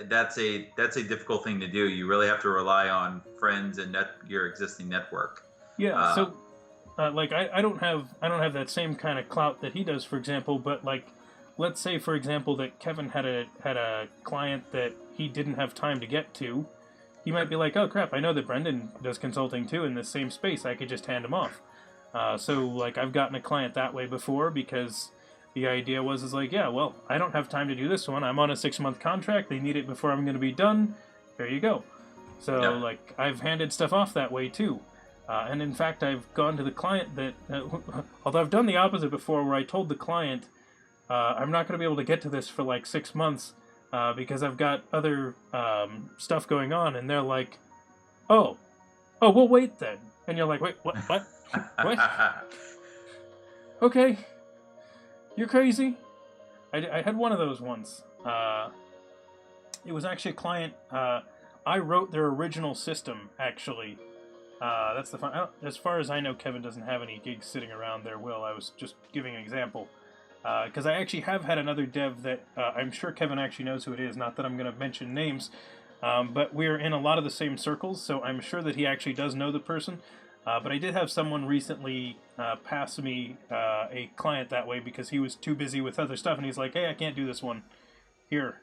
that's a difficult thing to do. You really have to rely on friends and your existing network. Yeah. So, I don't have that same kind of clout that he does, for example. But let's say, for example, that Kevin had a client that he didn't have time to get to. He might be like, oh crap, I know that Brendan does consulting too in this same space. I could just hand him off. So I've gotten a client that way before, because the idea is yeah, well, I don't have time to do this one. I'm on a 6-month contract. They need it before I'm going to be done. There you go. So I've handed stuff off that way too. And in fact, I've gone to the client that, although I've done the opposite before, where I told the client, I'm not going to be able to get to this for 6 months because I've got other stuff going on. And they're like, oh, we'll wait then. And you're like, wait, what? What? Okay, you're crazy. I had one of those once. It was actually a client. I wrote their original system, actually. That's the fun. As far as I know, Kevin doesn't have any gigs sitting around there. I was just giving an example. Because I actually have had another dev that I'm sure Kevin actually knows who it is. Not that I'm going to mention names. But we're in a lot of the same circles, so I'm sure that he actually does know the person. But I did have someone recently pass me a client that way because he was too busy with other stuff, and he's like, hey, I can't do this one. Here.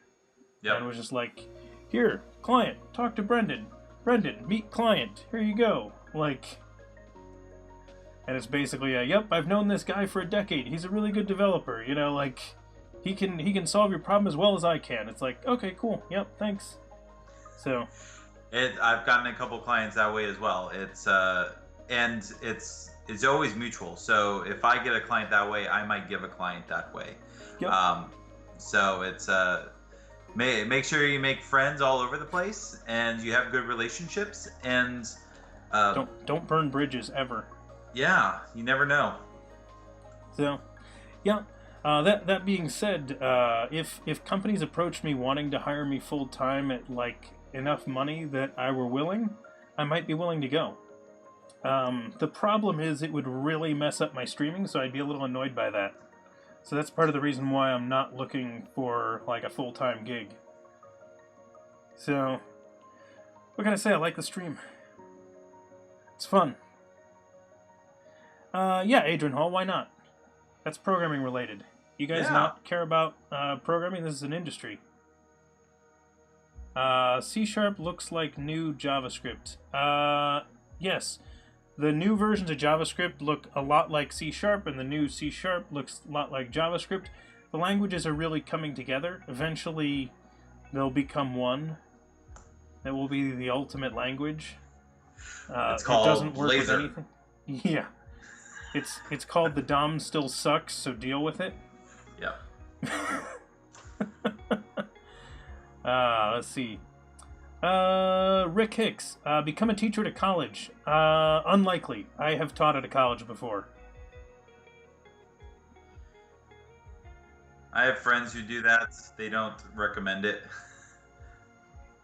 Yep. And it was just like, here, client, talk to Brendan. Brendan, meet client. Here you go. Like, and it's basically, yep, I've known this guy for a decade. He's a really good developer. You know, like, he can solve your problem as well as I can. It's like, okay, cool. Yep, thanks. So. I've gotten a couple clients that way as well. And it's always mutual. So if I get a client that way, I might give a client that way. Yep. So it's make sure you make friends all over the place and you have good relationships and don't burn bridges ever. Yeah, you never know. So, yeah. That being said, if companies approached me wanting to hire me full time at like enough money that I were willing, I might be willing to go. The problem is it would really mess up my streaming, so I'd be a little annoyed by that. So that's part of the reason why I'm not looking for like a full-time gig. So, what can I say? I like the stream. It's fun. Yeah, Adrian Hall, why not? That's programming related. You guys not care about programming? This is an industry. C# looks like new JavaScript. Yes. The new versions of JavaScript look a lot like C#, and the new C# looks a lot like JavaScript. The languages are really coming together. Eventually, they'll become one. That will be the ultimate language. It's called it doesn't work Laser. with anything. Yeah. It's called The DOM Still Sucks, so deal with it. Yeah. Let's see. Rick Hicks, become a teacher at a college. Unlikely. I have taught at a college before. I have friends who do that. They don't recommend it.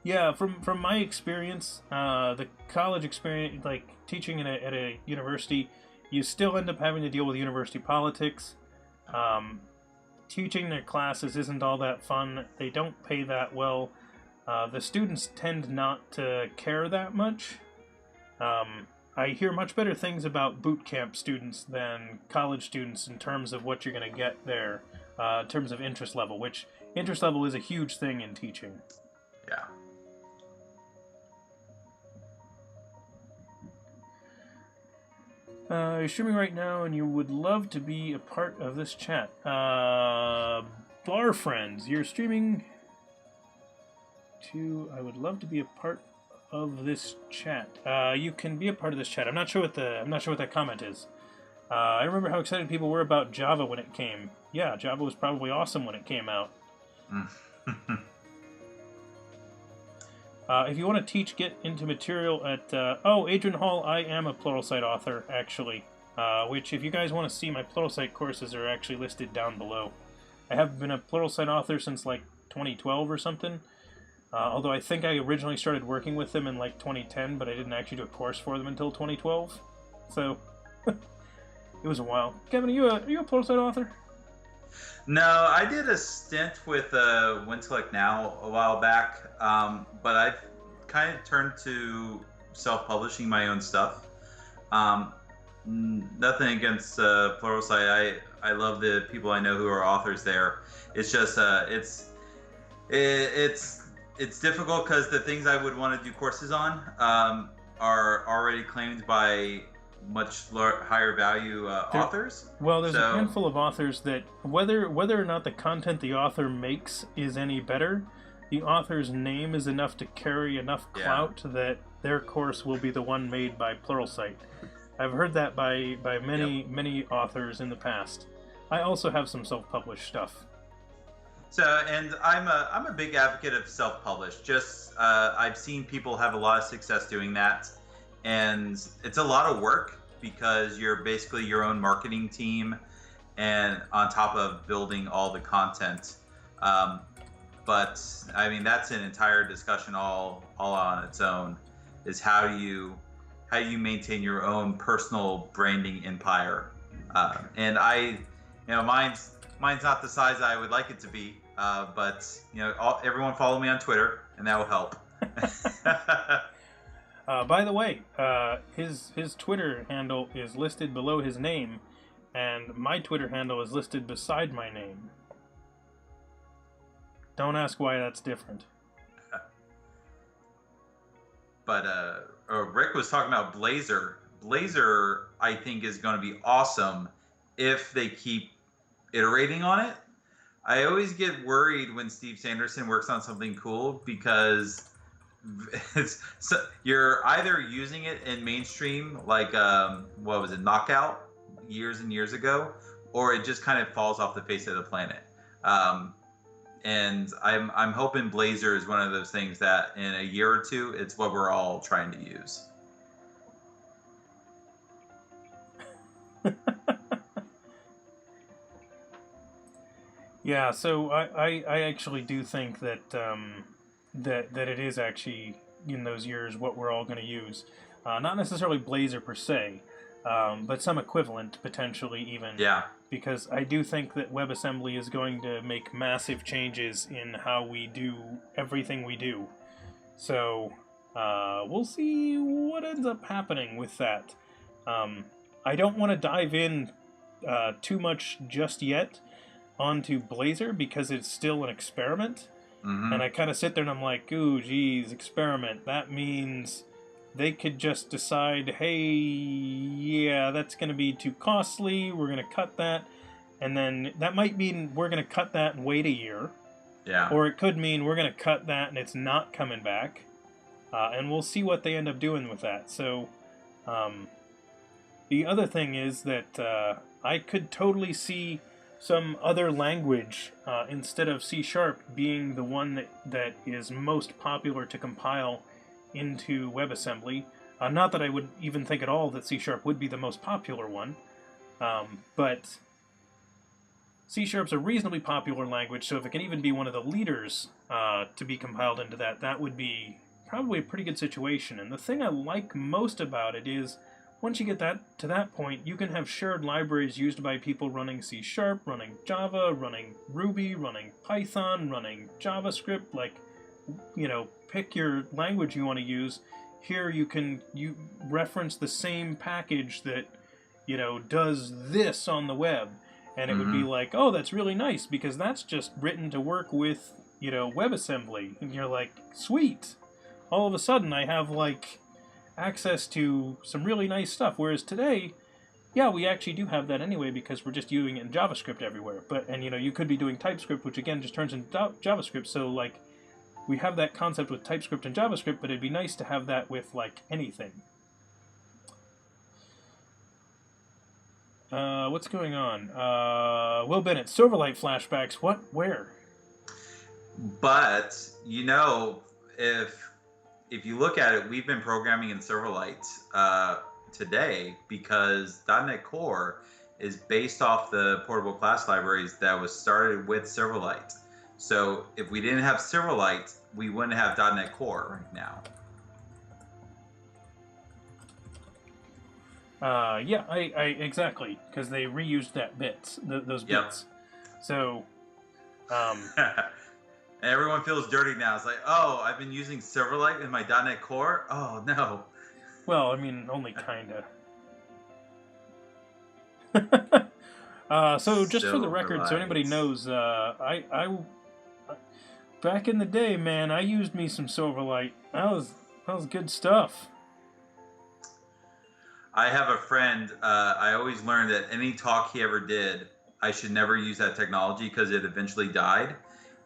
Yeah, from my experience, the college experience, like teaching at a university, you still end up having to deal with university politics. Teaching their classes isn't all that fun. They don't pay that well. The students tend not to care that much. I hear much better things about boot camp students than college students in terms of what you're going to get there, in terms of interest level, which interest level is a huge thing in teaching. Yeah. You're streaming right now and you would love to be a part of this chat. Bar friends, you're streaming to... I would love to be a part of this chat. You can be a part of this chat. I'm not sure what that comment is. I remember how excited people were about Java when it came. Yeah, Java was probably awesome when it came out. If you want to teach, get into material at... Adrian Hall, I am a Pluralsight author, actually. Which, if you guys want to see, my Pluralsight courses are actually listed down below. I have been a Pluralsight author since, like, 2012 or something. Although I think I originally started working with them in, like, 2010, but I didn't actually do a course for them until 2012. So, it was a while. Kevin, are you a Pluralsight author? No, I did a stint with Wintellect Now a while back, but I've kind of turned to self-publishing my own stuff. Nothing against Pluralsight. I love the people I know who are authors there. It's just it's difficult because the things I would want to do courses on are already claimed by much higher value authors. Well, there's a handful of authors that whether or not the content the author makes is any better, the author's name is enough to carry enough clout that their course will be the one made by Pluralsight. I've heard that by many authors in the past. I also have some self-published stuff. So, and I'm a big advocate of self-published. Just I've seen people have a lot of success doing that. And it's a lot of work because you're basically your own marketing team and on top of building all the content. But I mean, that's an entire discussion all on its own, is how do you maintain your own personal branding empire. And mine's not the size I would like it to be, but everyone follow me on Twitter and that will help. By the way, his Twitter handle is listed below his name, and my Twitter handle is listed beside my name. Don't ask why that's different. But Rick was talking about Blazor. Blazor, I think, is going to be awesome if they keep iterating on it. I always get worried when Steve Sanderson works on something cool because you're either using it in mainstream, like what was it, Knockout, years and years ago, or it just kind of falls off the face of the planet. And I'm hoping Blazor is one of those things that in a year or two, it's what we're all trying to use. Yeah, so I actually do think that that it is actually in those years what we're all going to use. Not necessarily Blazor per se, but some equivalent potentially even. Yeah. Because I do think that WebAssembly is going to make massive changes in how we do everything we do. So we'll see what ends up happening with that. I don't want to dive in too much just yet onto Blazor because it's still an experiment. Mm-hmm. And I kind of sit there and I'm like, ooh, geez, experiment. That means they could just decide, hey, yeah, that's going to be too costly. We're going to cut that. And then that might mean we're going to cut that and wait a year. Yeah. Or it could mean we're going to cut that and it's not coming back. And we'll see what they end up doing with that. So the other thing is that I could totally see some other language instead of C# being the one that is most popular to compile into WebAssembly. Not that I would even think at all that C# would be the most popular one, but C# is a reasonably popular language, so if it can even be one of the leaders to be compiled into that, that would be probably a pretty good situation. And the thing I like most about it is once you get to that point, you can have shared libraries used by people running C#, running Java, running Ruby, running Python, running JavaScript. Like, you know, pick your language you want to use. Here you reference the same package that, you know, does this on the web. And it would be like, oh, that's really nice because that's just written to work with, you know, WebAssembly. And you're like, sweet. All of a sudden I have like access to some really nice stuff, whereas today, yeah, we actually do have that anyway because we're just using it in JavaScript everywhere. And you know, you could be doing TypeScript, which again just turns into JavaScript. So like, we have that concept with TypeScript and JavaScript, but it'd be nice to have that with like anything. What's going on? Will Bennett, Silverlight flashbacks. What? Where? But you know, if you look at it, we've been programming in Silverlight today because .NET Core is based off the portable class libraries that was started with Silverlight. So if we didn't have Silverlight, we wouldn't have .NET Core right now. Yeah, I exactly, because they reused that those bits. So, everyone feels dirty now. It's like, oh, I've been using Silverlight in my .NET Core? Oh, no. Well, I mean, only kinda. So just for the record, so anybody knows, I back in the day, man, I used me some Silverlight. That was good stuff. I have a friend, I always learned that any talk he ever did, I should never use that technology because it eventually died.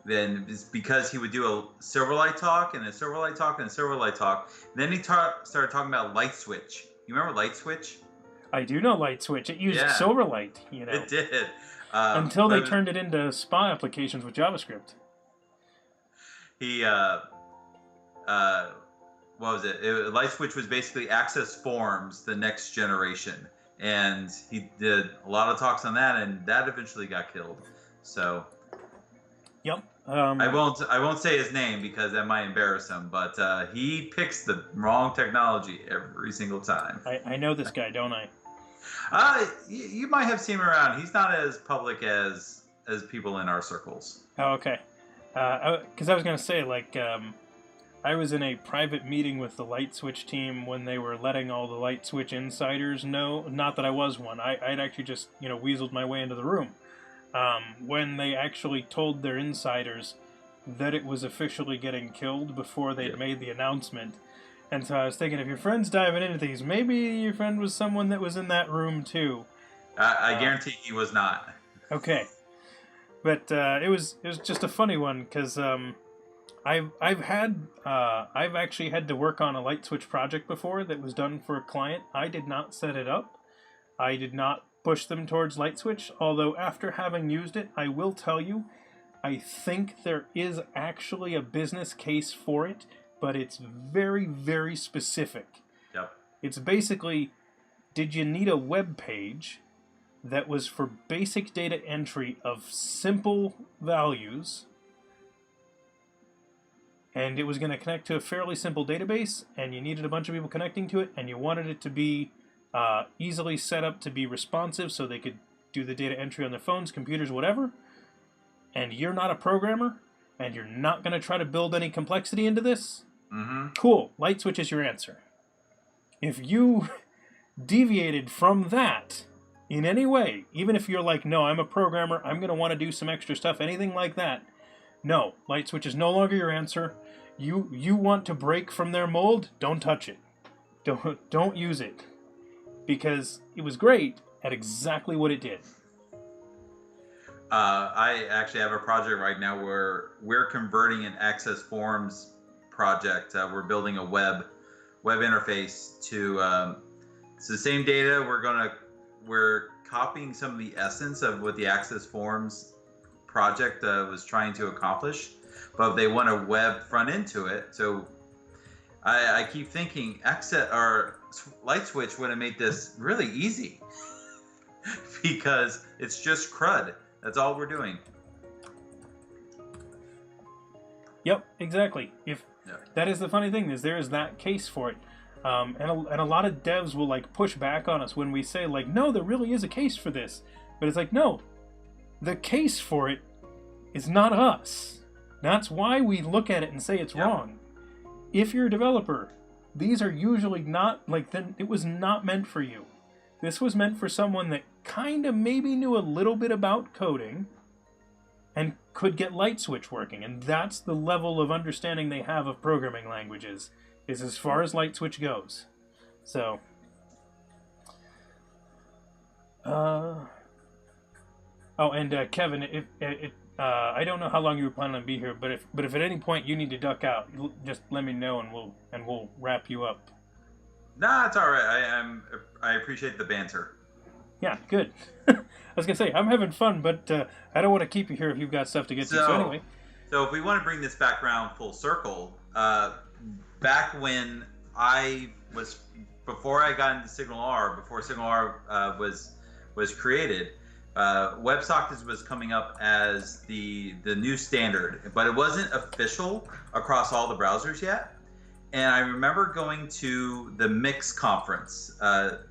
Then it's because he would do a Silverlight talk and a Silverlight talk and a Silverlight talk. And then he started talking about Light Switch. You remember Light Switch? I do know Light Switch. It used Silverlight, you know. It did. Until they turned it into SPA applications with JavaScript. He, what was it? Light Switch was basically Access Forms, the next generation. And he did a lot of talks on that, and that eventually got killed. So... Yep. I won't say his name because that might embarrass him, but he picks the wrong technology every single time. I know this guy, don't I? You might have seen him around. He's not as public as people in our circles. Oh, okay. Because I was gonna say, like, I was in a private meeting with the Light Switch team when they were letting all the Light Switch insiders know. Not that I was one. I'd actually just, weaseled my way into the room. When they actually told their insiders that it was officially getting killed before they'd made the announcement. And so I was thinking, if your friend's diving into these, maybe your friend was someone that was in that room too. I guarantee he was not. Okay. But it was just a funny one, because I've actually had to work on a light switch project before that was done for a client. I did not set it up. I did not push them towards light switch, although after having used it, I will tell you, I think there is actually a business case for it, but it's very, very specific. Yep. It's basically, did you need a web page that was for basic data entry of simple values, and it was going to connect to a fairly simple database, and you needed a bunch of people connecting to it, and you wanted it to be easily set up to be responsive so they could do the data entry on their phones, computers, whatever, and you're not a programmer, and you're not going to try to build any complexity into this? Mm-hmm. Cool. Light switch is your answer. If you deviated from that in any way, even if you're like, no, I'm a programmer, I'm going to want to do some extra stuff, anything like that, no, light switch is no longer your answer. You want to break from their mold? Don't touch it. Don't use it. Because it was great at exactly what it did. I actually have a project right now where we're converting an Access Forms project. We're building a web interface to it's the same data. We're copying some of the essence of what the Access Forms project was trying to accomplish, but they want a web front end to it. So I keep thinking Light Switch would have made this really easy because it's just CRUD. That's all we're doing. Yep, exactly. That is the funny thing, is there is that case for it. And a lot of devs will push back on us when we say no, there really is a case for this. But it's no, the case for it is not us. That's why we look at it and say it's wrong. If you're a developer, these are usually not it was not meant for you. This was meant for someone that kind of maybe knew a little bit about coding and could get Light Switch working. And that's the level of understanding they have of programming languages, is as far as Light Switch goes. So, Kevin, if I don't know how long you were planning on being here, but if at any point you need to duck out, just let me know and we'll wrap you up. Nah, it's all right. I appreciate the banter. Yeah, good. I was gonna say I'm having fun, but I don't want to keep you here if you've got stuff to get to. So anyway, so if we want to bring this back around full circle, back when before I got into SignalR, before SignalR was created, WebSockets was coming up as the new standard, but it wasn't official across all the browsers yet. And I remember going to the Mix conference.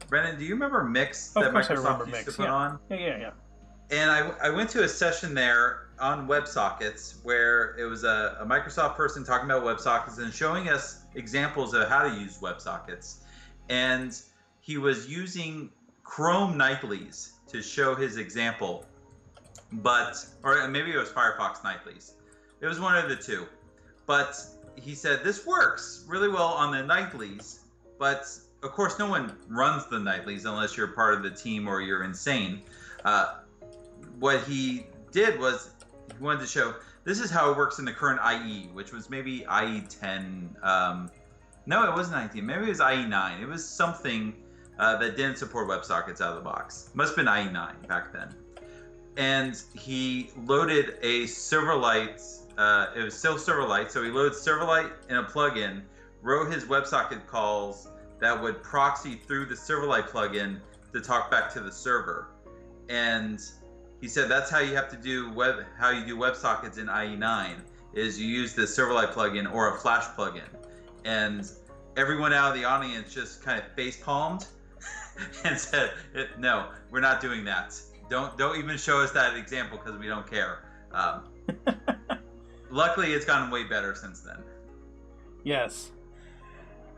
Brendan, do you remember Mix that Microsoft used to put on? Yeah. And I went to a session there on WebSockets where it was a Microsoft person talking about WebSockets and showing us examples of how to use WebSockets. And he was using Chrome nightlies to show his example, or maybe it was Firefox nightlies. It was one of the two. But he said, this works really well on the nightlies, but of course no one runs the nightlies unless you're part of the team or you're insane. What he did was he wanted to show this is how it works in the current IE, which was maybe IE 10. No, it wasn't IE 10. Maybe it was IE 9. It was something that didn't support WebSockets out of the box. Must have been IE 9 back then. And he loaded a Silverlight. It was still Silverlight, so he loaded Silverlight in a plugin, wrote his WebSocket calls that would proxy through the Silverlight plugin to talk back to the server. And he said that's how you have to do WebSockets in IE9, is you use the Silverlight plugin or a Flash plugin. And everyone out of the audience just kind of face palmed and said, no, we're not doing that. Don't even show us that example because we don't care. Luckily, it's gotten way better since then. Yes.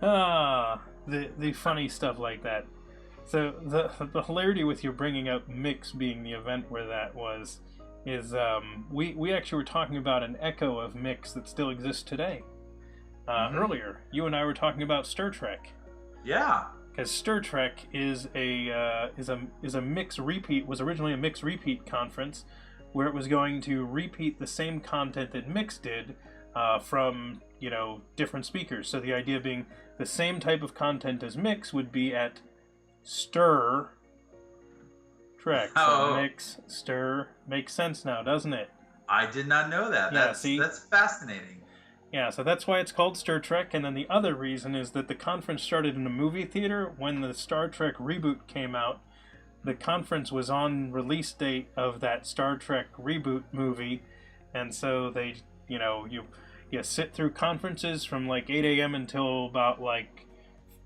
The funny stuff like that. So the hilarity with you bringing up Mix being the event where that was is we actually were talking about an echo of Mix that still exists today. Earlier, you and I were talking about Star Trek. Yeah. Because Star Trek is a Mix repeat, was originally a Mix repeat conference where it was going to repeat the same content that Mix did from, different speakers. So the idea being the same type of content as Mix would be at Stir Trek. So Mix, Stir, makes sense now, doesn't it? I did not know that. Yeah, that's fascinating. Yeah, so that's why it's called Star Trek, and then the other reason is that the conference started in a movie theater. When the Star Trek reboot came out, the conference was on release date of that Star Trek reboot movie, and so they, you sit through conferences from like 8 a.m. until about like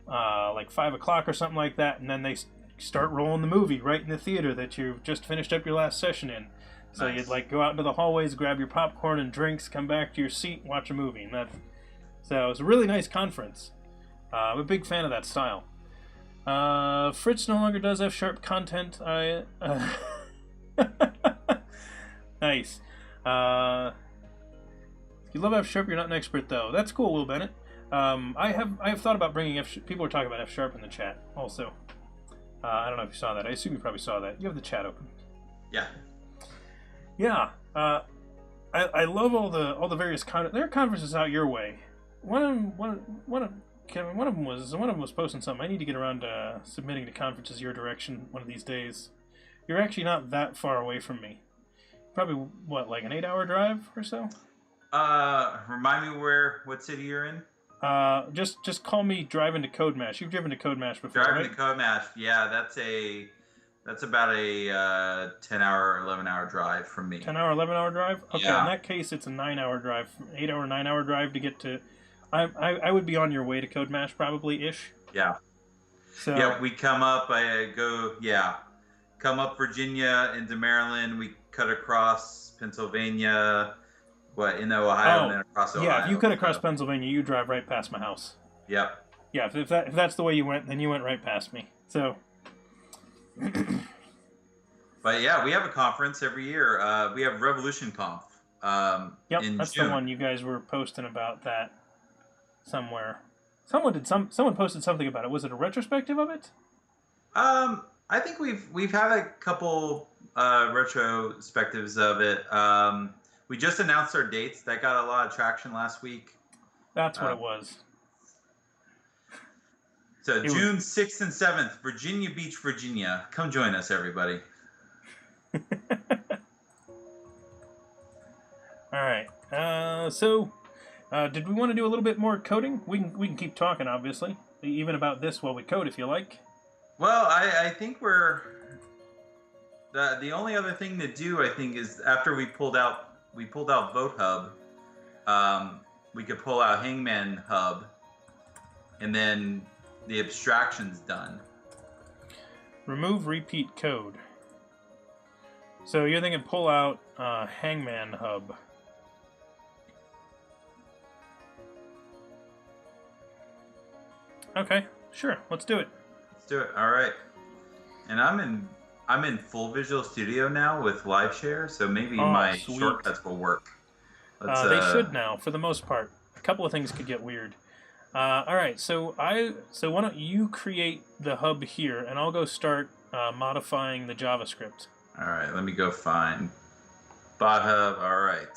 5 o'clock or something like that, and then they start rolling the movie right in the theater that you've just finished up your last session in. So Nice. You'd like go out into the hallways, grab your popcorn and drinks, come back to your seat, watch a movie, and so it was a really nice conference. I'm a big fan of that style. Fritz no longer does F# content. Nice. If you love F#, you're not an expert though. That's cool, Will Bennett. I have thought about bringing F#. People are talking about F# in the chat also. I don't know if you saw that. I assume you probably saw that. You have the chat open. Yeah. Yeah, I love all the various there are conferences out your way. One of them was posting something. I need to get around to submitting to conferences your direction one of these days. You're actually not that far away from me. Probably like an 8-hour drive or so. Remind me what city you're in. Just call me driving to Code Mash. You've driven to Code Mash before, Driving right? to Code Mash. Yeah, that's about a 10-hour, 11-hour drive from me. 10-hour, 11-hour drive? Okay, Yeah. In that case, it's a 9-hour drive, 8-hour, 9-hour drive to get to. I would be on your way to Code Mash probably-ish. Yeah. So Yeah, we come up. Come up Virginia into Maryland. We cut across Pennsylvania, into Ohio, and then across Ohio. Yeah, if you cut across Pennsylvania, you drive right past my house. Yep. Yeah, if that's the way you went, then you went right past me. So. But yeah, we have a conference every year. We have Revolution Conf. Yep, in that's June. the one you guys were posting about that somewhere. Someone posted something about it. Was it a retrospective of it? I think we've had a couple retrospectives of it. We just announced our dates. That got a lot of traction last week. That's what it was. So June 6th and 7th, Virginia Beach, Virginia. Come join us, everybody. All right. Did we want to do a little bit more coding? We can keep talking, obviously, even about this while we code, if you like. Well, I think the only other thing to do, I think, is after we pulled out Vote Hub, we could pull out Hangman Hub, and then the abstraction's done. Remove repeat code. So you're thinking pull out Hangman Hub. Okay, sure, let's do it. Let's do it. All right. And I'm in full Visual Studio now with Live Share, so maybe my sweet. shortcuts will work. They should now, for the most part. A couple of things could get weird. All right, so why don't you create the hub here, and I'll go start modifying the JavaScript. All right, let me go find Bot Hub. All right.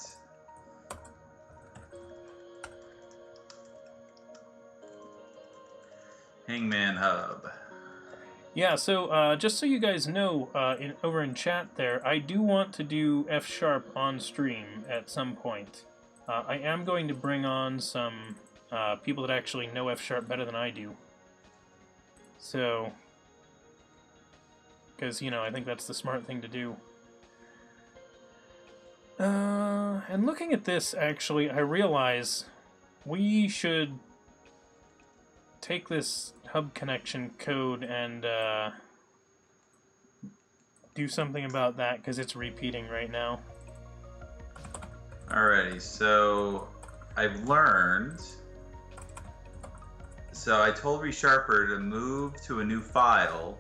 Hangman Hub. Yeah, so just so you guys know, over in chat there, I do want to do F# on stream at some point. I am going to bring on some people that actually know F# better than I do. So, because, I think that's the smart thing to do. And looking at this, actually, I realize we should take this hub connection code and do something about that, because it's repeating right now. Alrighty, so I've learned So I told ReSharper to move to a new file,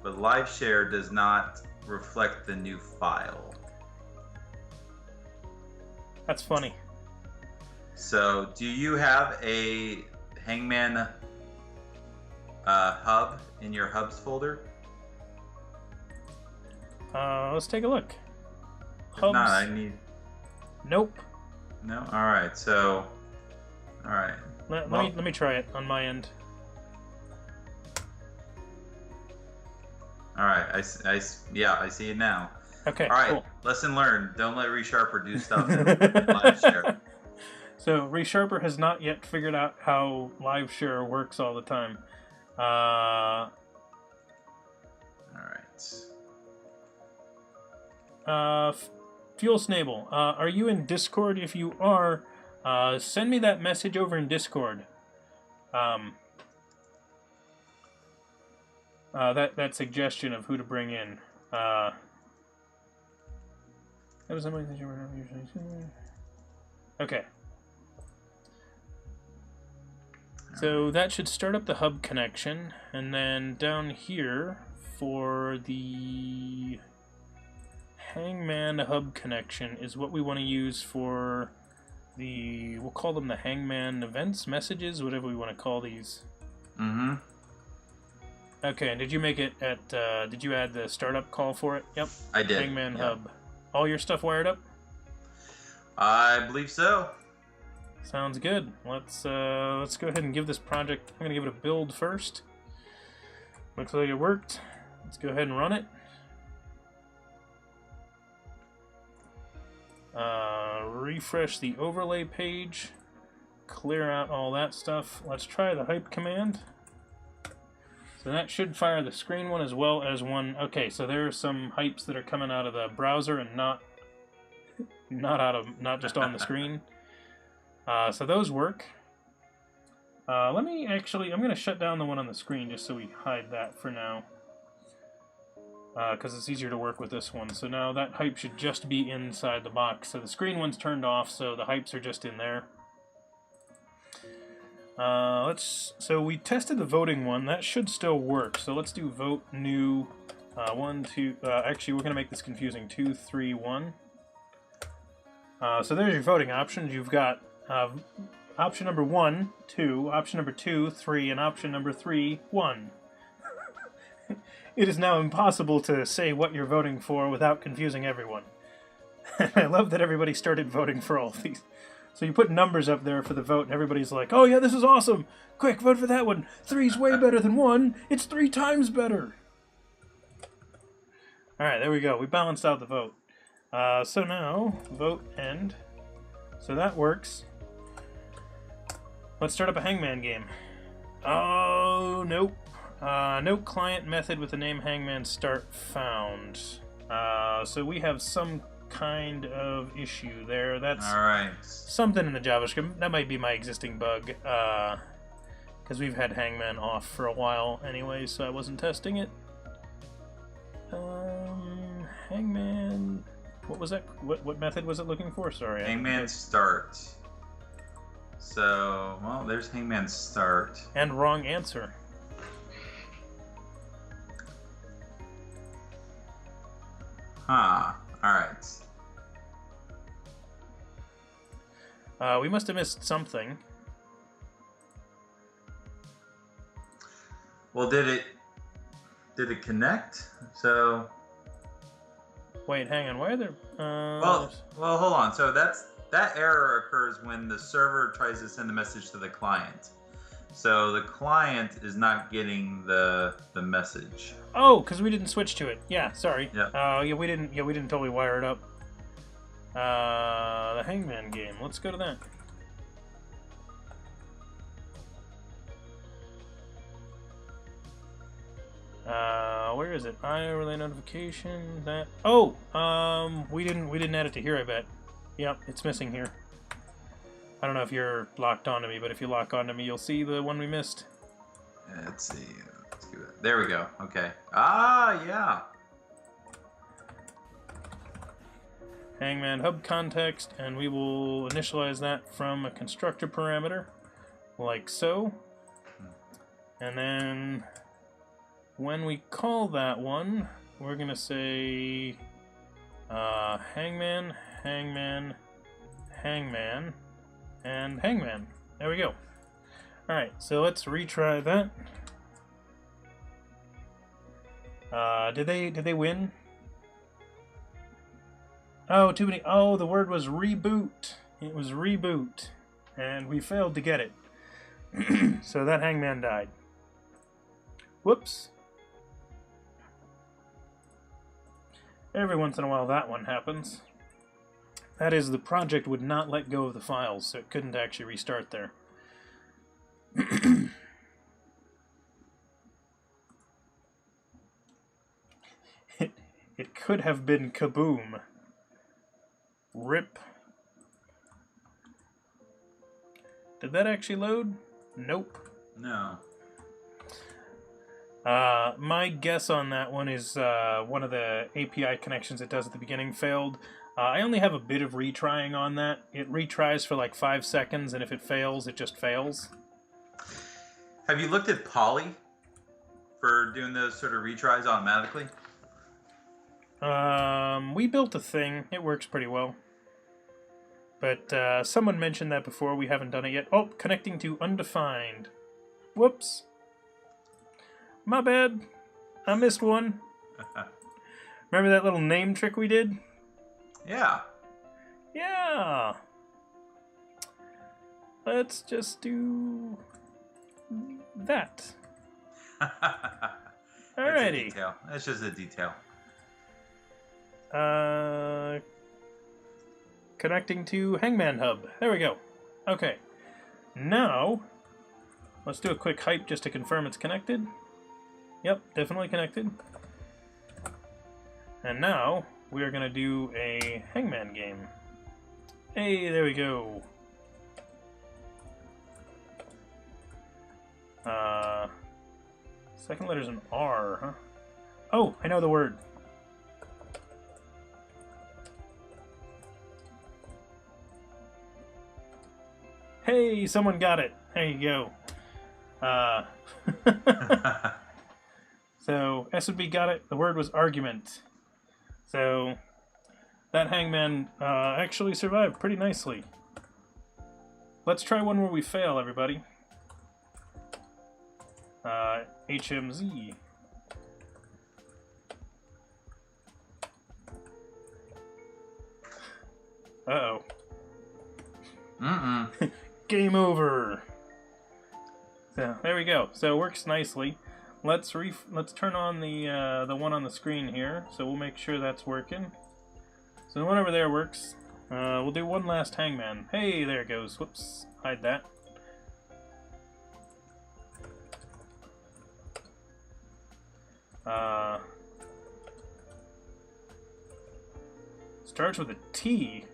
but live share does not reflect the new file. That's funny. So do you have a Hangman hub in your hubs folder? Let's take a look. If Hubs. not, I need... Nope. No? Alright, so... Alright. Let me try it on my end. Alright, I see it now. Okay, Alright, cool. lesson learned. Don't let ReSharper do stuff in live share. So ReSharper has not yet figured out how live share works all the time. Alright. Fuel Snable, are you in Discord? If you are, send me that message over in Discord. That suggestion of who to bring in. That was something that you were not usually seeing. Okay. So that should start up the hub connection, and then down here for the Hangman hub connection is what we want to use for the, we'll call them the Hangman events, messages, whatever we want to call these. Mm-hmm. Okay, and did you make it at, did you add the startup call for it? Yep. I did. Hangman hub. All your stuff wired up? I believe so. Sounds good. Let's go ahead and give this project, I'm going to give it a build first. Looks like it worked. Let's go ahead and run it. Refresh the overlay page. Clear out all that stuff. Let's try the hype command. So that should fire the screen one as well as one. Okay, so there are some hypes that are coming out of the browser and not just on the screen. So those work. I'm going to shut down the one on the screen just so we hide that for now. Because it's easier to work with this one. So now that hype should just be inside the box. So the screen one's turned off, so the hypes are just in there. So we tested the voting one. That should still work. So let's do vote new 1, 2. Actually, we're going to make this confusing. 2, 3, 1. So there's your voting options. You've got option number 1, 2, option number 2, 3, and option number 3, 1. It is now impossible to say what you're voting for without confusing everyone. I love that everybody started voting for all of these. So you put numbers up there for the vote, and everybody's like, oh yeah, this is awesome! Quick, vote for that one! 3's way better than 1! It's 3 times better! Alright, there we go. We balanced out the vote. So now, vote end. So that works. Let's start up a Hangman game. Oh, nope. No client method with the name Hangman start found. So we have some kind of issue there. That's Alright. something in the JavaScript. That might be my existing bug. Because we've had Hangman off for a while anyway, so I wasn't testing it. Hangman... What was that? What method was it looking for? Sorry. Hangman start. So, well, there's Hangman start. And wrong answer. Huh. Alright. We must have missed something. Well, did it connect? So... Wait, hang on. Why are there... Well, hold on. So that error occurs when the server tries to send the message to the client. So the client is not getting the message. Oh, because we didn't switch to it. Yeah, sorry. Yeah. Yeah, we didn't totally wire it up. The Hangman game. Let's go to that. Where is it? IO relay notification. That. Oh, we didn't add it to here. I bet. Yep, it's missing here. I don't know if you're locked onto me, but if you lock onto me, you'll see the one we missed. Let's see. Let's do it. There we go. Okay. Ah, yeah. Hangman hub context, and we will initialize that from a constructor parameter, like so. And then when we call that one, we're going to say hangman, hangman, hangman, and hangman. There we go. Alright, so let's retry that. Did they win? Oh, too many. Oh, the word was reboot. It was reboot. And we failed to get it. So that hangman died. Whoops. Every once in a while that one happens. That is, the project would not let go of the files, so it couldn't actually restart there. It could have been kaboom. RIP. Did that actually load? Nope. No. My guess on that one is one of the API connections it does at the beginning failed. I only have a bit of retrying on that. It retries for like 5 seconds, and if it fails, it just fails. Have you looked at Poly for doing those sort of retries automatically? We built a thing. It works pretty well. But someone mentioned that before. We haven't done it yet. Oh, connecting to undefined. Whoops. My bad. I missed one. Remember that little name trick we did? Yeah. Yeah. Let's just do that. Alrighty. That's just a detail. Connecting to Hangman Hub. There we go. Okay. Now, let's do a quick hype just to confirm it's connected. Yep, definitely connected. And now, we are going to do a Hangman game. Hey, there we go. Second letter's an R, huh? Oh, I know the word. Hey, someone got it. There you go. So, S&B got it. The word was argument. So, that hangman actually survived pretty nicely. Let's try one where we fail, everybody. HMZ. Uh-oh. Game over. So there we go. So it works nicely. Let's turn on the one on the screen here. So we'll make sure that's working. So the one over there works. We'll do one last hangman. Hey, there it goes. Whoops, hide that. Starts with a T.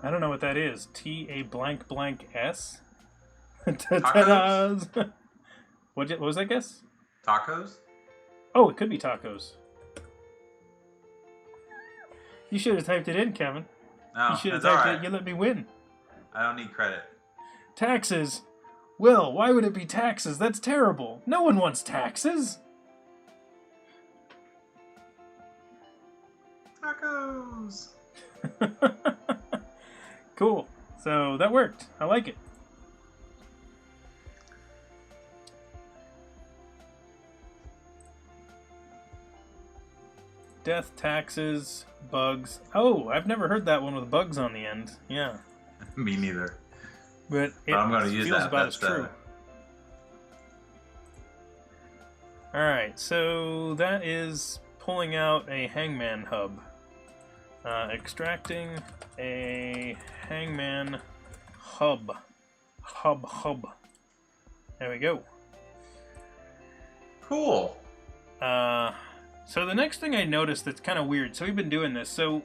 I don't know what that is. T-A blank blank S? Ta-tas! What was that guess? Tacos? Oh, it could be tacos. You should have typed it in, Kevin. No, you should have that's typed all right. it. You let me win. I don't need credit. Taxes. Will, why would it be taxes? That's terrible. No one wants taxes. Tacos! Cool. So that worked. I like it. Death, taxes, bugs. Oh, I've never heard that one with bugs on the end. Yeah. Me neither. But it I'm going to use feels that. about as true. Alright, so that is pulling out a hangman hub. Extracting a hangman hub. Hub. There we go. Cool. So the next thing I noticed that's kind of weird, so we've been doing this, so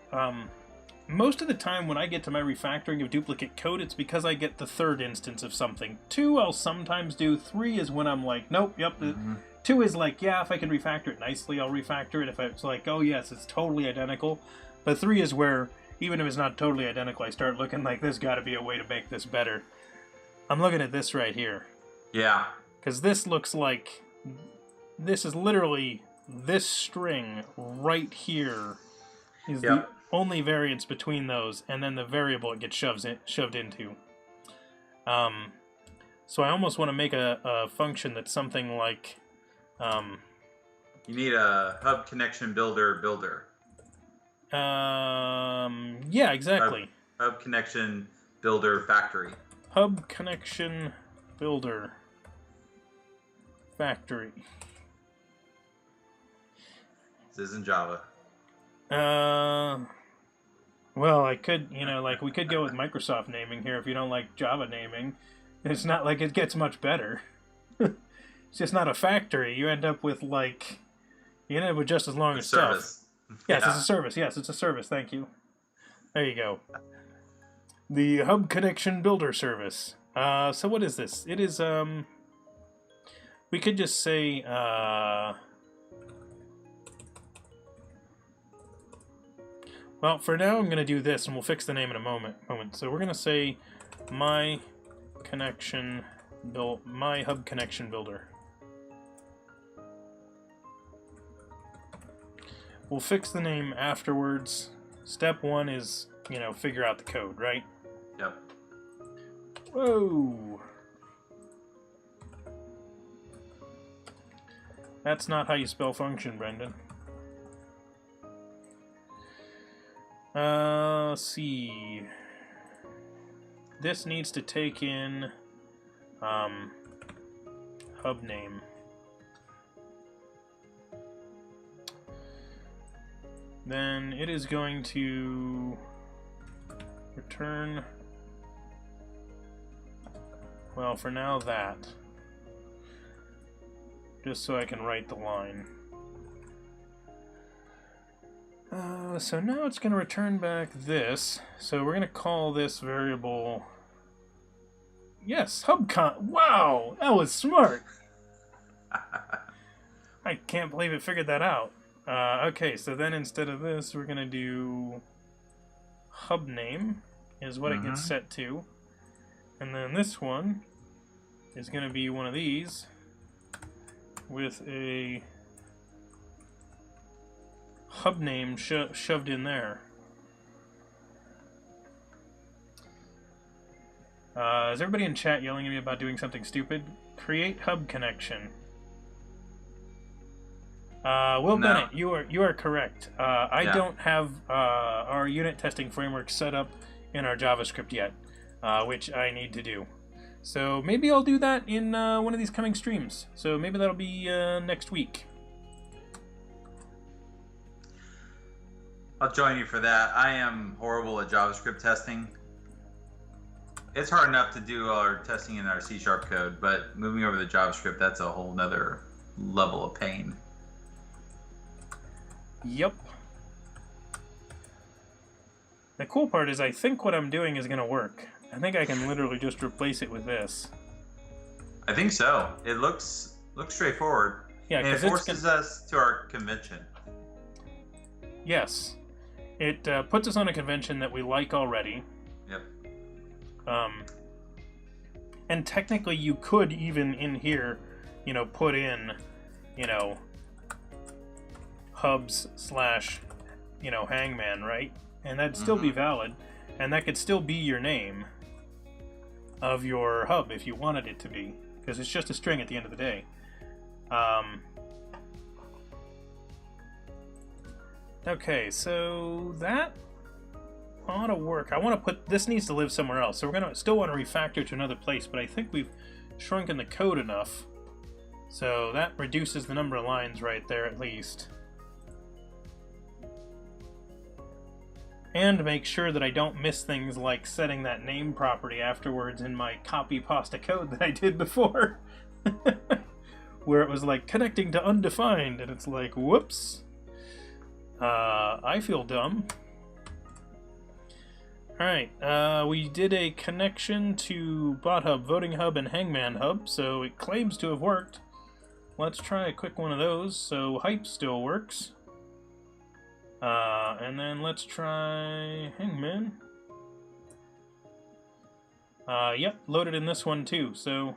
most of the time when I get to my refactoring of duplicate code, it's because I get the third instance of something. 2 I'll sometimes do, 3 is when I'm like, nope, yep. 2 is like, yeah, if I can refactor it nicely, I'll refactor it. If it's like, oh yes, it's totally identical. But 3 is where, even if it's not totally identical, I start looking like there's got to be a way to make this better. I'm looking at this right here. Yeah. Because this looks like... This is literally this string right here is the only variance between those, and then the variable it gets shoved into. So I almost want to make a function that's something like... You need a hub connection builder. Yeah, exactly. Hub connection builder factory. Hub connection builder factory. This isn't Java. Well, I could, like, we could go with Microsoft naming here if you don't like Java naming. It's not like it gets much better. It's just not a factory. You end up with, like, just as long as service. Stuff. Yes, it's a service. Yes, it's a service. Thank you. There you go. The Hub Connection Builder Service. So what is this? It is, we could just say, well, for now I'm going to do this, and we'll fix the name in a moment. So we're going to say my Hub Connection Builder. We'll fix the name afterwards. Step 1 is, figure out the code, right? Yep. Whoa! That's not how you spell function, Brendan. Let's see. This needs to take in hub name. Then it is going to return, well, for now that, just so I can write the line. So now it's going to return back this. So we're going to call this variable, yes, hubcon. Wow, that was smart. I can't believe it figured that out. Okay, so then instead of this, we're going to do hub name is what it gets set to. And then this one is going to be one of these with a hub name shoved in there. Is everybody in chat yelling at me about doing something stupid? Create hub connection. Will No. Bennett, you are correct. I don't have our unit testing framework set up in our JavaScript yet, which I need to do. So maybe I'll do that in one of these coming streams. So maybe that'll be next week. I'll join you for that. I am horrible at JavaScript testing. It's hard enough to do our testing in our C# code, but moving over to JavaScript, that's a whole nother level of pain. Yep. The cool part is I think what I'm doing is going to work. I think I can literally just replace it with this. I think so. It looks straightforward. Yeah, and it forces us to our convention. Yes. It puts us on a convention that we like already. Yep. And technically you could even in here, put in, hubs / hangman, right? And that'd still be valid, and that could still be your name of your hub if you wanted it to be, because it's just a string at the end of the day. Okay, so that ought to work. I want to put this needs to live somewhere else, so we're gonna still want to refactor to another place, but I think we've shrunken the code enough, so that reduces the number of lines right there at least. And make sure that I don't miss things like setting that name property afterwards in my copy pasta code that I did before. Where it was like connecting to undefined, and it's like, whoops. I feel dumb. Alright, we did a connection to Bot Hub, Voting Hub, and Hangman Hub, so it claims to have worked. Let's try a quick one of those. So Hype still works. And then let's try Hangman. Yep, loaded in this one too, so...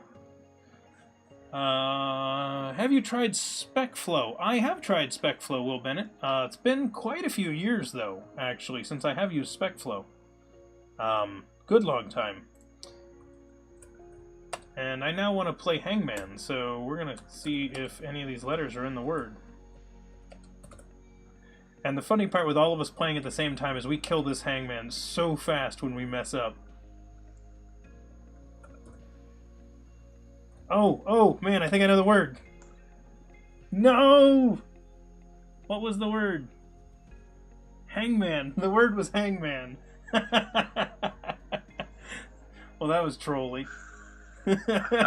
have you tried SpecFlow? I have tried SpecFlow, Will Bennett. It's been quite a few years, though, actually, since I have used SpecFlow. Good long time. And I now want to play Hangman, so we're going to see if any of these letters are in the word. And the funny part with all of us playing at the same time is we kill this Hangman so fast when we mess up. Oh, man, I think I know the word. No! What was the word? Hangman. The word was hangman. Well, that was trolly. It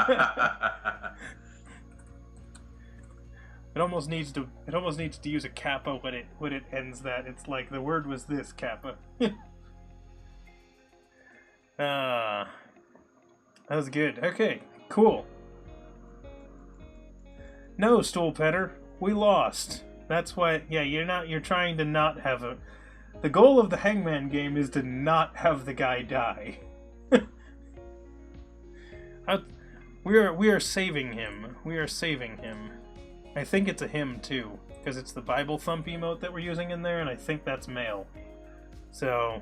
almost needs to use a kappa when it ends that. It's like the word was this kappa. That was good. Okay, cool. No, Stool Petter, we lost. That's why, yeah, you're trying to not have a... The goal of the Hangman game is to not have the guy die. We are saving him. We are saving him. I think it's a him, too, because it's the Bible thump emote that we're using in there, and I think that's male. So...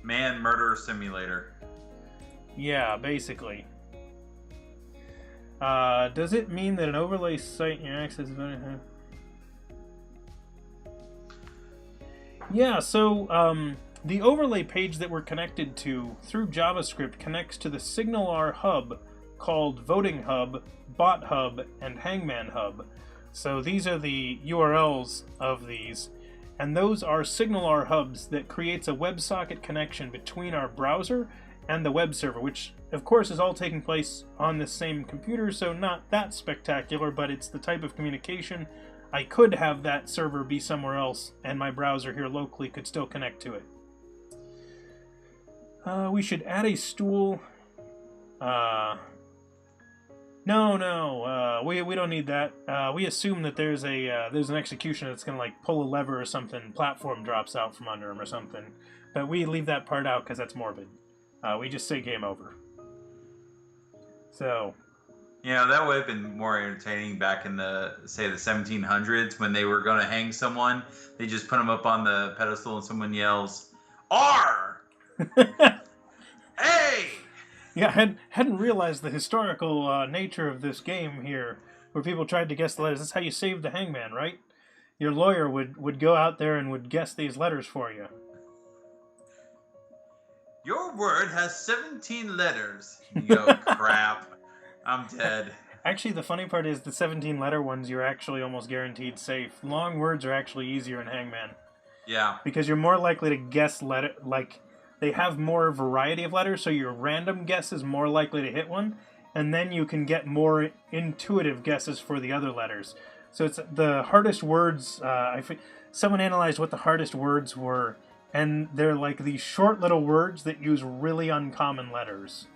Man Murderer Simulator. Yeah, basically. Does it mean that an overlay site in your access is better? Yeah, so the overlay page that we're connected to through JavaScript connects to the SignalR hub called Voting Hub, Bot Hub, and Hangman Hub. So these are the URLs of these, and those are SignalR hubs that creates a WebSocket connection between our browser and the web server, which of course is all taking place on the same computer, so not that spectacular, but it's the type of communication. I could have that server be somewhere else, and my browser here locally could still connect to it. We should add a stool. No, we don't need that. We assume that there's an execution that's gonna like pull a lever or something, platform drops out from under him or something, but we leave that part out because that's morbid. We just say game over. So... Yeah, that would have been more entertaining back in the 1700s when they were going to hang someone. They just put them up on the pedestal and someone yells, R! Hey! Yeah, hadn't realized the historical nature of this game here, where people tried to guess the letters. That's how you saved the hangman, right? Your lawyer would go out there and would guess these letters for you. Your word has 17 letters. You go, crap. I'm dead. Actually, the funny part is the 17-letter ones, you're actually almost guaranteed safe. Long words are actually easier in Hangman. Yeah. Because you're more likely to guess letter, like, they have more variety of letters, so your random guess is more likely to hit one, and then you can get more intuitive guesses for the other letters. So it's the hardest words, someone analyzed what the hardest words were, and they're like these short little words that use really uncommon letters.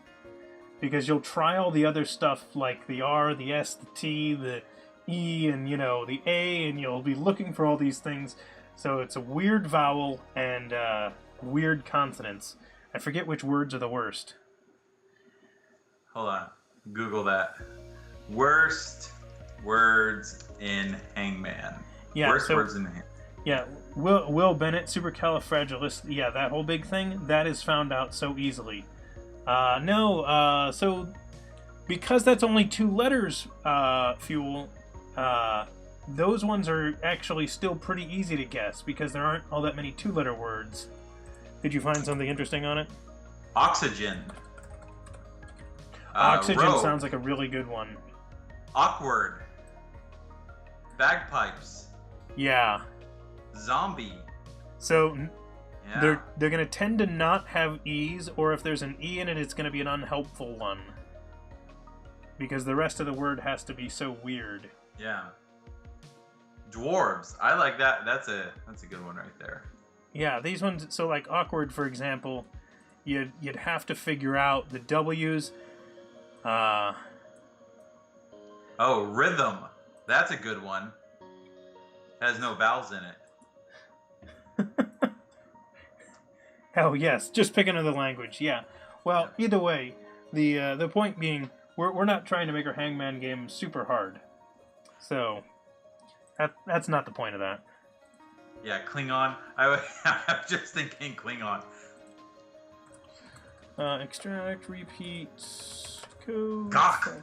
Because you'll try all the other stuff like the R, the S, the T, the E, and the A, and you'll be looking for all these things. So it's a weird vowel and weird consonants. I forget which words are the worst. Hold on. Google that. Worst words in Hangman. Yeah, worst words in Hangman. Yeah, Will Bennett, supercalifragilistic, yeah, that whole big thing, that is found out so easily. So because that's only 2 letters, Fuel, those ones are actually still pretty easy to guess because there aren't all that many 2-letter words. Did you find something interesting on it? Oxygen. Oxygen rogue. Sounds like a really good one. Awkward. Bagpipes. Yeah. Zombie. So Yeah. they're going to tend to not have E's, or if there's an E in it, it's going to be an unhelpful one. Because the rest of the word has to be so weird. Yeah. Dwarves. I like that. That's a good one right there. Yeah, these ones, so like awkward, for example, you'd have to figure out the W's. Oh, rhythm. That's a good one. Has no vowels in it. Oh, yes, just pick another language, yeah. Well, either way, The point being, we're not trying to make our Hangman game super hard. So that's not the point of that. Yeah, Klingon. I'm just thinking Klingon. Extract, repeat, code. Gawk.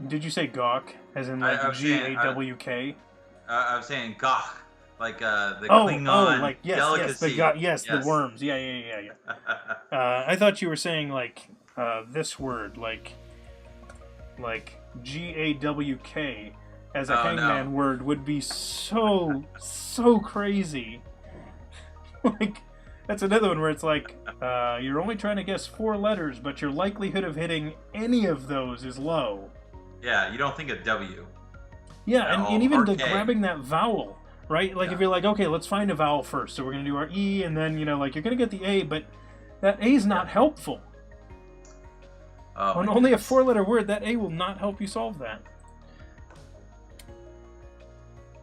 Did you say gawk, as in like G-A-W-K? I'm saying Gawk, like the Klingon like yes, delicacy. Yes, the worms. Yeah. I thought you were saying like this word, like G-A-W-K, as a Hangman word would be so crazy. Like, that's another one where it's like, you're only trying to guess 4 letters, but your likelihood of hitting any of those is low. Yeah, you don't think of W. Yeah, and even grabbing that vowel, right? Like, if you're like, okay, let's find a vowel first. So we're going to do our E, and then, like, you're going to get the A, but that A is not helpful. On only a 4-letter word, that A will not help you solve that.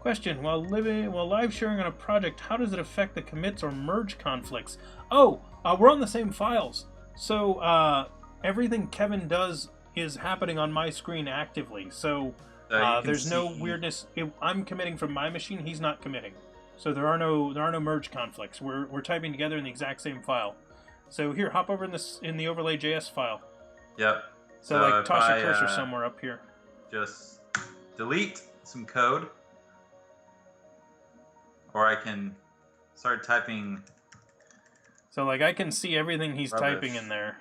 Question: While live sharing on a project, how does it affect the commits or merge conflicts? Oh, we're on the same files, so everything Kevin does is happening on my screen actively. So there's no weirdness. I'm committing from my machine; he's not committing. So there are no merge conflicts. We're typing together in the exact same file. So here, hop over in the overlay.js file. Yep. So like toss your cursor somewhere up here. Just delete some code. Or I can start typing. So like I can see everything he's typing in there.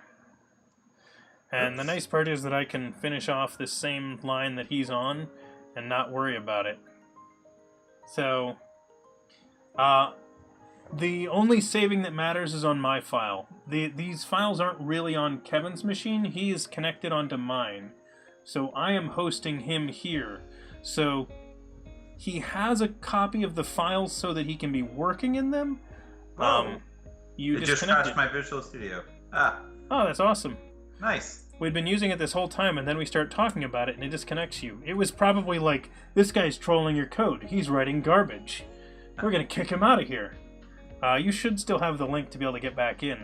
And the nice part is that I can finish off this same line that he's on and not worry about it. So the only saving that matters is on my file. These files aren't really on Kevin's machine. He is connected onto mine. So I am hosting him here. So he has a copy of the files so that he can be working in them. You just crashed my Visual Studio. Oh, that's awesome. Nice. We'd been using it this whole time, and then we start talking about it, and it disconnects you. It was probably like, this guy's trolling your code. He's writing garbage. We're going to kick him out of here. You should still have the link to be able to get back in.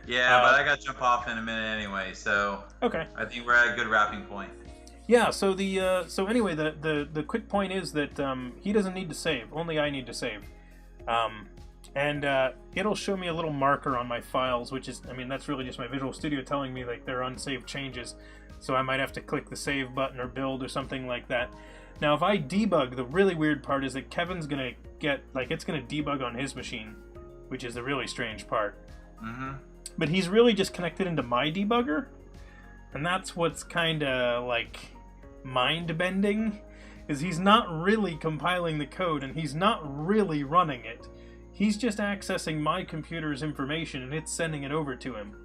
Yeah, but I got to jump off in a minute anyway, so okay. I think we're at a good wrapping point. Yeah, so anyway, the quick point is that he doesn't need to save. Only I need to save. And it'll show me a little marker on my files, which is, that's really just my Visual Studio telling me like they're unsaved changes. So I might have to click the save button or build or something like that. Now, if I debug, the really weird part is that Kevin's going to get, like, it's going to debug on his machine, which is the really strange part. Mm-hmm. But he's really just connected into my debugger, and that's what's kind of, like, mind-bending, is he's not really compiling the code, and he's not really running it. He's just accessing my computer's information, and it's sending it over to him,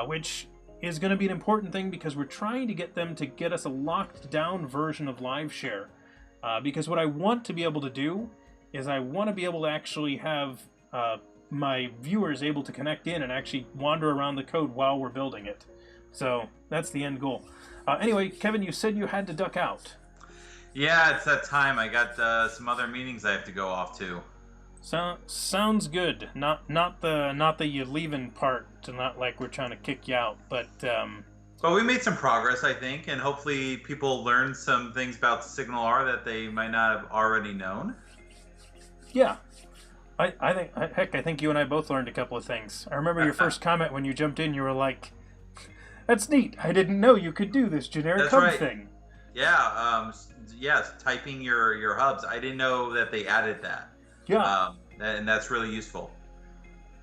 which is going to be an important thing because we're trying to get them to get us a locked-down version of LiveShare. Because what I want to be able to do is I want to be able to actually have my viewers able to connect in and actually wander around the code while we're building it. So that's the end goal. Anyway, Kevin, you said you had to duck out. Yeah, it's that time. I got some other meetings I have to go off to. Sounds good. Not the you leaving part, not like we're trying to kick you out, but we made some progress, I think, and hopefully people learned some things about SignalR that they might not have already known. Yeah. I think you and I both learned a couple of things. I remember your first comment when you jumped in, you were like, that's neat. I didn't know you could do this generic hub thing. Yeah, yes, typing your hubs. I didn't know that they added that. Yeah. And that's really useful.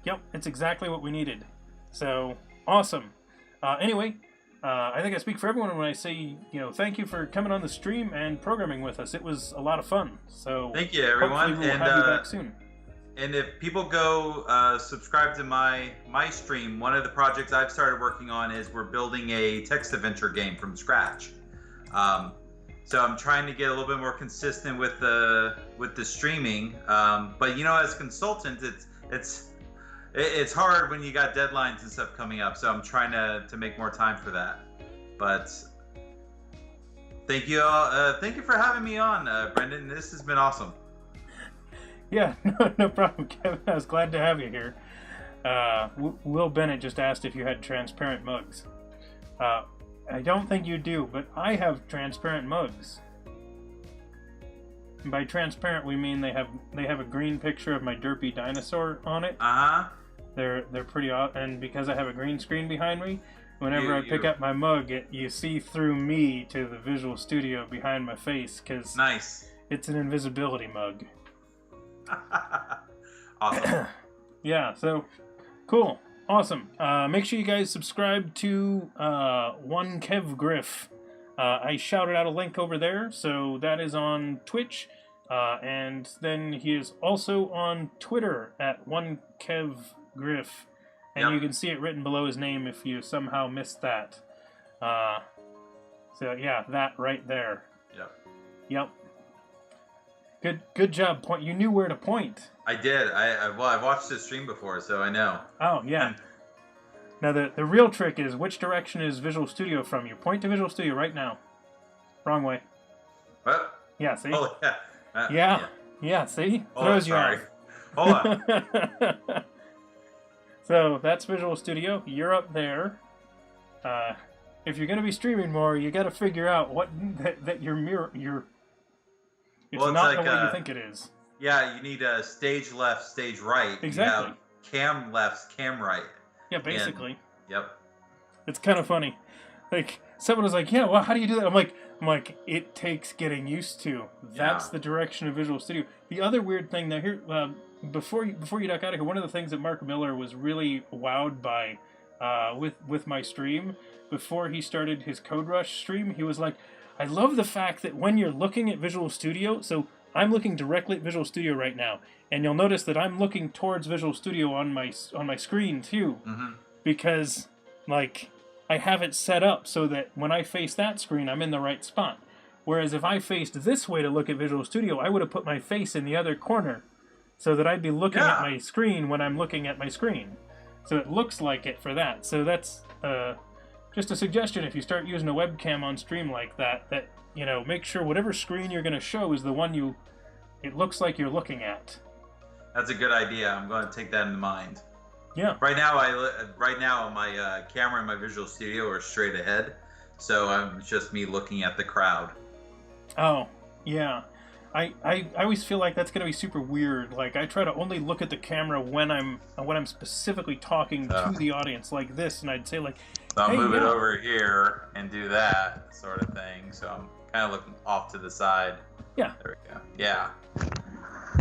Yep, it's exactly what we needed. So, awesome. Anyway, I think I speak for everyone when I say, thank you for coming on the stream and programming with us. It was a lot of fun. So thank you, everyone. Hopefully we'll have you back soon. And if people go subscribe to my stream, one of the projects I've started working on is we're building a text adventure game from scratch. So I'm trying to get a little bit more consistent with the streaming. But as a consultant, it's hard when you got deadlines and stuff coming up. So I'm trying to make more time for that. But thank you all. Thank you for having me on, Brendan. This has been awesome. Yeah, no problem, Kevin. I was glad to have you here. Will Bennett just asked if you had transparent mugs. I don't think you do, but I have transparent mugs. And by transparent, we mean they have a green picture of my derpy dinosaur on it. They're pretty awesome, and because I have a green screen behind me, whenever I pick up my mug, you see through me to the Visual Studio behind my face, because nice. It's an invisibility mug. Awesome. Yeah, so cool, awesome. Make sure you guys subscribe to 1KevGriff. I shouted out a link over there, so that is on Twitch, and then he is also on Twitter at 1KevGriff, and you can see it written below his name if you somehow missed that. So yeah, that right there. Yep. Good job. Point. You knew where to point. I did. Well, I've watched this stream before, so I know. Oh yeah. Now the real trick is which direction is Visual Studio from you. Point to Visual Studio right now. Wrong way. What? Yeah. See. Oh yeah. Yeah. See. Throws you off. Hold on. So that's Visual Studio. You're up there. If you're gonna be streaming more, you got to figure out what that your mirror your. It's not like, the way you think it is. Yeah, you need a stage left, stage right. Exactly. You have cam left, cam right. Yeah, basically. And, yep. It's kind of funny. Like someone was like, "Yeah, well, how do you do that?" I'm like, it takes getting used to. That's the direction of Visual Studio. The other weird thing now here, before you duck out of here, one of the things that Mark Miller was really wowed by, with my stream before he started his Code Rush stream, he was like, I love the fact that when you're looking at Visual Studio, so I'm looking directly at Visual Studio right now, and you'll notice that I'm looking towards Visual Studio on my screen too, because like I have it set up so that when I face that screen, I'm in the right spot. Whereas if I faced this way to look at Visual Studio, I would have put my face in the other corner, so that I'd be looking at my screen when I'm looking at my screen. So it looks like it for that. So that's just a suggestion if you start using a webcam on stream like that, make sure whatever screen you're going to show is the one it looks like you're looking at. That's a good idea. I'm going to take that into mind. Yeah. Right now my camera and my Visual Studio are straight ahead, so it's just me looking at the crowd. Oh, yeah. I always feel like that's going to be super weird. Like I try to only look at the camera when I'm specifically talking to the audience like this, and I'd say like, so I'll move it over here and do that sort of thing. So I'm kind of looking off to the side. Yeah. There we go. Yeah.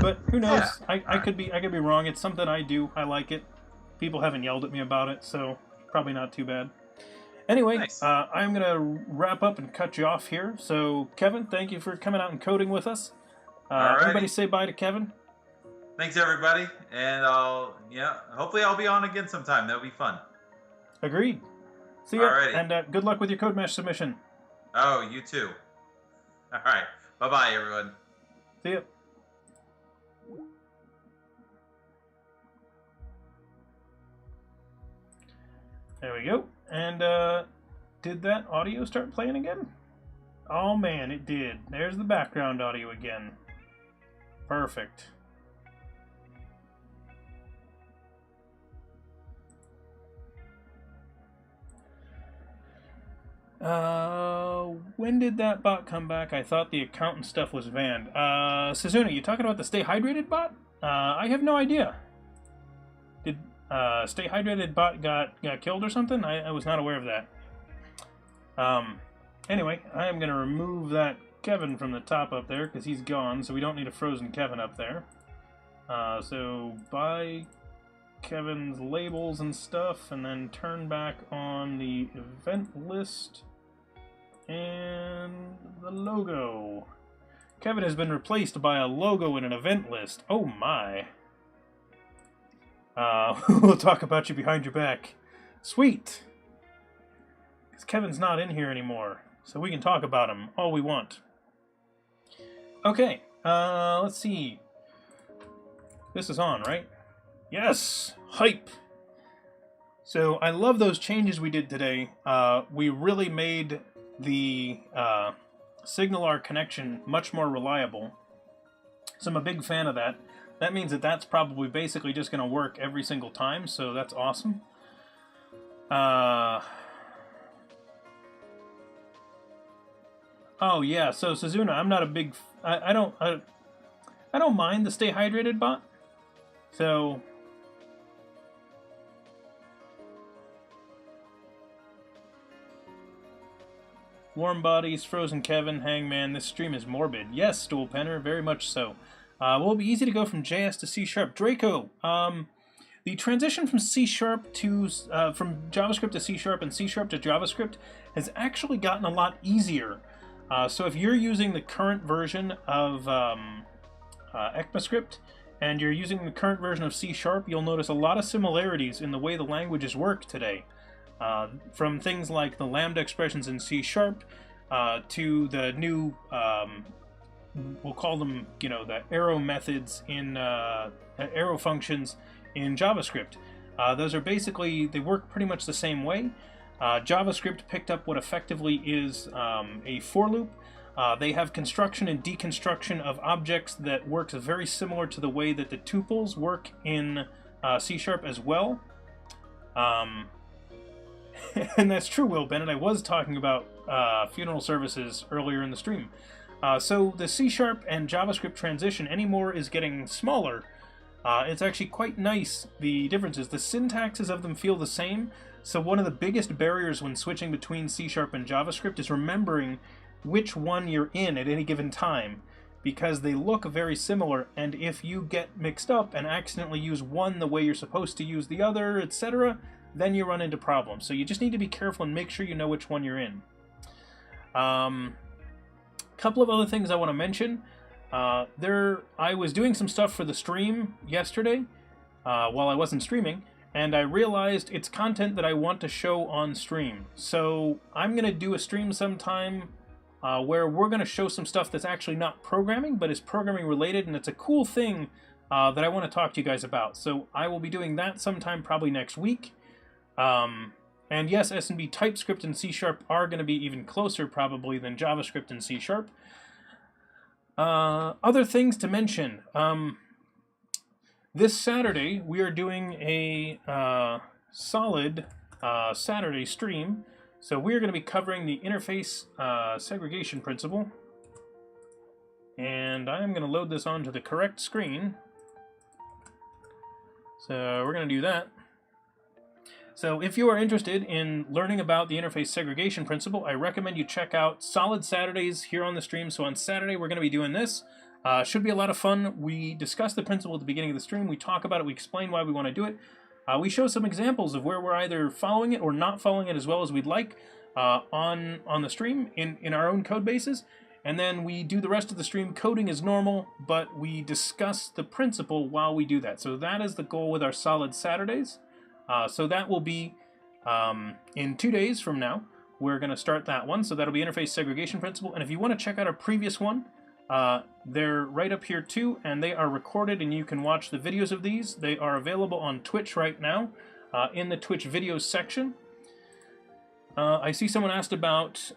But who knows? Yeah. I could be wrong. It's something I do. I like it. People haven't yelled at me about it, so probably not too bad. Anyway, nice. I'm going to wrap up and cut you off here. So, Kevin, thank you for coming out and coding with us. Everybody say bye to Kevin. Thanks, everybody. And hopefully I'll be on again sometime. That'll be fun. Agreed. See ya. Alrighty. And good luck with your code mesh submission. Oh, you too. All right. Bye-bye, everyone. See ya. There we go. And did that audio start playing again? Oh man, it did. There's the background audio again. Perfect. When did that bot come back? I thought the accountant stuff was banned. Suzuna, you talking about the Stay Hydrated bot? I have no idea. Did Stay Hydrated bot got killed or something? I was not aware of that. Anyway, I am going to remove that Kevin from the top up there because he's gone, so we don't need a frozen Kevin up there. So buy Kevin's labels and stuff, and then turn back on the event list and the logo. Kevin has been replaced by a logo in an event list. Oh my. We'll talk about you behind your back. Sweet. Because Kevin's not in here anymore, so we can talk about him all we want. Okay, let's see. This is on, right? Yes! Hype! So, I love those changes we did today. We really made the SignalR connection much more reliable. So I'm a big fan of that. that means that that's probably basically just going to work every single time, so that's awesome. Oh yeah, so Suzuna, I'm not a big... I don't mind the Stay Hydrated bot. So... Warm Bodies, Frozen Kevin, Hangman, this stream is morbid. Yes, Stool Penner, very much so. Will it be easy to go from JS to C#? Draco, the transition from C# to, from JavaScript to C# and C# to JavaScript has actually gotten a lot easier. So if you're using the current version of ECMAScript and you're using the current version of C#, you'll notice a lot of similarities in the way the languages work today. From things like the lambda expressions in C# to the new, we'll call them, you know, the arrow methods in, arrow functions in JavaScript. Those are basically, they work pretty much the same way. JavaScript picked up what effectively is a for loop. They have construction and deconstruction of objects that works very similar to the way that the tuples work in C# as well. And that's true, Will Bennett. I was talking about funeral services earlier in the stream. So the C# and JavaScript transition anymore is getting smaller. It's actually quite nice, the differences. The syntaxes of them feel the same, so one of the biggest barriers when switching between C# and JavaScript is remembering which one you're in at any given time, because they look very similar, and if you get mixed up and accidentally use one the way you're supposed to use the other, etc., then you run into problems. So you just need to be careful and make sure you know which one you're in. Couple of other things I want to mention. I was doing some stuff for the stream yesterday while I wasn't streaming, and I realized it's content that I want to show on stream. So I'm going to do a stream sometime where we're going to show some stuff that's actually not programming, but is programming related, and it's a cool thing that I want to talk to you guys about. So I will be doing that sometime probably next week. And yes, S&B TypeScript and C# are going to be even closer probably than JavaScript and C#. Other things to mention. This Saturday, we are doing a solid Saturday stream. So we're going to be covering the interface segregation principle. And I'm going to load this onto the correct screen. So we're going to do that. So if you are interested in learning about the interface segregation principle, I recommend you check out Solid Saturdays here on the stream. So on Saturday, we're going to be doing this. Should be a lot of fun. We discuss the principle at the beginning of the stream. We talk about it. We explain why we want to do it. We show some examples of where we're either following it or not following it as well as we'd like on the stream in our own code bases. And then we do the rest of the stream coding as normal, but we discuss the principle while we do that. So that is the goal with our Solid Saturdays. So that will be in 2 days from now. We're going to start that one. So that'll be interface segregation principle. And if you want to check out our previous one, they're right up here too, and they are recorded, and you can watch the videos of these. They are available on Twitch right now in the Twitch videos section. I see someone asked about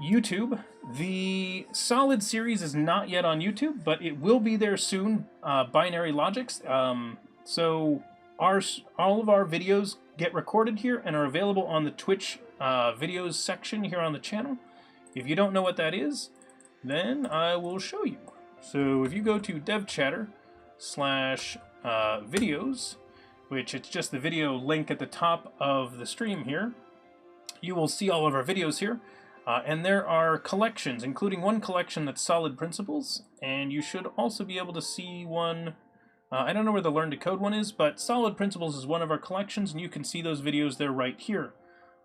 YouTube. The Solid series is not yet on YouTube, but it will be there soon. Binary Logics. So all of our videos get recorded here and are available on the Twitch videos section here on the channel. If you don't know what that is, then I will show you. So if you go to DevChatter /videos, which it's just the video link at the top of the stream here, you will see all of our videos here. And there are collections, including one collection that's Solid Principles, and you should also be able to see one. I don't know where the Learn to Code one is, but Solid Principles is one of our collections, and you can see those videos there right here.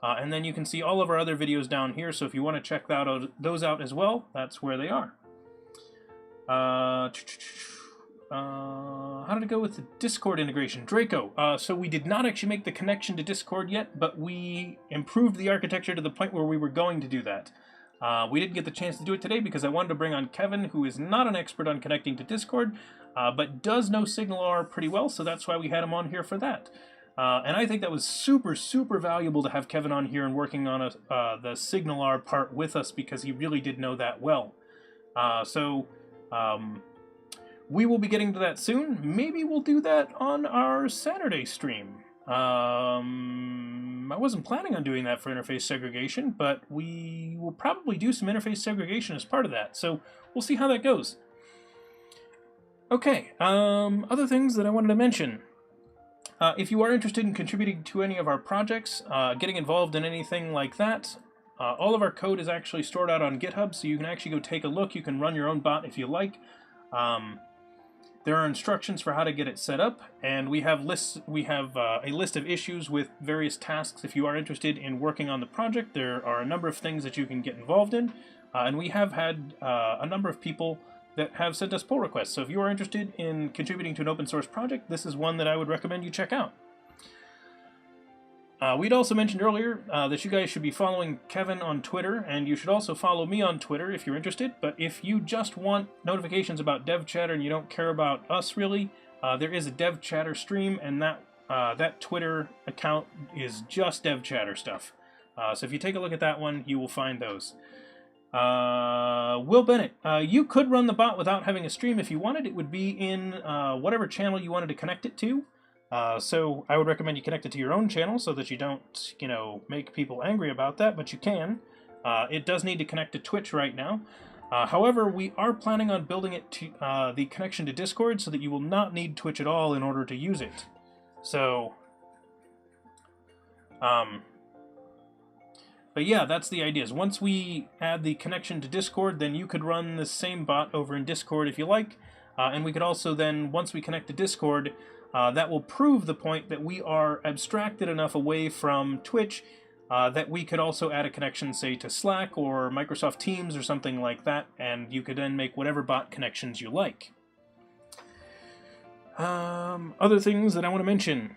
And then you can see all of our other videos down here, so if you want to check those out as well, that's where they are. How did it go with the Discord integration? Draco, so we did not actually make the connection to Discord yet, but we improved the architecture to the point where we were going to do that. We didn't get the chance to do it today because I wanted to bring on Kevin, who is not an expert on connecting to Discord, but does know SignalR pretty well, so that's why we had him on here for that. And I think that was super, super valuable to have Kevin on here and working on the SignalR part with us because he really did know that well. we will be getting to that soon. Maybe we'll do that on our Saturday stream. I wasn't planning on doing that for interface segregation, but we will probably do some interface segregation as part of that, so we'll see how that goes. Okay, other things that I wanted to mention. If you are interested in contributing to any of our projects, getting involved in anything like that, all of our code is actually stored out on GitHub, so you can actually go take a look. You can run your own bot if you like. There are instructions for how to get it set up, and we have lists. We have a list of issues with various tasks. If you are interested in working on the project, there are a number of things that you can get involved in, and we have had a number of people that have sent us pull requests. So if you are interested in contributing to an open source project, this is one that I would recommend you check out. We'd also mentioned earlier that you guys should be following Kevin on Twitter, and you should also follow me on Twitter if you're interested. But if you just want notifications about DevChatter and you don't care about us really, there is a DevChatter stream, and that Twitter account is just DevChatter stuff. So if you take a look at that one, you will find those. Will Bennett, you could run the bot without having a stream if you wanted. It would be in whatever channel you wanted to connect it to. So I would recommend you connect it to your own channel so that you don't, make people angry about that, but you can. It does need to connect to Twitch right now. However, we are planning on building it to the connection to Discord so that you will not need Twitch at all in order to use it. So, but yeah, that's the idea. Once we add the connection to Discord, then you could run the same bot over in Discord if you like. And we could also then, once we connect to Discord, that will prove the point that we are abstracted enough away from Twitch that we could also add a connection, say, to Slack or Microsoft Teams or something like that, and you could then make whatever bot connections you like. Other things that I want to mention.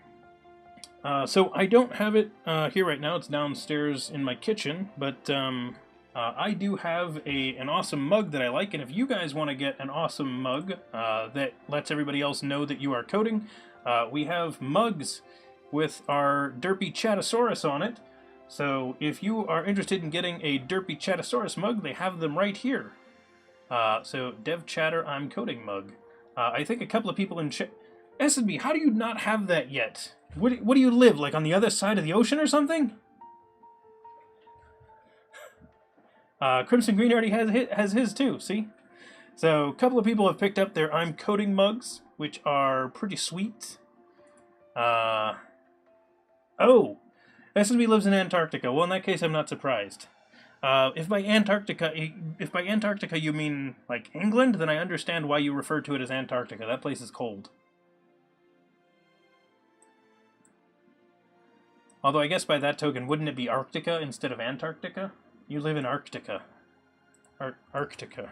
So I don't have it here right now. It's downstairs in my kitchen, but I do have an awesome mug that I like, and if you guys want to get an awesome mug that lets everybody else know that you are coding, we have mugs with our derpy Chatosaurus on it. So if you are interested in getting a derpy Chatosaurus mug, they have them right here. So DevChatter I'm Coding mug. I think a couple of people in chat... S&B, how do you not have that yet? What do you live, like on the other side of the ocean or something? Crimson Green already has his too, see? So a couple of people have picked up their I'm Coding mugs, which are pretty sweet. Oh! S&B lives in Antarctica. Well, in that case, I'm not surprised. If by Antarctica you mean, like, England, then I understand why you refer to it as Antarctica. That place is cold. Although I guess by that token, wouldn't it be Arctica instead of Antarctica? You live in Arctica. Arctica.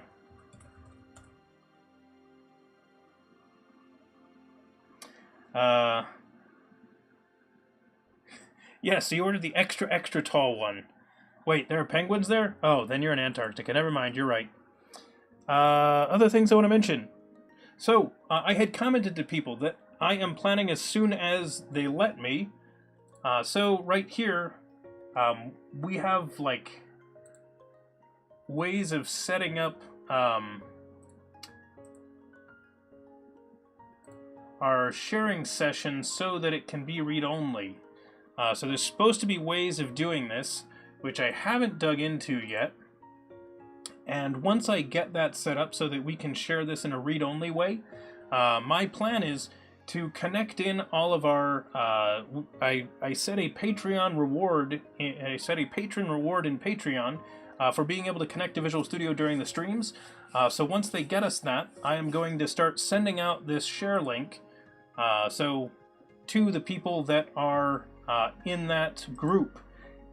Yeah, so you ordered the extra tall one. Wait, there are penguins there? Oh, then you're in Antarctica. Never mind, you're right. Other things I want to mention. So, I had commented to people that I am planning as soon as they let me. So, right here, we have, like, ways of setting up our sharing session so that it can be read-only. So there's supposed to be ways of doing this, which I haven't dug into yet. And once I get that set up so that we can share this in a read-only way, my plan is to connect in all of our... I set a Patreon reward. I set a patron reward in Patreon for being able to connect to Visual Studio during the streams. So once they get us that, I am going to start sending out this share link. So to the people that are in that group,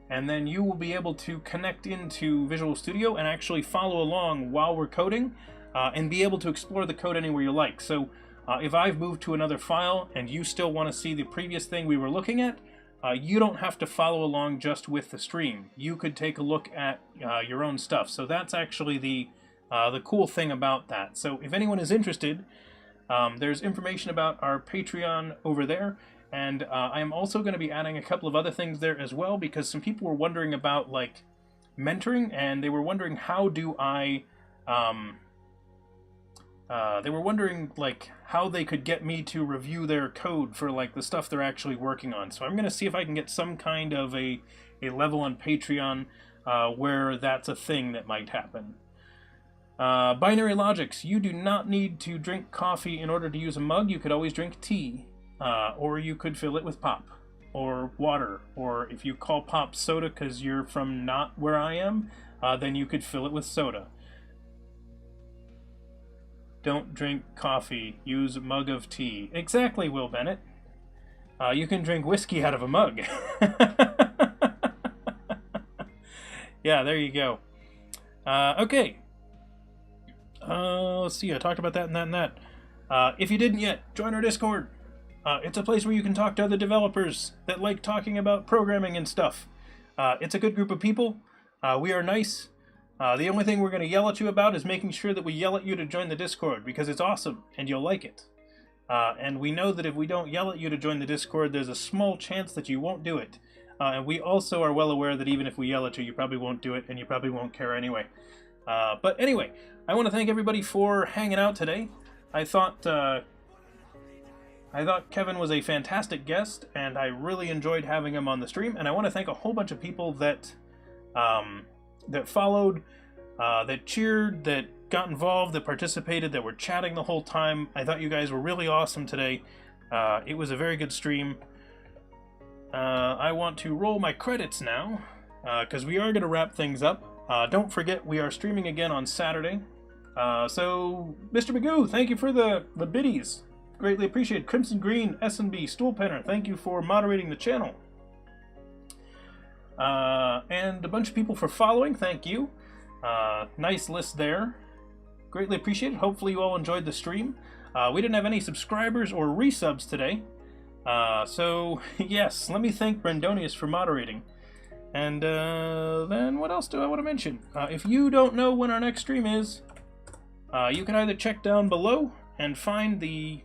and then you will be able to connect into Visual Studio and actually follow along while we're coding, and be able to explore the code anywhere you like. So if I've moved to another file and you still want to see the previous thing we were looking at, you don't have to follow along just with the stream. You could take a look at your own stuff. So that's actually the cool thing about that. So if anyone is interested, there's information about our Patreon over there. And I'm also going to be adding a couple of other things there as well, because some people were wondering about, like, mentoring, and they were wondering how do I They were wondering, like, how they could get me to review their code for, like, the stuff they're actually working on. So I'm going to see if I can get some kind of a level on Patreon where that's a thing that might happen. Binary logics. You do not need to drink coffee in order to use a mug. You could always drink tea. Or you could fill it with pop. Or water. Or if you call pop soda because you're from not where I am, then you could fill it with soda. Don't drink coffee. Use a mug of tea. Exactly, Will Bennett. You can drink whiskey out of a mug. Yeah, there you go. Okay. Let's see, I talked about that and that and that. If you didn't yet, join our Discord. It's a place where you can talk to other developers that like talking about programming and stuff. It's a good group of people. We are nice. The only thing we're going to yell at you about is making sure that we yell at you to join the Discord, because it's awesome, and you'll like it. And we know that if we don't yell at you to join the Discord, there's a small chance that you won't do it. And we also are well aware that even if we yell at you, you probably won't do it, and you probably won't care anyway. But anyway, I want to thank everybody for hanging out today. I thought Kevin was a fantastic guest, and I really enjoyed having him on the stream. And I want to thank a whole bunch of people that that followed, that cheered, that got involved, that participated, that were chatting the whole time. I thought you guys were really awesome today. It was a very good stream. I want to roll my credits now, because we are going to wrap things up. Don't forget, we are streaming again on Saturday. So, Mr. Magoo, thank you for the biddies. Greatly appreciated. Crimson Green, S&B, Stoolpenner, thank you for moderating the channel. And a bunch of people for following, thank you. Nice list there. Greatly appreciated. Hopefully you all enjoyed the stream. We didn't have any subscribers or resubs today. So, yes, let me thank Brendonius for moderating. And then what else do I want to mention? If you don't know when our next stream is, you can either check down below and find the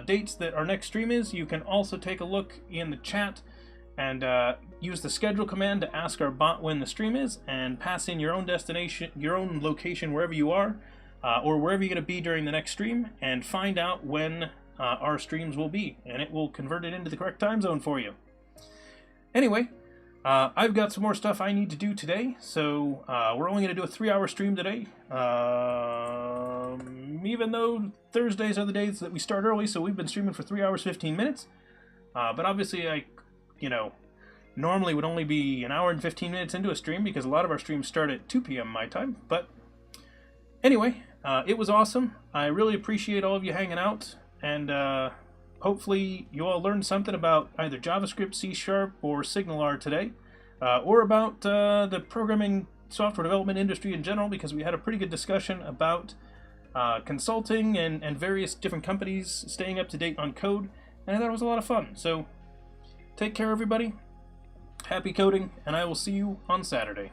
dates that our next stream is. You can also take a look in the chat and use the schedule command to ask our bot when the stream is, and pass in your own destination, your own location wherever you are, or wherever you're going to be during the next stream, and find out when our streams will be, and it will convert it into the correct time zone for you. Anyway, I've got some more stuff I need to do today, so we're only going to do a 3-hour stream today, even though Thursdays are the days that we start early, so we've been streaming for 3 hours 15 minutes, but obviously I normally would only be an hour and 15 minutes into a stream, because a lot of our streams start at 2 p.m. my time. But anyway, it was awesome. I really appreciate all of you hanging out, and hopefully you all learned something about either JavaScript, C# or SignalR today, or about the programming software development industry in general, because we had a pretty good discussion about consulting and various different companies staying up to date on code, and I thought it was a lot of fun. So take care, everybody. Happy coding, and I will see you on Saturday.